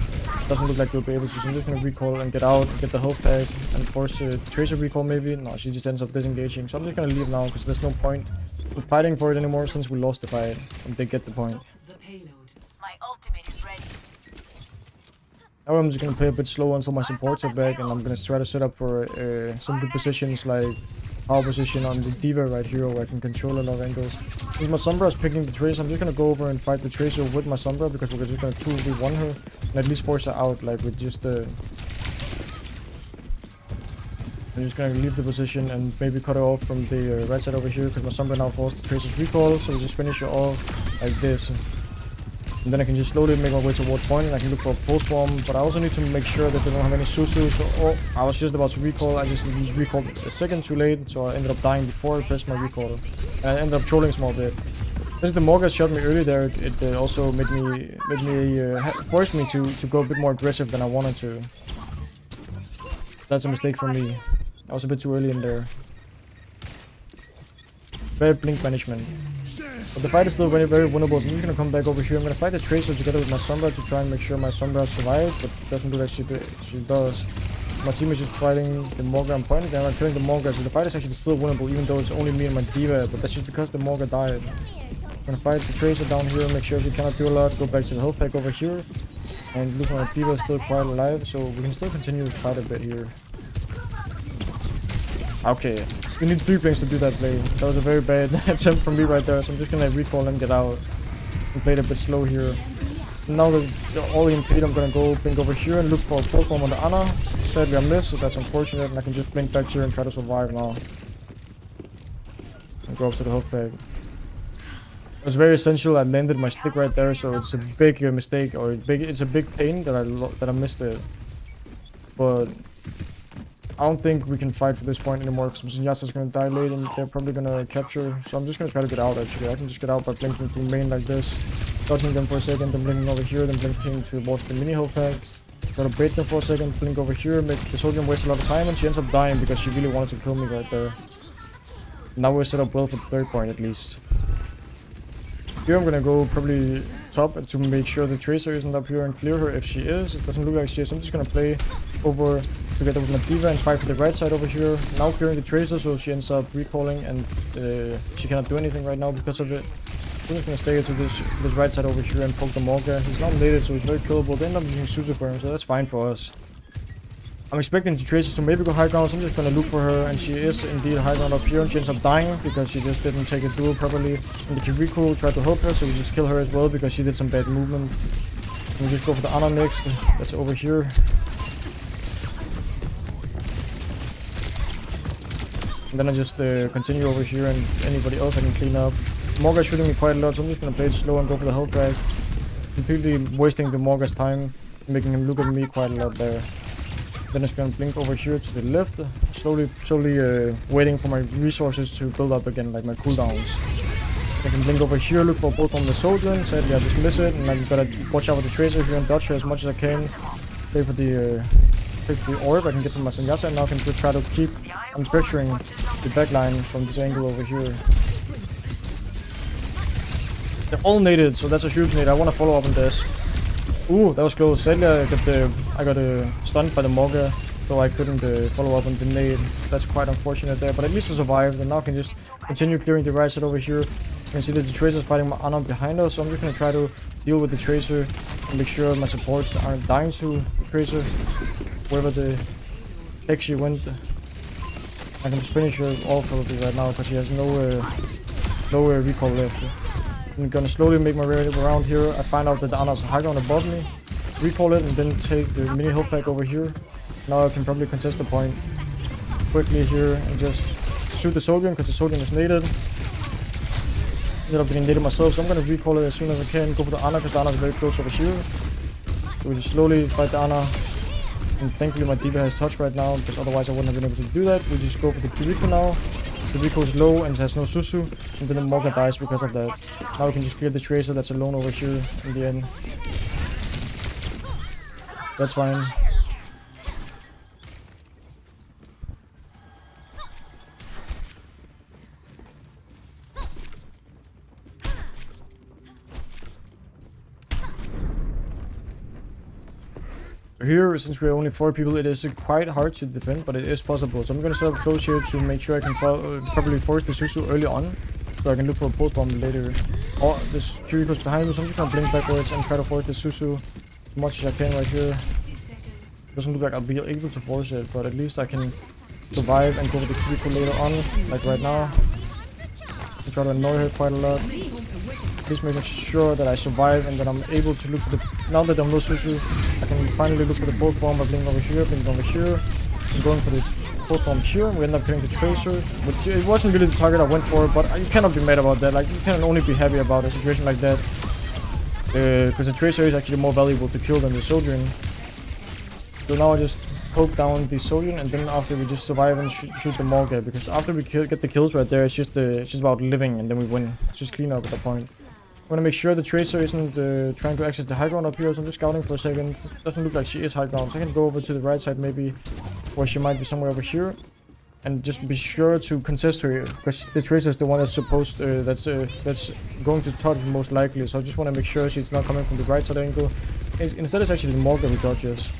Doesn't look like they'll be able to, so I'm just gonna recall and get out, get the health pack, and force a Tracer recall maybe. No, she just ends up disengaging, so I'm just gonna leave now because there's no point with fighting for it anymore since we lost the fight and they get the point. My ultimate is ready. Now I'm just gonna play a bit slow until my supports are back, and I'm gonna try to set up for some good positions like power position on the Diva right here where I can control a lot of angles. Since my Sombra is picking the Tracer, I'm just gonna go over and fight the Tracer with my Sombra because we're just gonna 2v1 her and at least force her out like with just I'm just gonna leave the position and maybe cut her off from the right side over here because my Sombra now forced the Tracer's recall, so we just finish her off like this. And then I can just slowly make my way towards point and I can look for a pulse bomb, but I also need to make sure that they don't have any Susu. So I was just about to recall, I just recalled a second too late, so I ended up dying before I pressed my recall. And I ended up trolling a small bit. Since the Morga shot me earlier there, it also forced me to go a bit more aggressive than I wanted to. That's a mistake from me. I was a bit too early in there. Bad blink management. But the fight is still very, very winnable, so I'm gonna come back over here. I'm gonna fight the Tracer together with my Sombra to try and make sure my Sombra survives, but it doesn't do that she does. My team is just fighting the Morga on point, and I'm killing the Morga, so the fight is actually still winnable, even though it's only me and my Diva, but that's just because the Morga died. I'm gonna fight the Tracer down here, make sure we cannot do a lot, go back to the health pack over here, and looks like my Diva is still quite alive, so we can still continue to fight a bit here. Okay, we need 3 blinks to do that play. That was a very bad attempt from me right there, so I'm just gonna recall and get out. And play it a bit slow here. And now that they're all in paid, I'm gonna go blink over here and look for a pulse bomb on the Ana. Sadly I missed, so that's unfortunate, and I can just blink back here and try to survive now. And go up to the health pack. It was very essential, I landed my stick right there, so it's a big mistake, or it's a big pain that I missed it. But I don't think we can fight for this point anymore because Yasa's gonna die late and they're probably gonna capture. So I'm just gonna try to get out actually. I can just get out by blinking through main like this. Dodging them for a second, then blinking over here, then blinking towards the mini health pack. Gotta bait them for a second, blink over here, make the soldier waste a lot of time, and she ends up dying because she really wanted to kill me right there. Now we're set up well for the third point at least. Here I'm gonna go probably top to make sure the Tracer isn't up here and clear her if she is. It doesn't look like she is, so I'm just gonna play over together with my D.Va and fight for the right side over here. Now clearing the Tracer so she ends up recalling and she cannot do anything right now because of it. I'm just gonna stay to this right side over here and poke the Morga. He's not nated, so he's very killable. They end up using Super Burn, so that's fine for us. I'm expecting the Tracer to maybe go high ground, so I'm just gonna look for her, and she is indeed high ground up here, and she ends up dying because she just didn't take a duel properly. And the Kiriko tried to help her, so we just kill her as well because she did some bad movement. We just go for the Ana next. That's over here. And then I just continue over here, and anybody else I can clean up. Morga's shooting me quite a lot, so I'm just gonna play it slow and go for the health back. Completely wasting the Morga's time, making him look at me quite a lot there. Then I'm gonna blink over here to the left, slowly waiting for my resources to build up again, like my cooldowns. I can blink over here, look for both on the soldier, sadly I just miss it, and I'm gonna watch out for the Tracer here and dodge her as much as I can. Play for the orb, I can get from my Senyasa, and now I can try to keep on pressuring the backline from this angle over here. They're all naded, so that's a huge nade. I want to follow up on this. Ooh, that was close. Sadly, I got stunned by the Morga, so I couldn't follow up on the nade. That's quite unfortunate there, but at least I survived, and now I can just continue clearing the right side over here. You can see that the Tracer is fighting my Ana behind us, so I'm just going to try to deal with the Tracer and make sure my supports aren't dying to the Tracer. Wherever the heck she went. I can just finish her off probably right now because she has no recall left. I'm gonna slowly make my way around here. I find out that the Ana's high ground above me, recall it, and then take the mini health pack over here. Now I can probably contest the point quickly here and just shoot the Soldier because the Soldier is naded. Ended up getting naded myself, so I'm gonna recall it as soon as I can. Go for the Ana because the Ana is very close over here. So we just slowly fight the Ana. And thankfully my D.Va has touch right now, because otherwise I wouldn't have been able to do that. We just go for the Kiriko now. The Kiriko is low and has no Susu, and then the Morga dies because of that. Now we can just clear the Tracer that's alone over here in the end. That's fine. Here, since we're only 4 people, it is quite hard to defend, but it is possible. So I'm gonna set up close here to make sure I can probably force the Susu early on, so I can look for a pulse bomb later. Oh, this Kiriko's behind me, so I'm just gonna blink backwards and try to force the Susu as much as I can right here. Doesn't look like I'll be able to force it, but at least I can survive and go with the Kiriko later on, like right now. I try to annoy her quite a lot. Just making sure that I survive and that I'm able to look for the... Now that I'm no Susu, I can finally look for the pulse bomb by blinking over here, blinking over here. I'm going for the pulse bomb here. We end up killing the Tracer. But it wasn't really the target I went for, but you cannot be mad about that. Like, you can only be happy about a situation like that. Because the Tracer is actually more valuable to kill than the Soldier. So now I just poke down the Soldier, and then after we just survive and shoot the Morga. Because after we get the kills right there, it's just about living, and then we win. It's just clean up at that point. I'm gonna make sure the Tracer isn't trying to access the high ground up here, so I'm just scouting for a second. It doesn't look like she is high ground, so I can go over to the right side maybe, where she might be somewhere over here, and just be sure to contest her, because the Tracer is the one that's supposed that's going to touch most likely. So I just want to make sure she's not coming from the right side angle. Instead, it's actually the Morga who dodges.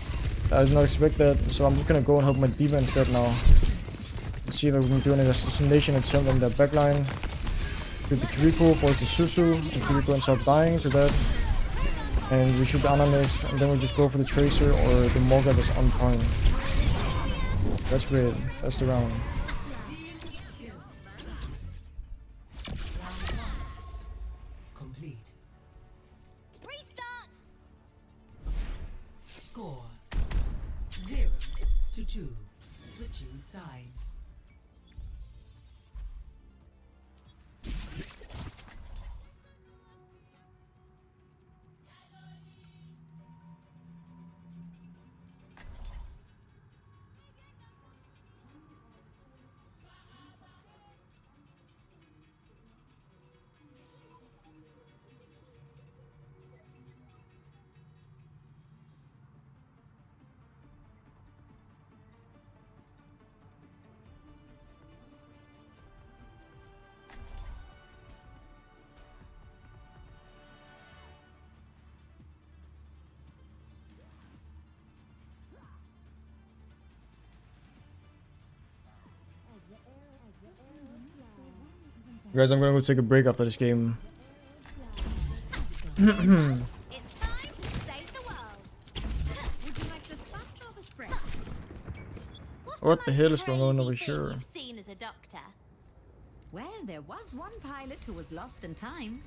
I did not expect that, so I'm just gonna go and help my D.Va instead now. Let's see if we can do an assassination attempt on that backline. Shoot the Kiriko, force the Susu, and Kiriko ends up dying to that. And we shoot the Ana next, and then we just go for the Tracer or the Morga that's on point. That's great. That's the round. Complete. Restart! Score 0-2. Switching sides. Guys, I'm gonna go take a break after this game. It's time to save the world. Would you like the sponge or the spray? What's What the most hell is going on over crazy thing here? You've seen as a doctor? Well, there was one pilot who was lost in time.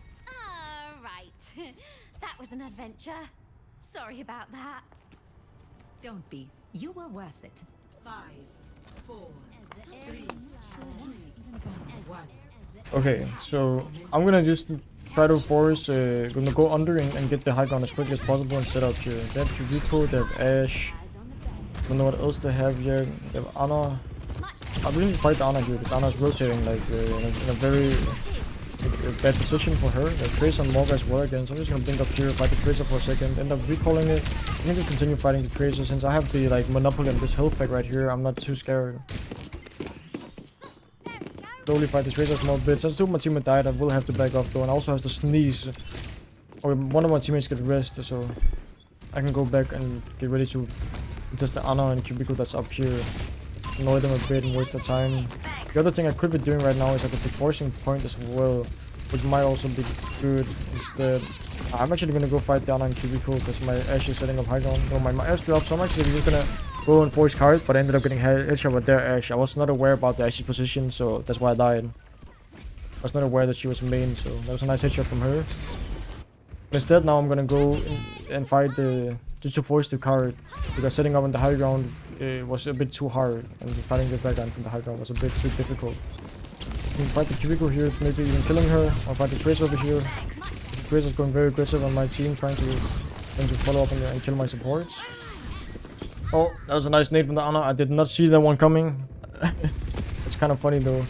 Right. That was an adventure. Sorry about that. Don't be. You were worth it. 5, 4, 3, 2, 1. Okay, so I'm gonna just try to force, gonna go under and get the high ground as quickly as possible and set up here. They have Yuriko, they have Ash. I don't know what else they have yet. They have Ana. I really fight the Ana here, but Ana is rotating like in a very bad position for her. They have Tracer and Morga as well again, so I'm just gonna blink up here, fight the Tracer for a second, end up recalling it. I'm going to continue fighting the Tracer since I have the like monopoly on this health pack right here. I'm not too scared. Slowly fight the Tracer a small bit. Since two of my teammates died, I will have to back off though, and also has to sneeze. Or one of my teammates get rest, so I can go back and get ready to test the Ana and Cubicle that's up here. Annoy them a bit and waste their time. The other thing I could be doing right now is I could be forcing point as well, which might also be good instead. I'm actually gonna go fight down on Cubicle because my Ash is setting up high ground. No, my Ash dropped, so I'm actually just gonna go and force card, but I ended up getting headshot with their Ash. I was not aware about the Ash's position, so that's why I died. I was not aware that she was main, so that was a nice headshot from her. But instead, now I'm gonna go and fight just to force the card, because setting up on the high ground was a bit too hard, and fighting the backline from the high ground was a bit too difficult. I can fight the Cubicle here, maybe even killing her, or fight the Tracer over here. The Tracer's going very aggressive on my team, trying to follow up and kill my supports. Oh, that was a nice nade from the Ana. I did not see that one coming. It's kind of funny though.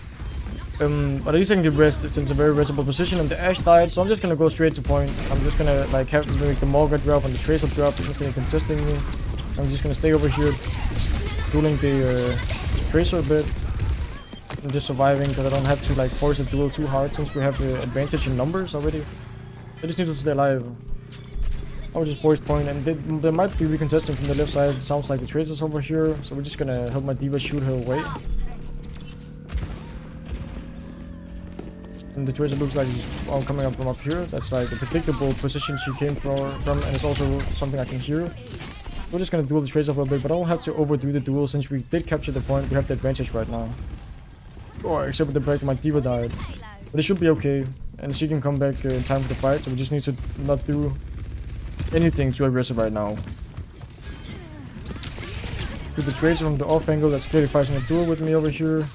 But at least I can get rest. It's in a very restable position, and the Ash died, so I'm just gonna go straight to point. I'm just gonna like make the Morga drop and the Tracer drop instead of contesting me. I'm just gonna stay over here, dueling the Tracer a bit. I'm just surviving because I don't have to like force the duel too hard since we have the advantage in numbers already. I just need to stay alive. I'll just force point, and they might be recontesting from the left side. It sounds like the Tracer's over here, so we're just gonna help my D.Va shoot her away. And the Tracer looks like she's all coming up from up here. That's like the predictable position she came from, and it's also something I can hear. We're just gonna duel the Tracer for a bit, but I don't have to overdo the duel since we did capture the point. We have the advantage right now. Or except with the fact my D.Va died. But it should be okay, and she can come back in time for the fight, so we just need to not do anything too aggressive right now. With the Tracer from the off angle, that's clearly fighting a duel with me over here.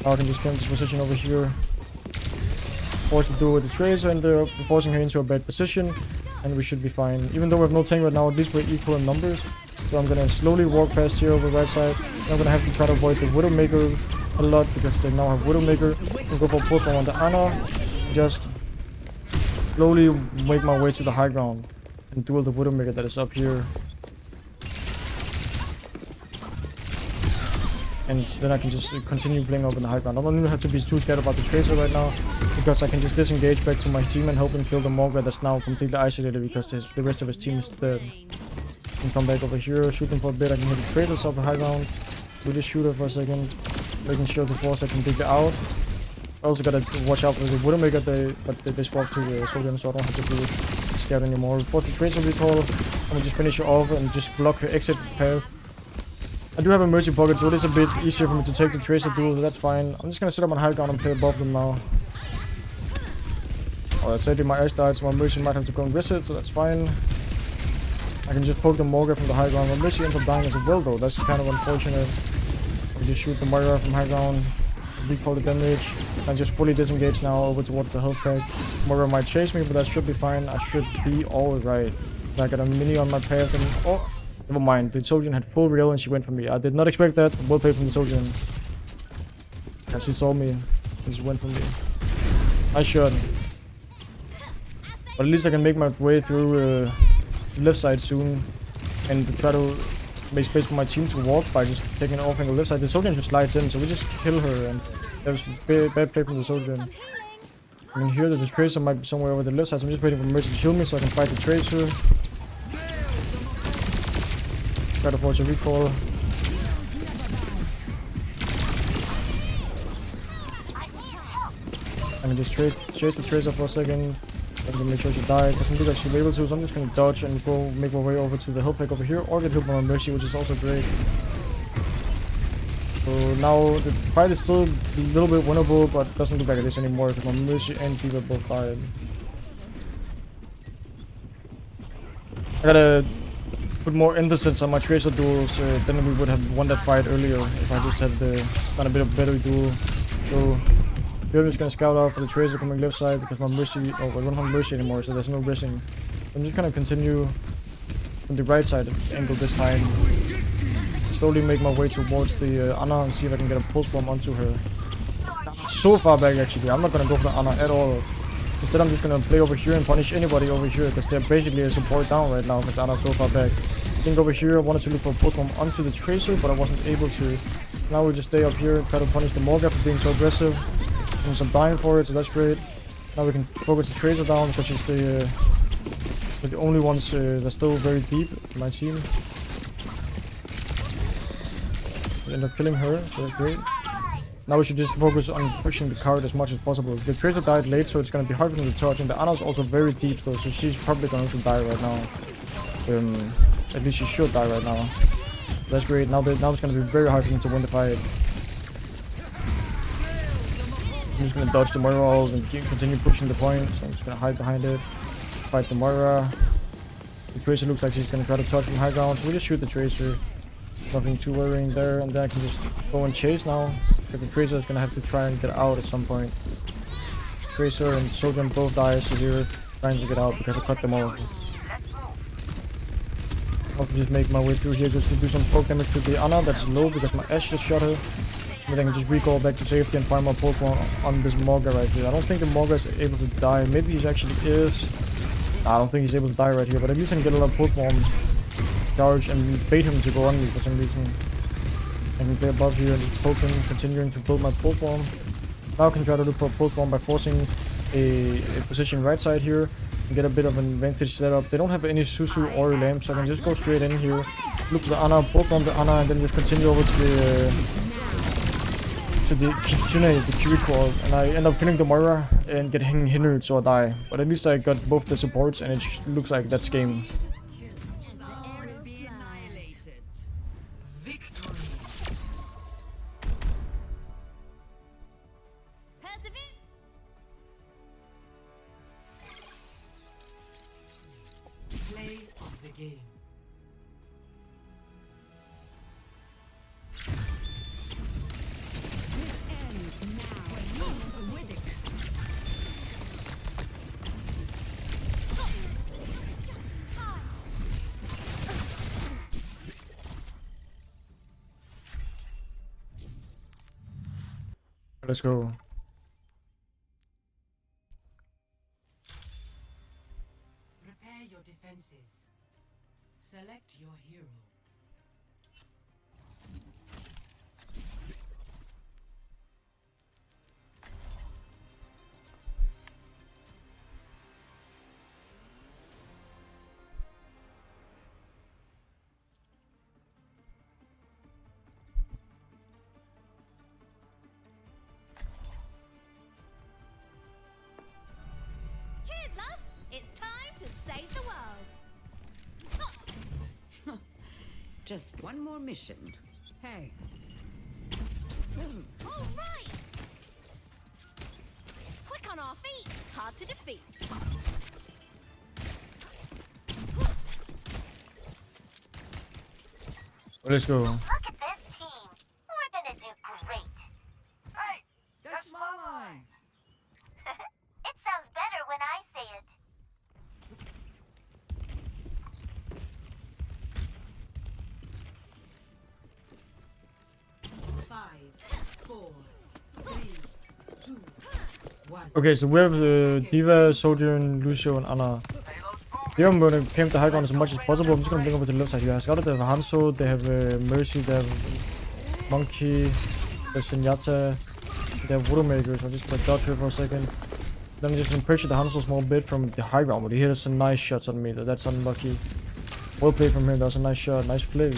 Now I can just claim this position over here. Force the duel with the Tracer, and they're forcing her into a bad position, and we should be fine. Even though we have no tank right now, at least we're equal in numbers. So I'm gonna slowly walk past here over the right side. And I'm gonna have to try to avoid the Widowmaker a lot because they now have Widowmaker. And go for pull from on the Ana. Just slowly make my way to the high ground and duel the Widowmaker that is up here. And then I can just continue playing up in the high ground. I don't even have to be too scared about the Tracer right now, because I can just disengage back to my team and help him kill the Morga that's now completely isolated because the rest of his team is dead. I can come back over here, shoot him for a bit. I can hit the Tracer off the high ground. We just shoot her for a second, making sure the force I can dig her out. I also gotta watch out for the Widowmaker, but they swap to the Soldier, so I don't have to be scared anymore. Before the Tracer recall, I'm gonna just finish her off and just block her exit path. I do have a Mercy Pocket, so it is a bit easier for me to take the Tracer duel, so that's fine. I'm just gonna set up on high ground and play above them now. Oh, I said my Ash died, so my Mercy might have to go and reset, so that's fine. I can just poke the Morga from the high ground. My Mercy ends up dying as well though, that's kind of unfortunate. I just shoot the Moira from high ground, recall the damage, and just fully disengage now over towards the health pack. Moira might chase me, but that should be fine. I should be alright. I got a mini on my path and... oh! Never mind, the Soldier had full Real and she went for me. I did not expect that. Well played from the Soldier. And she saw me and she went for me. Nice shot. But at least I can make my way through the left side soon and try to make space for my team to walk by just taking off on the left side. The Soldier just slides in, so we just kill her, and that was bad play from the Soldier. I can hear that the Tracer might be somewhere over the left side, so I'm just waiting for Mercy to kill me so I can fight the Tracer. Try to force a recall. I can just chase the Tracer for a second. And then make sure she dies. Doesn't look like she'll be able to, so I'm just gonna dodge and go make my way over to the health pack over here, or get hit by my Mercy, which is also great. So now the fight is still a little bit winnable, but doesn't look like it is anymore because my Mercy and Diva both died. I gotta put more emphasis on my Tracer duels, then we would have won that fight earlier if I just had done a bit of better duel. So here I'm just gonna scout out for the Tracer coming left side because my Mercy, I don't have Mercy anymore, so there's no risking. I'm just gonna continue from the right side angle this time. Slowly make my way towards the Ana and see if I can get a pulse bomb onto her. So far back actually, I'm not gonna go for the Ana at all. Instead I'm just gonna play over here and punish anybody over here because they're basically a support down right now because Ana's so far back. I think over here I wanted to look for a pulse bomb onto the Tracer, but I wasn't able to. Now we just stay up here and try to punish the Morga for being so aggressive. And some dying for it, so that's great. Now we can focus the Tracer down because she's the only ones that's still very deep in my team. We end up killing her, so that's great. Now we should just focus on pushing the card as much as possible. The Tracer died late, so it's gonna be hard for them to touch, and the Ana's also very deep though, so she's probably going to die right now. At least she should die right now. That's great. Now it's gonna be very hard for them to win the fight. I'm just gonna dodge the Moira ult and continue pushing the point, so I'm just gonna hide behind it. Fight the Moira. The Tracer looks like she's gonna try to touch from high ground, so we just shoot the Tracer. Nothing too worrying there, and then I can just go and chase now. Because the Tracer is gonna have to try and get out at some point. Tracer and Sojourn both die, so here trying to get out because I cut them off. I'll just make my way through here just to do some poke damage to the Ana that's low because my Ash just shot her. But I can just recall back to safety and find my Pokemon on this Morga right here. I don't think the Morga is able to die. Maybe he actually is. Nah, I don't think he's able to die right here, but at least I can get a lot of Pokemon charge and bait him to go on me for some reason. I can play above here and just poke him, continuing to build my Pokemon. Now I can try to look for a Pokemon by forcing a position right side here and get a bit of an advantage setup. They don't have any Susu or Lamp, so I can just go straight in here, look for the Ana, Pokemon the Ana, and then just continue over to the Kitsune, the Kiriko, and I end up killing the Moira and getting hindered so I die. But at least I got both the supports and it looks like that's game. Play of the game. Let's go. Prepare your defenses. Select your hero. Cheers, love! It's time to save the world! Just one more mission. Hey. All right! Quick on our feet, hard to defeat. Let's go. Look at this team. We're gonna do great. Hey, that's my line. It sounds better when I say it. Okay, so we have Diva, Sojourn, Lucio, and Ana. Here I'm gonna camp the high ground as much as possible. I'm just gonna bring over to the left side here. I scouted they have Hanzo, they have Mercy, they have Monkey, they have Zenyatta, they have Widowmaker, so I'm just gonna dodge here for a second. Then I'm just gonna pressure the Hanzo a small bit from the high ground, but he hit some nice shots on me, though. That's unlucky. Well played from him, that was a nice shot, nice flick.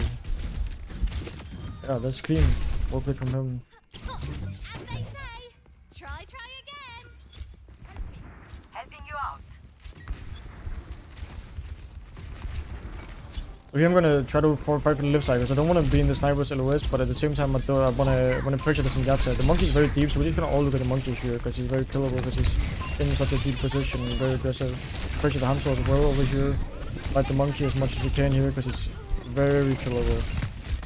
Yeah, that's clean. Well played from him. As they say, try again. So here I'm gonna try to fight for the left side because I don't want to be in the sniper's LOS, but at the same time I wanna pressure the Senjata. The monkey's very deep, so we're just gonna all look at the monkey here because he's very killable because he's in such a deep position, very aggressive. Pressure the Hanzo as well over here. Fight the monkey as much as we can here because he's very killable.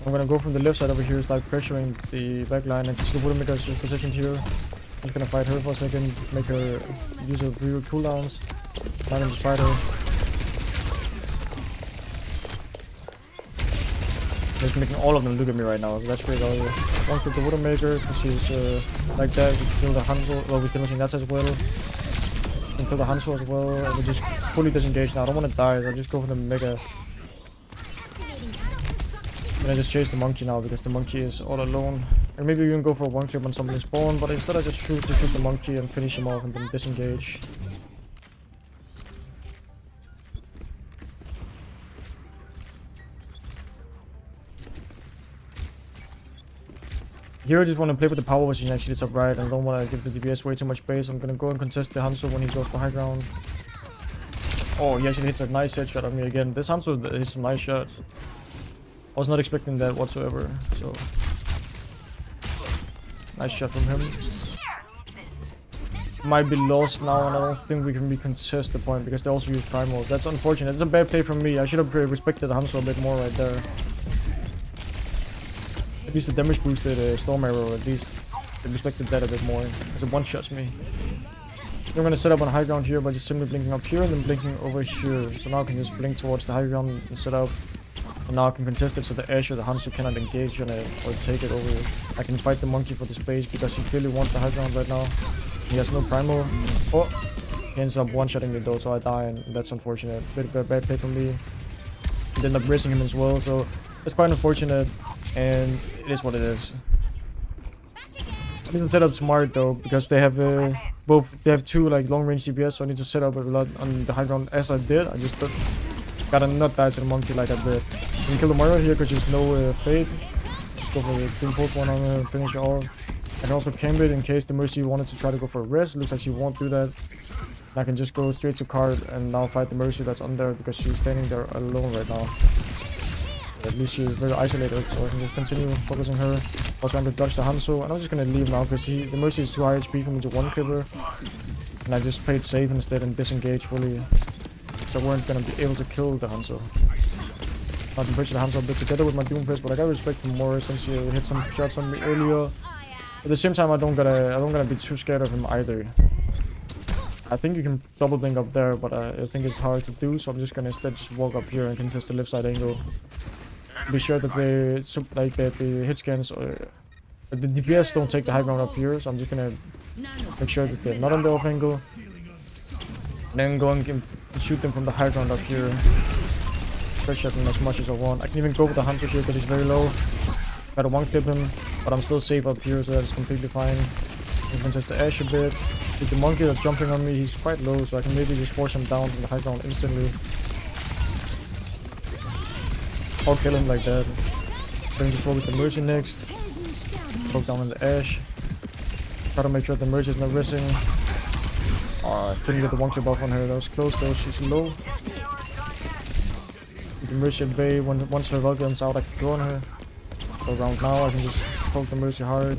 I'm gonna go from the left side over here, start pressuring the back line, and see the Widowmaker's positioned here. I'm just gonna fight her for a second, make her use her real cooldowns. Try to just fight her. Just making all of them look at me right now. So that's pretty valuable. One kill the Widowmaker because she's like that. We can kill the Hanzo. Well, we can also that as well. We can kill the Hanzo as well. And we just fully disengage now. I don't want to die. So I just go for the Mega. And I just chase the monkey now because the monkey is all alone. And maybe you can go for one clip when somebody spawn, but instead I just shoot the monkey and finish him off and then disengage. Here I just want to play with the power position actually it's up right, and I don't want to give the DPS way too much space. I'm gonna go and contest the Hanzo when he goes for high ground. Oh, he actually hits a nice headshot on me again. This Hanzo hits a nice shot. I was not expecting that whatsoever, so nice shot from him. Might be lost now, and I don't think we can recontest the point because they also use Primal. That's unfortunate. It's a bad play from me. I should have respected Hanzo a bit more right there. At least the damage boosted Storm Arrow, at least. I respected that a bit more, because it one-shots me. I'm gonna set up on high ground here by just simply blinking up here and then blinking over here. So now I can just blink towards the high ground and set up. And now I can contest it so the Ash or the Hanzo cannot engage on it or take it over. I can fight the monkey for the space because he clearly wants the high ground right now. He has no primal. Oh! He ends up one-shotting me though, so I die, and that's unfortunate. Bit of a bad play from me. I end up bracing him as well, so it's quite unfortunate, and it is what it is. I need to set up smart though, because they have they have two like long-range DPS, so I need to set up a lot on the high ground as I did. I just gotta not die to the monkey like I did. I can kill the Moira here because there's no fade. Just go for the 3-4 one on her, finish it off. I can also camp it in case the Mercy wanted to try to go for a rest. Looks like she won't do that. And I can just go straight to card and now fight the Mercy that's on there because she's standing there alone right now. At least she's very isolated, so I can just continue focusing her while trying to dodge the Hanzo. And I'm just gonna leave now because the Mercy is too high HP for me to one-clip her. And I just played safe instead and disengaged fully. So I weren't gonna be able to kill the Hanzo. I can pressure the Hanzo a bit together with my Doomfist, but I gotta respect him more since he hit some shots on me earlier. At the same time, I don't gotta be too scared of him either. I think you can double blink up there, but I think it's hard to do, so I'm just gonna instead just walk up here and contest the left side angle. Be sure that the hit scans or the DPS don't take the high ground up here, so I'm just gonna make sure that they're not on the off angle. And then go and shoot them from the high ground up here. Pressure them as much as I want. I can even go with the Hanzo here because he's very low. Gotta one-clip him, but I'm still safe up here, so that's completely fine. I can contest the Ash a bit. With the monkey that's jumping on me, he's quite low, so I can maybe just force him down from the high ground instantly. Or kill him like that. Then just focus the Mercy next. Poke down on the Ash. Try to make sure the Mercy is not risking. I couldn't get the one-clip off on her, that was close though, she's low. With the Mercy at bay, once her Vulcan's out, I can go on her. Go around now, I can just poke the Mercy hard.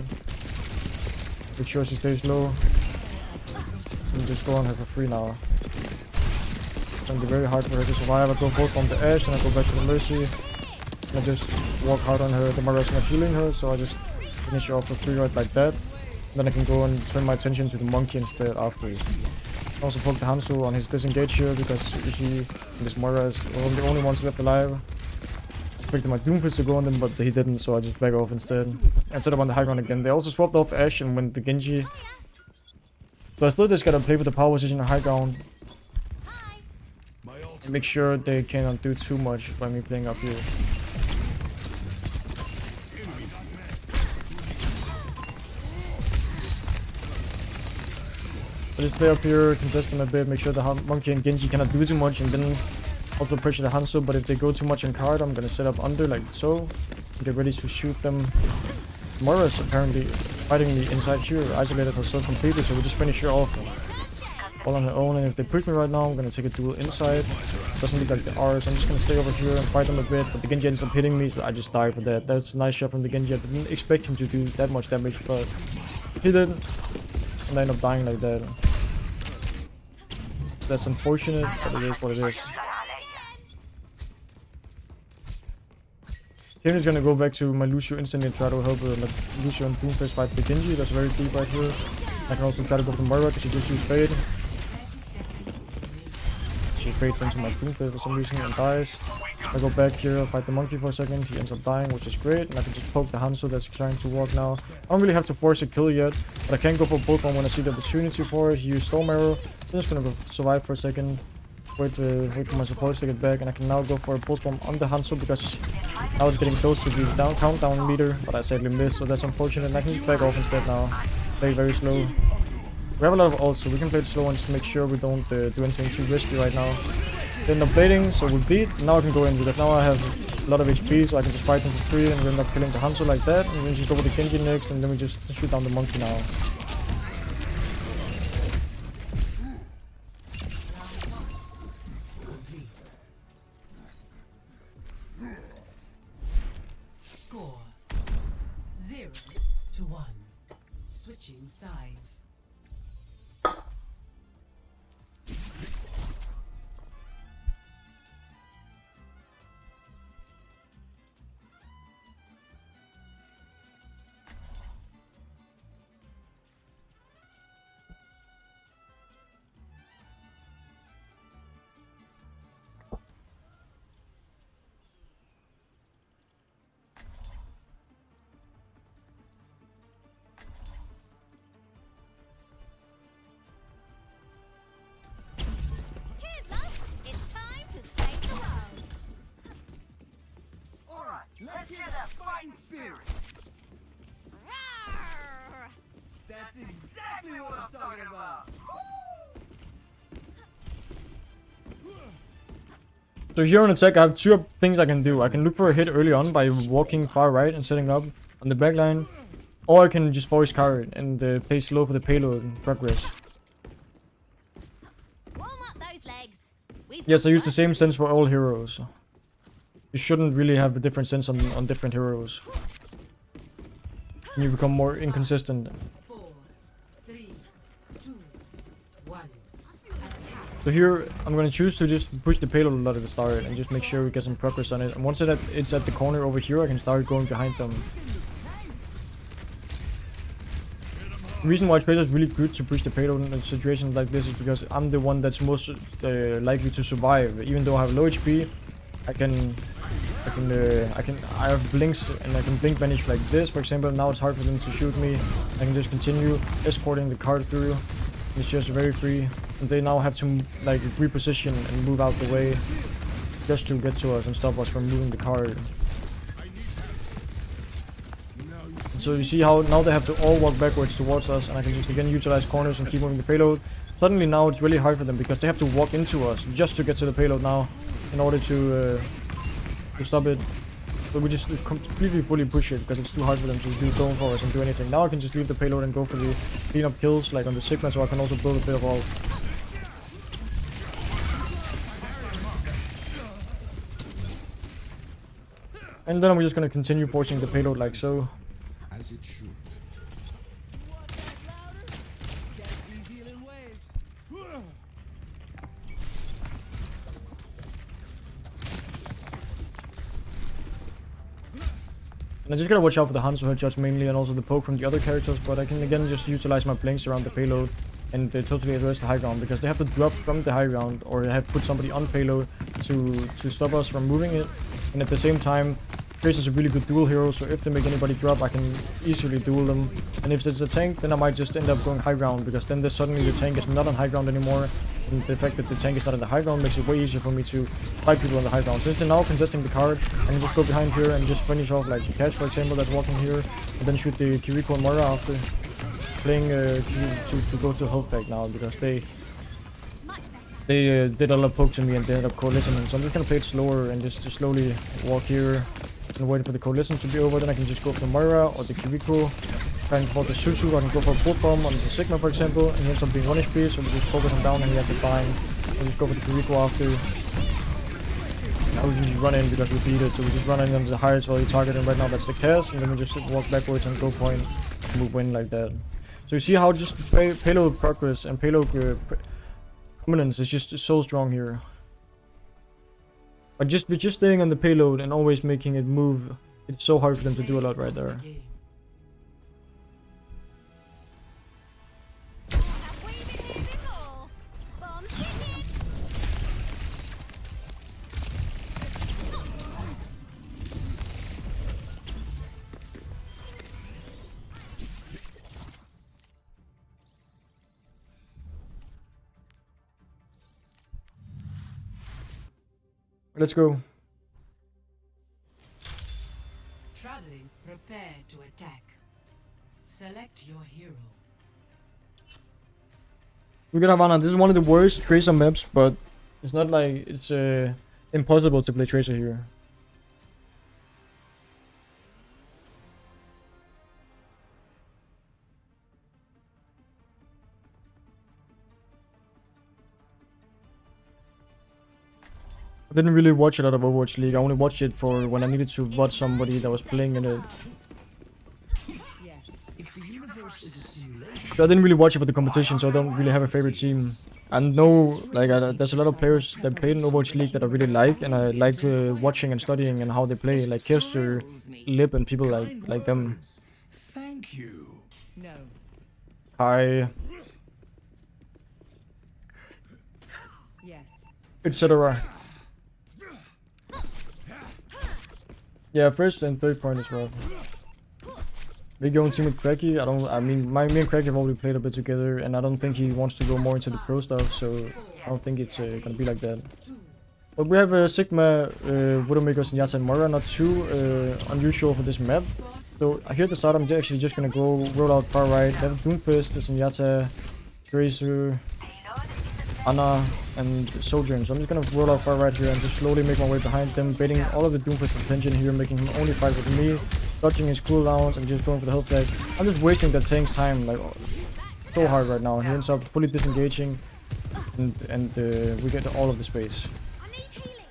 Make sure she stays low. And just go on her for free now. It's gonna be very hard for her to survive. I go both on the Ash and I go back to the Mercy. And I just walk hard on her. The Moira's not healing her, so I just finish her off for free right like that. Then I can go and turn my attention to the monkey instead after. I also poke the Hanzo on his disengage here because he and this Moira is one of the only ones left alive. I expected my Doomfist to go on them, but he didn't, so I just back off instead. And set up on the high ground again. They also swapped off Ash and went the Genji. So I still just gotta play with the power position on high ground. And make sure they cannot do too much by me playing up here. So just play up here, contest them a bit, make sure the monkey and Genji cannot do too much, and then also pressure the Hanzo. But if they go too much in card, I'm gonna set up under like so. Get ready to shoot them. Moira's apparently fighting me inside here, isolated herself completely, so we just finish her off. all on their own, and if they push me right now, I'm gonna take a duel inside. Doesn't look like they are, so I'm just gonna stay over here and fight them a bit, but the Genji ends up hitting me, so I just die for that. That's a nice shot from the Genji. I didn't expect him to do that much damage, but he did, and I end up dying like that. That's unfortunate, but it is what it is. Here he's gonna go back to my Lucio instantly and try to help Lucio and Doomfist fight the Genji. That's very deep right here. I can also try to go for Moira because she just used Fade. She fades into my Doomfist for some reason and dies. I go back here, fight the monkey for a second. He ends up dying, which is great. And I can just poke the Hanzo that's trying to walk now. I don't really have to force a kill yet, but I can go for both when I see the opportunity for it. He used Storm Arrow. So I'm just gonna go survive for a second. Wait for my supports to get back, and I can now go for a pulse bomb on the Hanzo because I was getting close to the countdown meter, but I sadly missed, so that's unfortunate. And I can just back off instead now. Play very slow. We have a lot of ults, so we can play it slow and just make sure we don't do anything too risky right now. They end up blading, so we beat. Now I can go in because now I have a lot of HP, so I can just fight them for free, and we end up killing the Hanzo like that. And then just go with the Genji next, and then we just shoot down the monkey now. Score 0-1. Switching sides. Let's hear that fighting spirit! Rawr! That's exactly what I'm talking about! So here on attack, I have two things I can do. I can look for a hit early on by walking far right and setting up on the backline, or I can just voice card and play slow for the payload and progress. Warm up those legs. Yes, I use the same sense for all heroes. You shouldn't really have a different sense on different heroes. You become more inconsistent. 4, 3, 2, 1. So here, I'm gonna choose to just push the payload a lot at the start and just make sure we get some progress on it. And once it's at the corner over here, I can start going behind them. The reason why it's really good to push the payload in situations like this is because I'm the one that's most likely to survive. Even though I have low HP, I have blinks and I can blink vanish like this, for example. Now it's hard for them to shoot me. I can just continue escorting the card through. It's just very free, and they now have to like reposition and move out the way just to get to us and stop us from moving the card. And so you see how now they have to all walk backwards towards us, and I can just again utilize corners and keep moving the payload. Suddenly now it's really hard for them because they have to walk into us just to get to the payload now in order to stop it. But we just completely fully push it because it's too hard for them to do going for us and do anything. Now I can just leave the payload and go for the cleanup kills like on the Sigma, so I can also build a bit of all. And then I'm just gonna continue forcing the payload like so. As it should. And I just gotta watch out for the Hanzo headshots mainly, and also the poke from the other characters, but I can again just utilize my blinks around the payload and totally address the high ground, because they have to drop from the high ground or they have put somebody on payload to stop us from moving it. And at the same time, Trace is a really good duel hero, so if they make anybody drop, I can easily duel them. And if it's a tank, then I might just end up going high ground, because then suddenly the tank is not on high ground anymore. And the fact that the tank is not on the high ground makes it way easier for me to fight people on the high ground. Since they're now contesting the card, I can just go behind here and just finish off like the Cash, for example, that's walking here, and then shoot the Kiriko and Moira after. Playing to go to help back now, because they did a lot of poke to me and they ended up coalescing. So I'm just gonna play it slower and just slowly walk here and wait for the coalescence to be over. Then I can just go for the Moira or the Kiriko trying for the Suzu, I can go for a pulse bomb on the Sigma for example, and he ends up being 1 HP, so we just focus him down and he ends up dying. And we go for the Kuriko after. Now we just run in because we beat it, so we just run in on the highest value target, and right now that's the cast, and then we just walk backwards and go point and we win like that. So you see how just payload progress and payload prominence is just so strong here. But just staying on the payload and always making it move, it's so hard for them to do a lot right there. Let's go. Traveling, prepare to attack. Select your hero. Look at Havana. This is one of the worst Tracer maps, but it's not like it's impossible to play Tracer here. I didn't really watch a lot of Overwatch League. I only watched it for when I needed to watch somebody that was playing in it. So I didn't really watch it for the competition, so I don't really have a favorite team. I know, like, there's a lot of players that play in Overwatch League that I really like, and I like watching and studying and how they play, like Kirster, Lip, and people like them. Thank you. No. Hi. Yes. Etc. Yeah, first and third point is rough. We go team with Cracky. I mean, me and Cracky have already played a bit together, and I don't think he wants to go more into the pro stuff, so I don't think it's gonna be like that. But we have Sigma, Widowmaker, Zenyatta, and Moira, not too unusual for this map. So here at the start, I'm actually just gonna go roll out far right. They have Doomfist, Zenyatta, Tracer, Ana, and Sojourn. So I'm just gonna roll out far right here and just slowly make my way behind them, baiting all of the Doomfist's attention here, making him only fight with me, dodging his cooldowns, and just going for the health pack. I'm just wasting the tank's time like so hard right now. He ends up fully disengaging, and we get all of the space.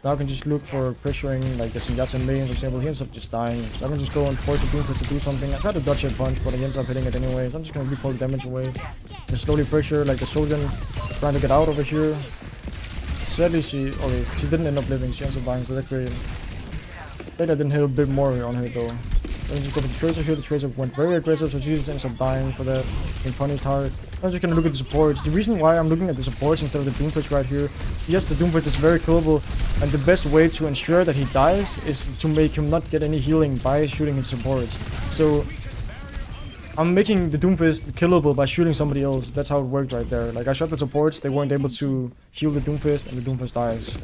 Now I can just look for pressuring like the Zenyatta main, for example. He ends up just dying. So I can just go and force the Doomfist to do something. I try to dodge a punch, but he ends up hitting it anyway. So I'm just gonna recoil damage away. And slowly pressure like the Sojourn, trying to get out over here. Sadly she didn't end up living, she ends up dying, so that's great. I think I didn't hit a bit more on her though. Then just go for the Tracer here. The Tracer went very aggressive, so she just ends up dying for that. Being punished hard. I'm just gonna look at the supports. The reason why I'm looking at the supports instead of the Doomfist right here, yes, the Doomfist is very killable, and the best way to ensure that he dies is to make him not get any healing by shooting his supports. So I'm making the Doomfist killable by shooting somebody else. That's how it worked right there. Like, I shot the supports, they weren't able to heal the Doomfist, and the Doomfist dies.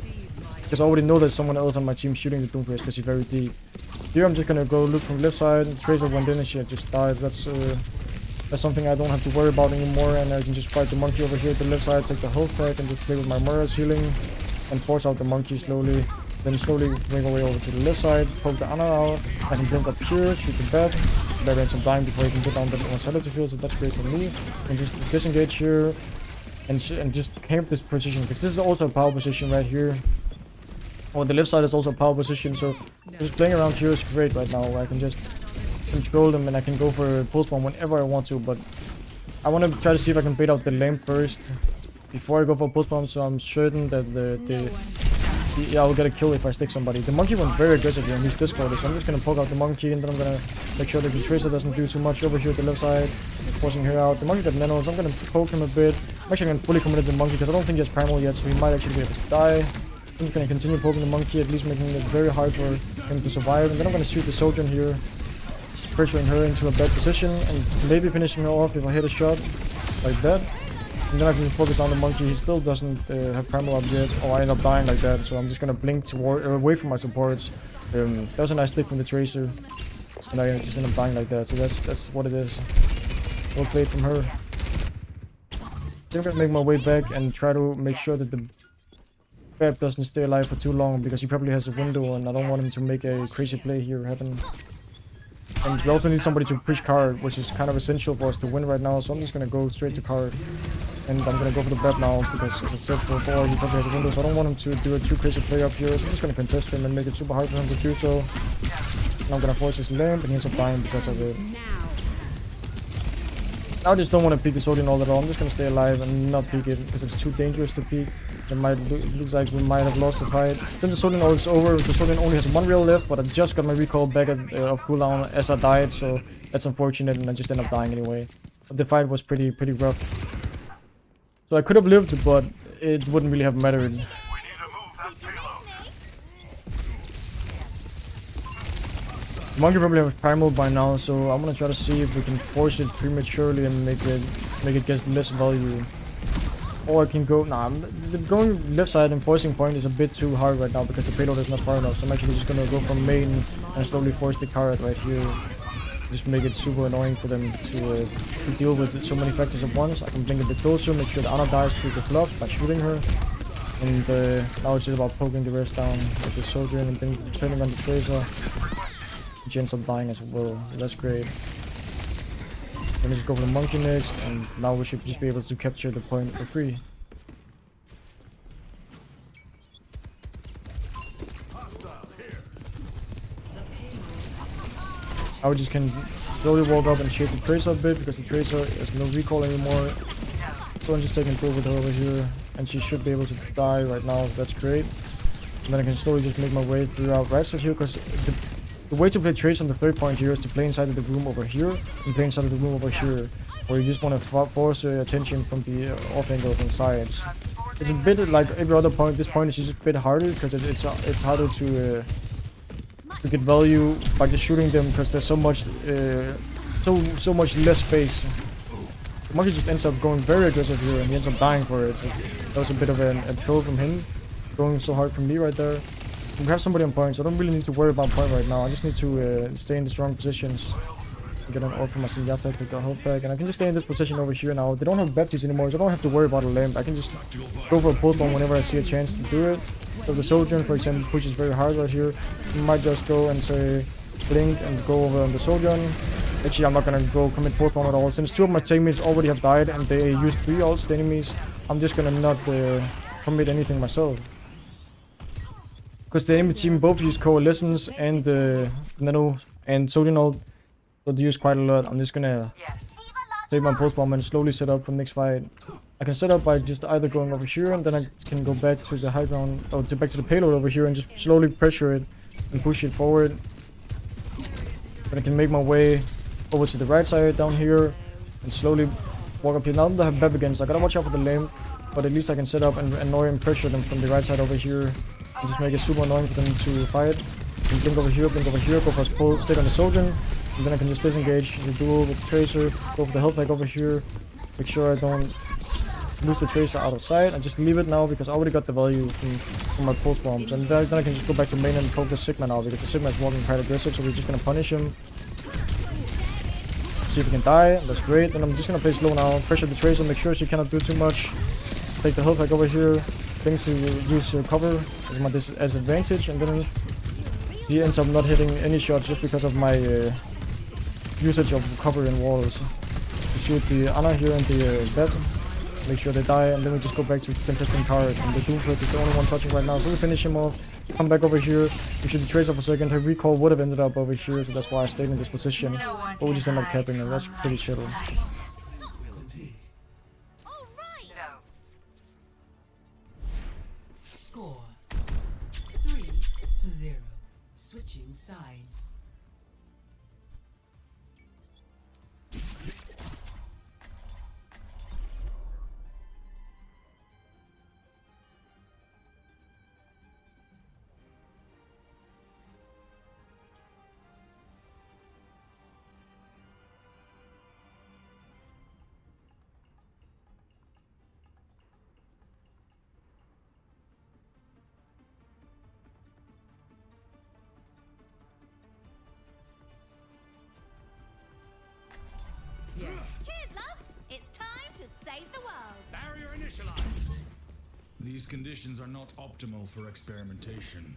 Because I already know there's someone else on my team shooting the Doomfist because he's very deep. Here I'm just gonna go look from left side. Tracer went in and she had just died. That's something I don't have to worry about anymore, and I can just fight the monkey over here at the left side, take the health pack, and just play with my Moira's healing, and force out the monkey slowly. Then slowly make my way over to the left side, poke the Ana out. I can blink up here, shoot the bat. There ends up dying before he can get down the mortality field, so that's great for me. And just disengage here, and just camp this position, because this is also a power position right here. Oh, the left side is also a power position, so just playing around here is great right now. I can just control them and I can go for a pulse bomb whenever I want to, but I want to try to see if I can bait out the lamp first before I go for a pulse bomb, so I'm certain that I will get a kill if I stick somebody. The monkey went very aggressive here and he's discarded, so I'm just gonna poke out the monkey, and then I'm gonna make sure that the Tracer doesn't do too much over here at the left side, forcing her out. The monkey got nano, so I'm gonna poke him a bit. I'm actually gonna fully commit the monkey because I don't think he has primal yet, so he might actually be able to die. I'm just gonna continue poking the monkey, at least making it very hard for him to survive, and then I'm gonna shoot the Sojourn here, pressuring her into a bad position, and maybe finishing her off if I hit a shot like that. And then I can focus on the monkey. He still doesn't have primal up yet. Oh, I end up dying like that, so I'm just gonna blink toward away from my supports. That was a nice stick from the Tracer, and I just end up dying like that. So that's what it is. Well played from her. Then I'm gonna make my way back and try to make sure that the Bab doesn't stay alive for too long, because he probably has a window, and I don't want him to make a crazy play here happen. And we also need somebody to push card, which is kind of essential for us to win right now. So I'm just gonna go straight to card. And I'm gonna go for the bet now because, as I said before, he probably has a window, so I don't want him to do a too crazy play up here. So I'm just gonna contest him and make it super hard for him to do so. And I'm gonna force his lamp, and he ends up dying because of it. Now I just don't want to peek the Zodian all at all. I'm just gonna stay alive and not peek it because it's too dangerous to peek. It looks like we might have lost the fight. Since the Zodian is over, the Zodian only has one reel left, but I just got my recall back at, of cooldown as I died, so that's unfortunate, and I just ended up dying anyway. But the fight was pretty rough. So I could have lived, but it wouldn't really have mattered. Monkey probably have primal by now, so I'm gonna try to see if we can force it prematurely and make it get less value. Or I can go... Nah, going left side and forcing point is a bit too hard right now because the payload is not far enough. So I'm actually just gonna go from main and slowly force the card right here. Just make it super annoying for them to deal with so many factors at once. I can bring it a bit closer, make sure that Anna dies through the fluff by shooting her. And now it's just about poking the rest down with the soldier and then turning on the tracer. She ends up dying as well. That's great. Let me just go for the monkey next, and now we should just be able to capture the point for free. Now we just can slowly walk up and chase the tracer a bit because the tracer has no recall anymore. So I'm just taking through with her over here, and she should be able to die right now. That's great. And then I can slowly just make my way throughout right side here because the way to play Trace on the third point here is to play inside of the room over here and play inside of the room over here, where you just want to force attention from the off angle and sides. It's a bit like every other point. This point is just a bit harder because it's harder to get value by just shooting them because there's so much less space. The monkey just ends up going very aggressive here and he ends up dying for it. So that was a bit of a troll from him, going so hard from me right there. We have somebody on point, so I don't really need to worry about point right now. I just need to stay in the strong positions. Get an orb from my Senjata, take a health pack, and I can just stay in this position over here now. They don't have Baptiste anymore, so I don't have to worry about a lamp. I can just go for a pulse bomb whenever I see a chance to do it. So the Soldier, for example, pushes very hard right here. I might just go and say blink and go over on the Soldier. Actually, I'm not gonna go commit pulse bomb at all. Since two of my teammates already have died and they used 3 ults to enemies, I'm just gonna not commit anything myself. Because the enemy team both use Coalescence and Nano and Zodian ult, so they use quite a lot. I'm just gonna save my pulse bomb and slowly set up for the next fight. I can set up by just either going over here and then I can go back to the high ground, or back to the payload over here and just slowly pressure it and push it forward. Then I can make my way over to the right side down here and slowly walk up here. Now that I have Beb again, so I gotta watch out for the lamp, but at least I can set up and annoy and pressure them from the right side over here. And just make it super annoying for them to fight. And blink over here, go for a pull, stick on the Soldier, and then I can just disengage the duel with the Tracer, go for the health pack over here, make sure I don't lose the Tracer out of sight, and just leave it now because I already got the value from my pulse bombs. And then I can just go back to main and poke the Sigma now because the Sigma is walking quite aggressive, so we're just gonna punish him. See if he can die, that's great. Then I'm just gonna play slow now, pressure the Tracer, make sure she cannot do too much. Take the health pack over here. Thing to use cover as my disadvantage, and then he ends up not hitting any shots just because of my usage of cover and walls. We shoot the Anna here and the bed, make sure they die, and then we just go back to contesting card. And the Doomfist is the only one touching right now, so we finish him off. Come back over here. We should trace up a second. Her recall would have ended up over here, so that's why I stayed in this position. But we just end up capping, and that's pretty chill. Score 3-0. Switching sides. Cheers, love! It's time to save the world! Barrier initialized! These conditions are not optimal for experimentation,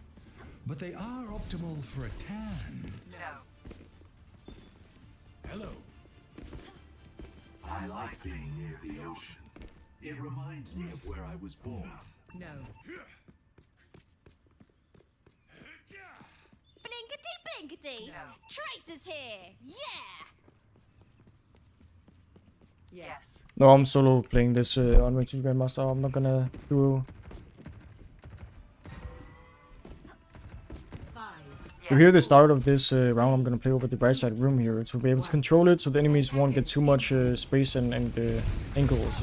but they are optimal for a tan. No. hello. I like being near the ocean. It reminds me of where I was born. No. Blinkety blinkety! Tracer's here! Yeah! Yes. No, I'm solo playing this Unranked Grandmaster. I'm not gonna do. So here, the start of this round, I'm gonna play over the right side room here to be able to control it, so the enemies won't get too much space and angles.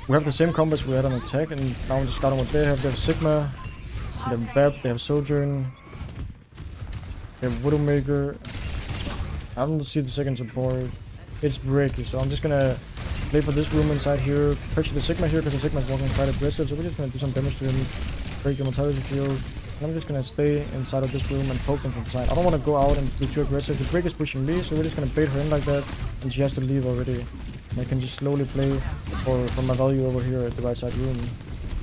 We have the same combos we had on attack, and now I'm just starting what they have. They have Sigma, they have Bab, they have Sojourn, they have Widowmaker. I don't see the second support. It's Breaky, so I'm just gonna play for this room inside here, pressure the Sigma here because the Sigma is walking quite aggressive, so we're just gonna do some damage to him, break the mortality field. And I'm just gonna stay inside of this room and poke them from the side. I don't want to go out and be too aggressive. The Break is pushing me, so we're just gonna bait her in like that, and she has to leave already. And I can just slowly play for my value over here at the right side room.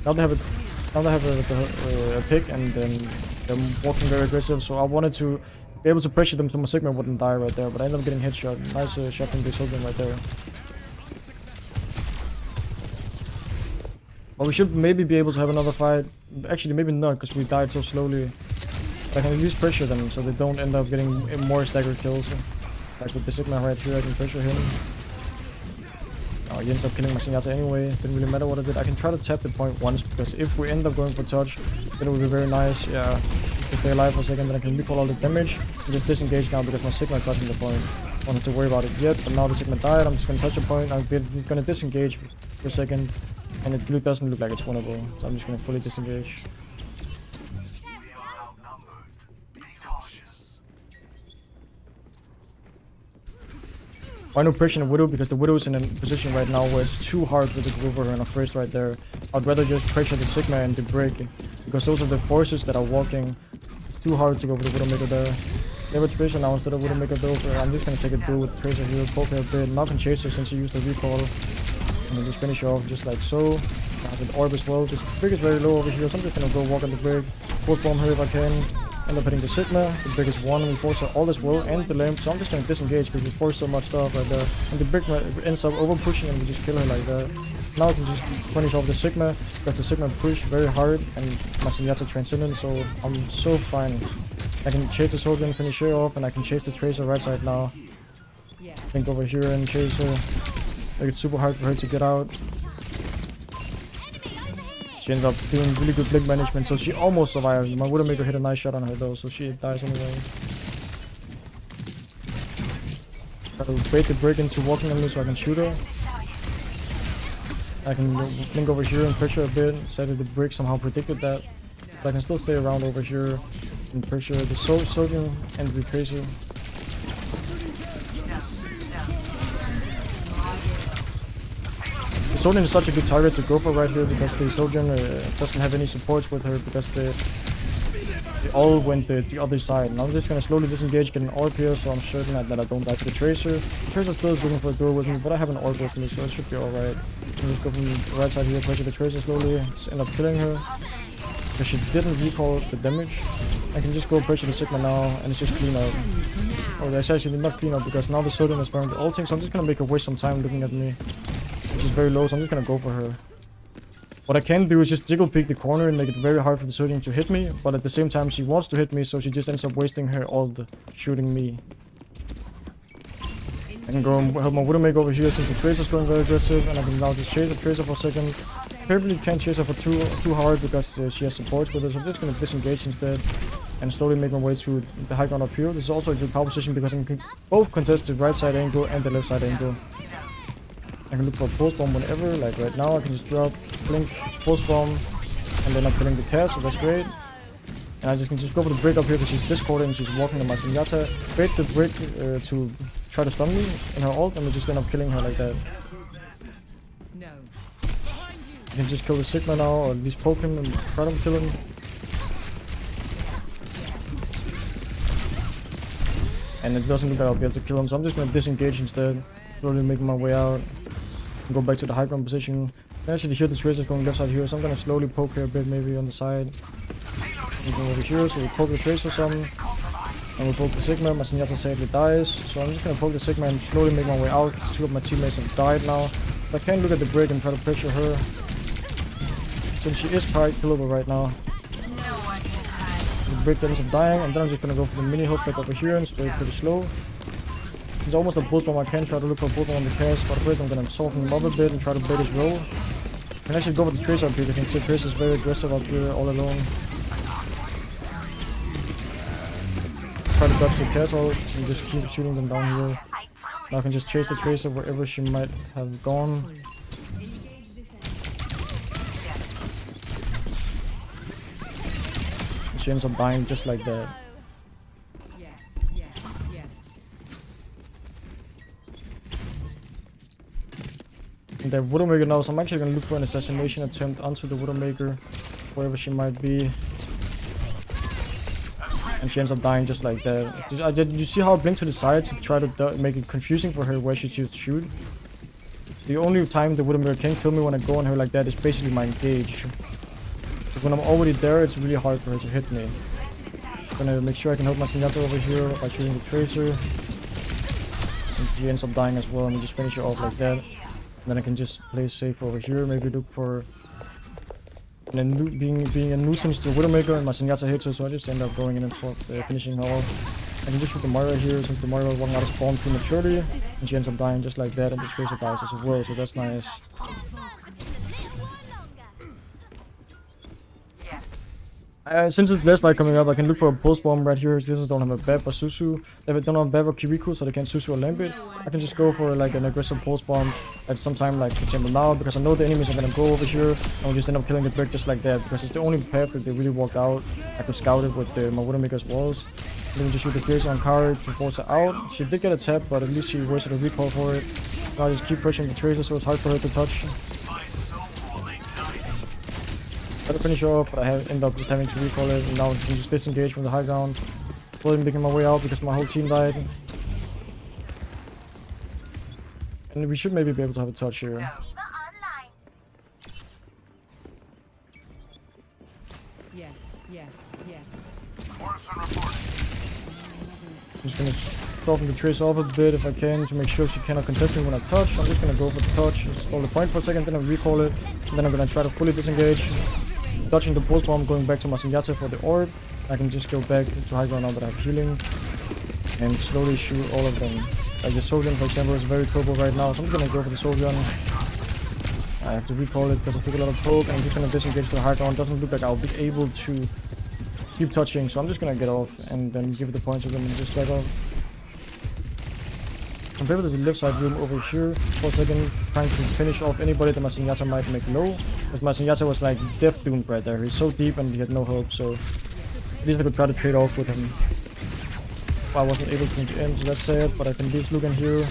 Now they have a pick, and then they're walking very aggressive, so I wanted to be able to pressure them so my Sigma wouldn't die right there, but I ended up getting headshot. Nice shot from the Sojourn right there. Well, we should maybe be able to have another fight. Actually, maybe not, because we died so slowly. But I can at least pressure them so they don't end up getting more staggered kills. Like with the Sigma right here, I can pressure him. Oh, he ends up killing my Zenyatta anyway. Didn't really matter what I did. I can try to tap the point once, because if we end up going for touch, then it would be very nice. Yeah, if they stay alive for a second, then I can recall all the damage. I'm just disengaged now because my Sigma is touching the point. I don't have to worry about it yet, but now the Sigma died. I'm just going to touch a point. I'm going to disengage for a second. And it doesn't look like it's winnable, so I'm just gonna fully disengage. Why no pressure on the Widow? Because the Widow is in a position right now where it's too hard for the go over her and a first right there. I'd rather just pressure the Sigma and the Break, because those are the forces that are walking. It's too hard to go for the Widowmaker there. They have a Tracer now instead of Widowmaker though. I'm just gonna take a duel with the Tracer here, poke her a bit. Now I can chase her since she used the recall. And then just finish her off just like so. I have an orb as well. This Brick is very low over here, so I'm just gonna go walk on the Brick. Full form her if I can. End up hitting the Sigma. The Brick is one. We force her all as well, and the lamp. So I'm just gonna disengage because we force so much stuff right there. And the Brick ends up over pushing, and we just kill her like that. Now I can just punish off the Sigma because the Sigma push very hard, and my Zenyatta transcendent. So I'm so fine. I can chase the Soldier and finish her off, and I can chase the Tracer right side now. Think over here and chase her. Like it's super hard for her to get out. She ends up doing really good blink management, so she almost survived. My Widowmaker hit a nice shot on her though, so she dies anyway. Gotta bait the Brick into walking on me so I can shoot her. I can blink over here and pressure a bit. Sadly the Brick somehow predicted that. But I can still stay around over here and pressure the Soldier and the Tracer. The Sojourn is such a good target to go for right here because the Sojourn doesn't have any supports with her because they all went the other side. And I'm just gonna slowly disengage, get an orb here, so I'm certain that I don't die to the Tracer. The Tracer still is looking for a duel with me, but I have an orb with me, so it should be alright. Just go from the right side here, pressure the Tracer slowly, just end up killing her. Because she didn't recall the damage. I can just go pressure the Sigma now, and it's just clean up. Oh, that's actually not clean up because now the Sojourn is wearing the ulting, so I'm just gonna make her waste some time looking at me. Which is very low, so I'm just gonna go for her. What I can do is just jiggle peek the corner and make it very hard for the Sojourn to hit me, but at the same time she wants to hit me, so she just ends up wasting her ult shooting me. I can go and help my Widowmaker over here since the Tracer's going very aggressive, and I can now just chase the Tracer for a second. Probably can't chase her for too hard because she has supports with her, so I'm just gonna disengage instead and slowly make my way to the high ground up here. This is also a good power position because I can both contest the right side angle and the left side angle. I can look for a pulse bomb whenever, like right now I can just drop, blink, pulse bomb, and then I'm killing the cat, so that's great. And I can just go for the Brick up here because she's discorded and she's walking to my Zenyatta. Bait the Brick to try to stun me in her ult, and we just end up killing her like that. No. I can just kill the Sigma now, or at least poke him and try to kill him. And it doesn't look like I'll be able to kill him, so I'm just gonna disengage instead. Slowly making my way out. And go back to the high ground position. I actually hear the Tracer going left side here, so I'm gonna slowly poke her a bit maybe on the side. We go over here, so we poke the Tracer some. And we poke the Sigma, my Zenyatta sadly dies, so I'm just gonna poke the Sigma and slowly make my way out. 2 of my teammates have died now. But I can look at the brick and try to pressure her, since she is quite killable right now. The brick ends up dying, and then I'm just gonna go for the mini hook back over here and stay pretty slow. Since almost a bull bomb, I can try to look for a bull bomb on the cast, but first I'm gonna soften him up a bit and try to bait his roll. I can actually go for the Tracer up here because the Tracer is very aggressive up here all alone. Try to dodge the castle and just keep shooting them down here. Now I can just chase the Tracer wherever she might have gone. She ends up dying just like that. And the Widowmaker now, so I'm actually gonna look for an assassination attempt onto the Widowmaker, wherever she might be. And she ends up dying just like that. Did you see how I blinked to the side to try to make it confusing for her where she should shoot? The only time the Widowmaker can kill me when I go on her like that is basically my engage. Because when I'm already there, it's really hard for her to hit me. I'm gonna make sure I can help my Zenyatta over here by shooting the Tracer. And she ends up dying as well, and we just finish her off like that. And then I can just play safe over here, maybe look for being a nuisance to Widowmaker, and my Zenyatta hits her, so I just end up going in and finishing her off. I can just shoot the Moira here, since the Moira was walking out of spawn prematurely, and she ends up dying just like that, and the Tracer dies as well, so that's nice. Since it's last fight coming up, I can look for a pulse bomb right here. This don't have a Beb or Susu. They don't have Beb or Kiriko, so they can't Susu or Lambit. I can just go for like an aggressive pulse bomb at some time, like for example now, because I know the enemies are gonna go over here, and I'll just end up killing the brick just like that, because it's the only path that they really walked out. I could scout it with my Widowmaker's walls. Then we just shoot the Tracer on Kari to force her out. She did get a tap, but at least she wasted a recall for it. Now I just keep pushing the Tracer, so it's hard for her to touch. Try to finish her off, but I end up just having to recall it, and now I can just disengage from the high ground. Slowly making my way out because my whole team died. And we should maybe be able to have a touch here. Yes, yes, yes. I'm just gonna soften the Tracer off a bit if I can to make sure she cannot contest me when I touch. I'm just gonna go for the touch, stall the point for a second, then I recall it, and then I'm gonna try to fully disengage. Dodging the pulse bomb, going back to my Zenyatta for the orb. I can just go back to high ground now that I have healing, and slowly shoot all of them. Like the Souljon, for example, is very trouble right now, so I'm gonna go for the Souljon. I have to recall it because I took a lot of poke, and I'm just gonna disengage to the high ground. Doesn't look like I'll be able to keep touching, so I'm just gonna get off and then give it the points to them and just back off. Compared to the left side room over here for a second, trying to finish off anybody that my Zenyatta might make low. Because my Zenyatta was like death doomed right there. He's so deep and he had no hope, so at least I could try to trade off with him. I wasn't able to into him, so that's sad, but I can leave Lugan here.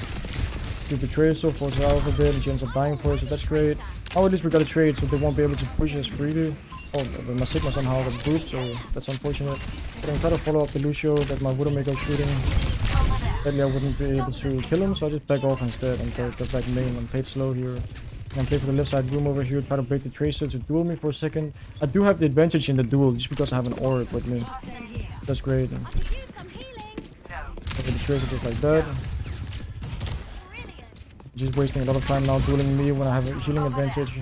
Do the Tracer, force her out a bit, and she ends up dying for it, so that's great. Now at least we got a trade, so they won't be able to push us freely. Oh, but my Sigma somehow got grouped, so that's unfortunate. But I'm trying to follow up the Lucio that my Widowmaker is shooting. Deadly, I wouldn't be able to kill him, so I just back off instead and go back main and play it slow here. And play for the left side room over here, try to break the Tracer to duel me for a second. I do have the advantage in the duel just because I have an orb with me. That's great. And the Tracer just like that. Just wasting a lot of time now dueling me when I have a healing advantage.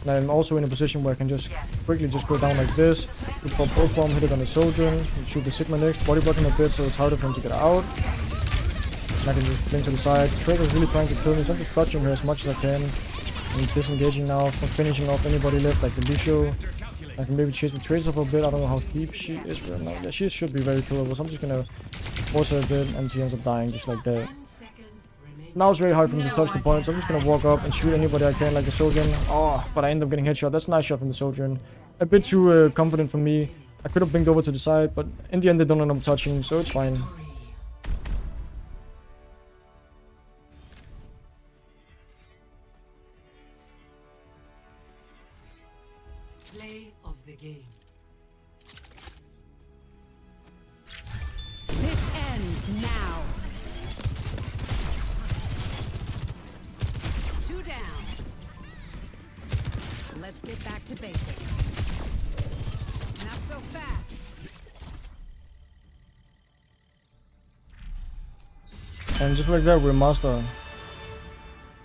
And I'm also in a position where I can just quickly just go down like this. Look for a pulse bomb, hit it on the Souljon, shoot the Sigma next, body block him a bit so it's harder for him to get out. And I can just blink to the side. Tracer is really trying to kill me, so I'm just clutching her as much as I can. And disengaging now from finishing off anybody left like the Lucio. I can maybe chase the Tracer up a bit. I don't know how deep she is right now. Yeah, she should be very killable, so I'm just gonna force her a bit and she ends up dying just like that. Now it's very hard for me to touch the point, so I'm just gonna walk up and shoot anybody I can like the Souljon. Oh, but I end up getting headshot. That's a nice shot from the Souljon. A bit too confident for me. I could have blinked over to the side, but in the end they don't end up touching, so it's fine. Play of the game. This ends now. 2 down. Let's get back to basics. Not so fast. And just like that, we're master.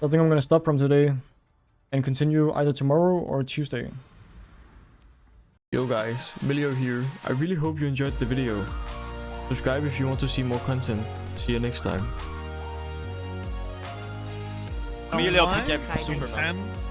I think I'm gonna stop from today and continue either tomorrow or Tuesday. Yo guys, Milio here. I really hope you enjoyed the video. Subscribe if you want to see more content. See you next time. Milio pick up Superman.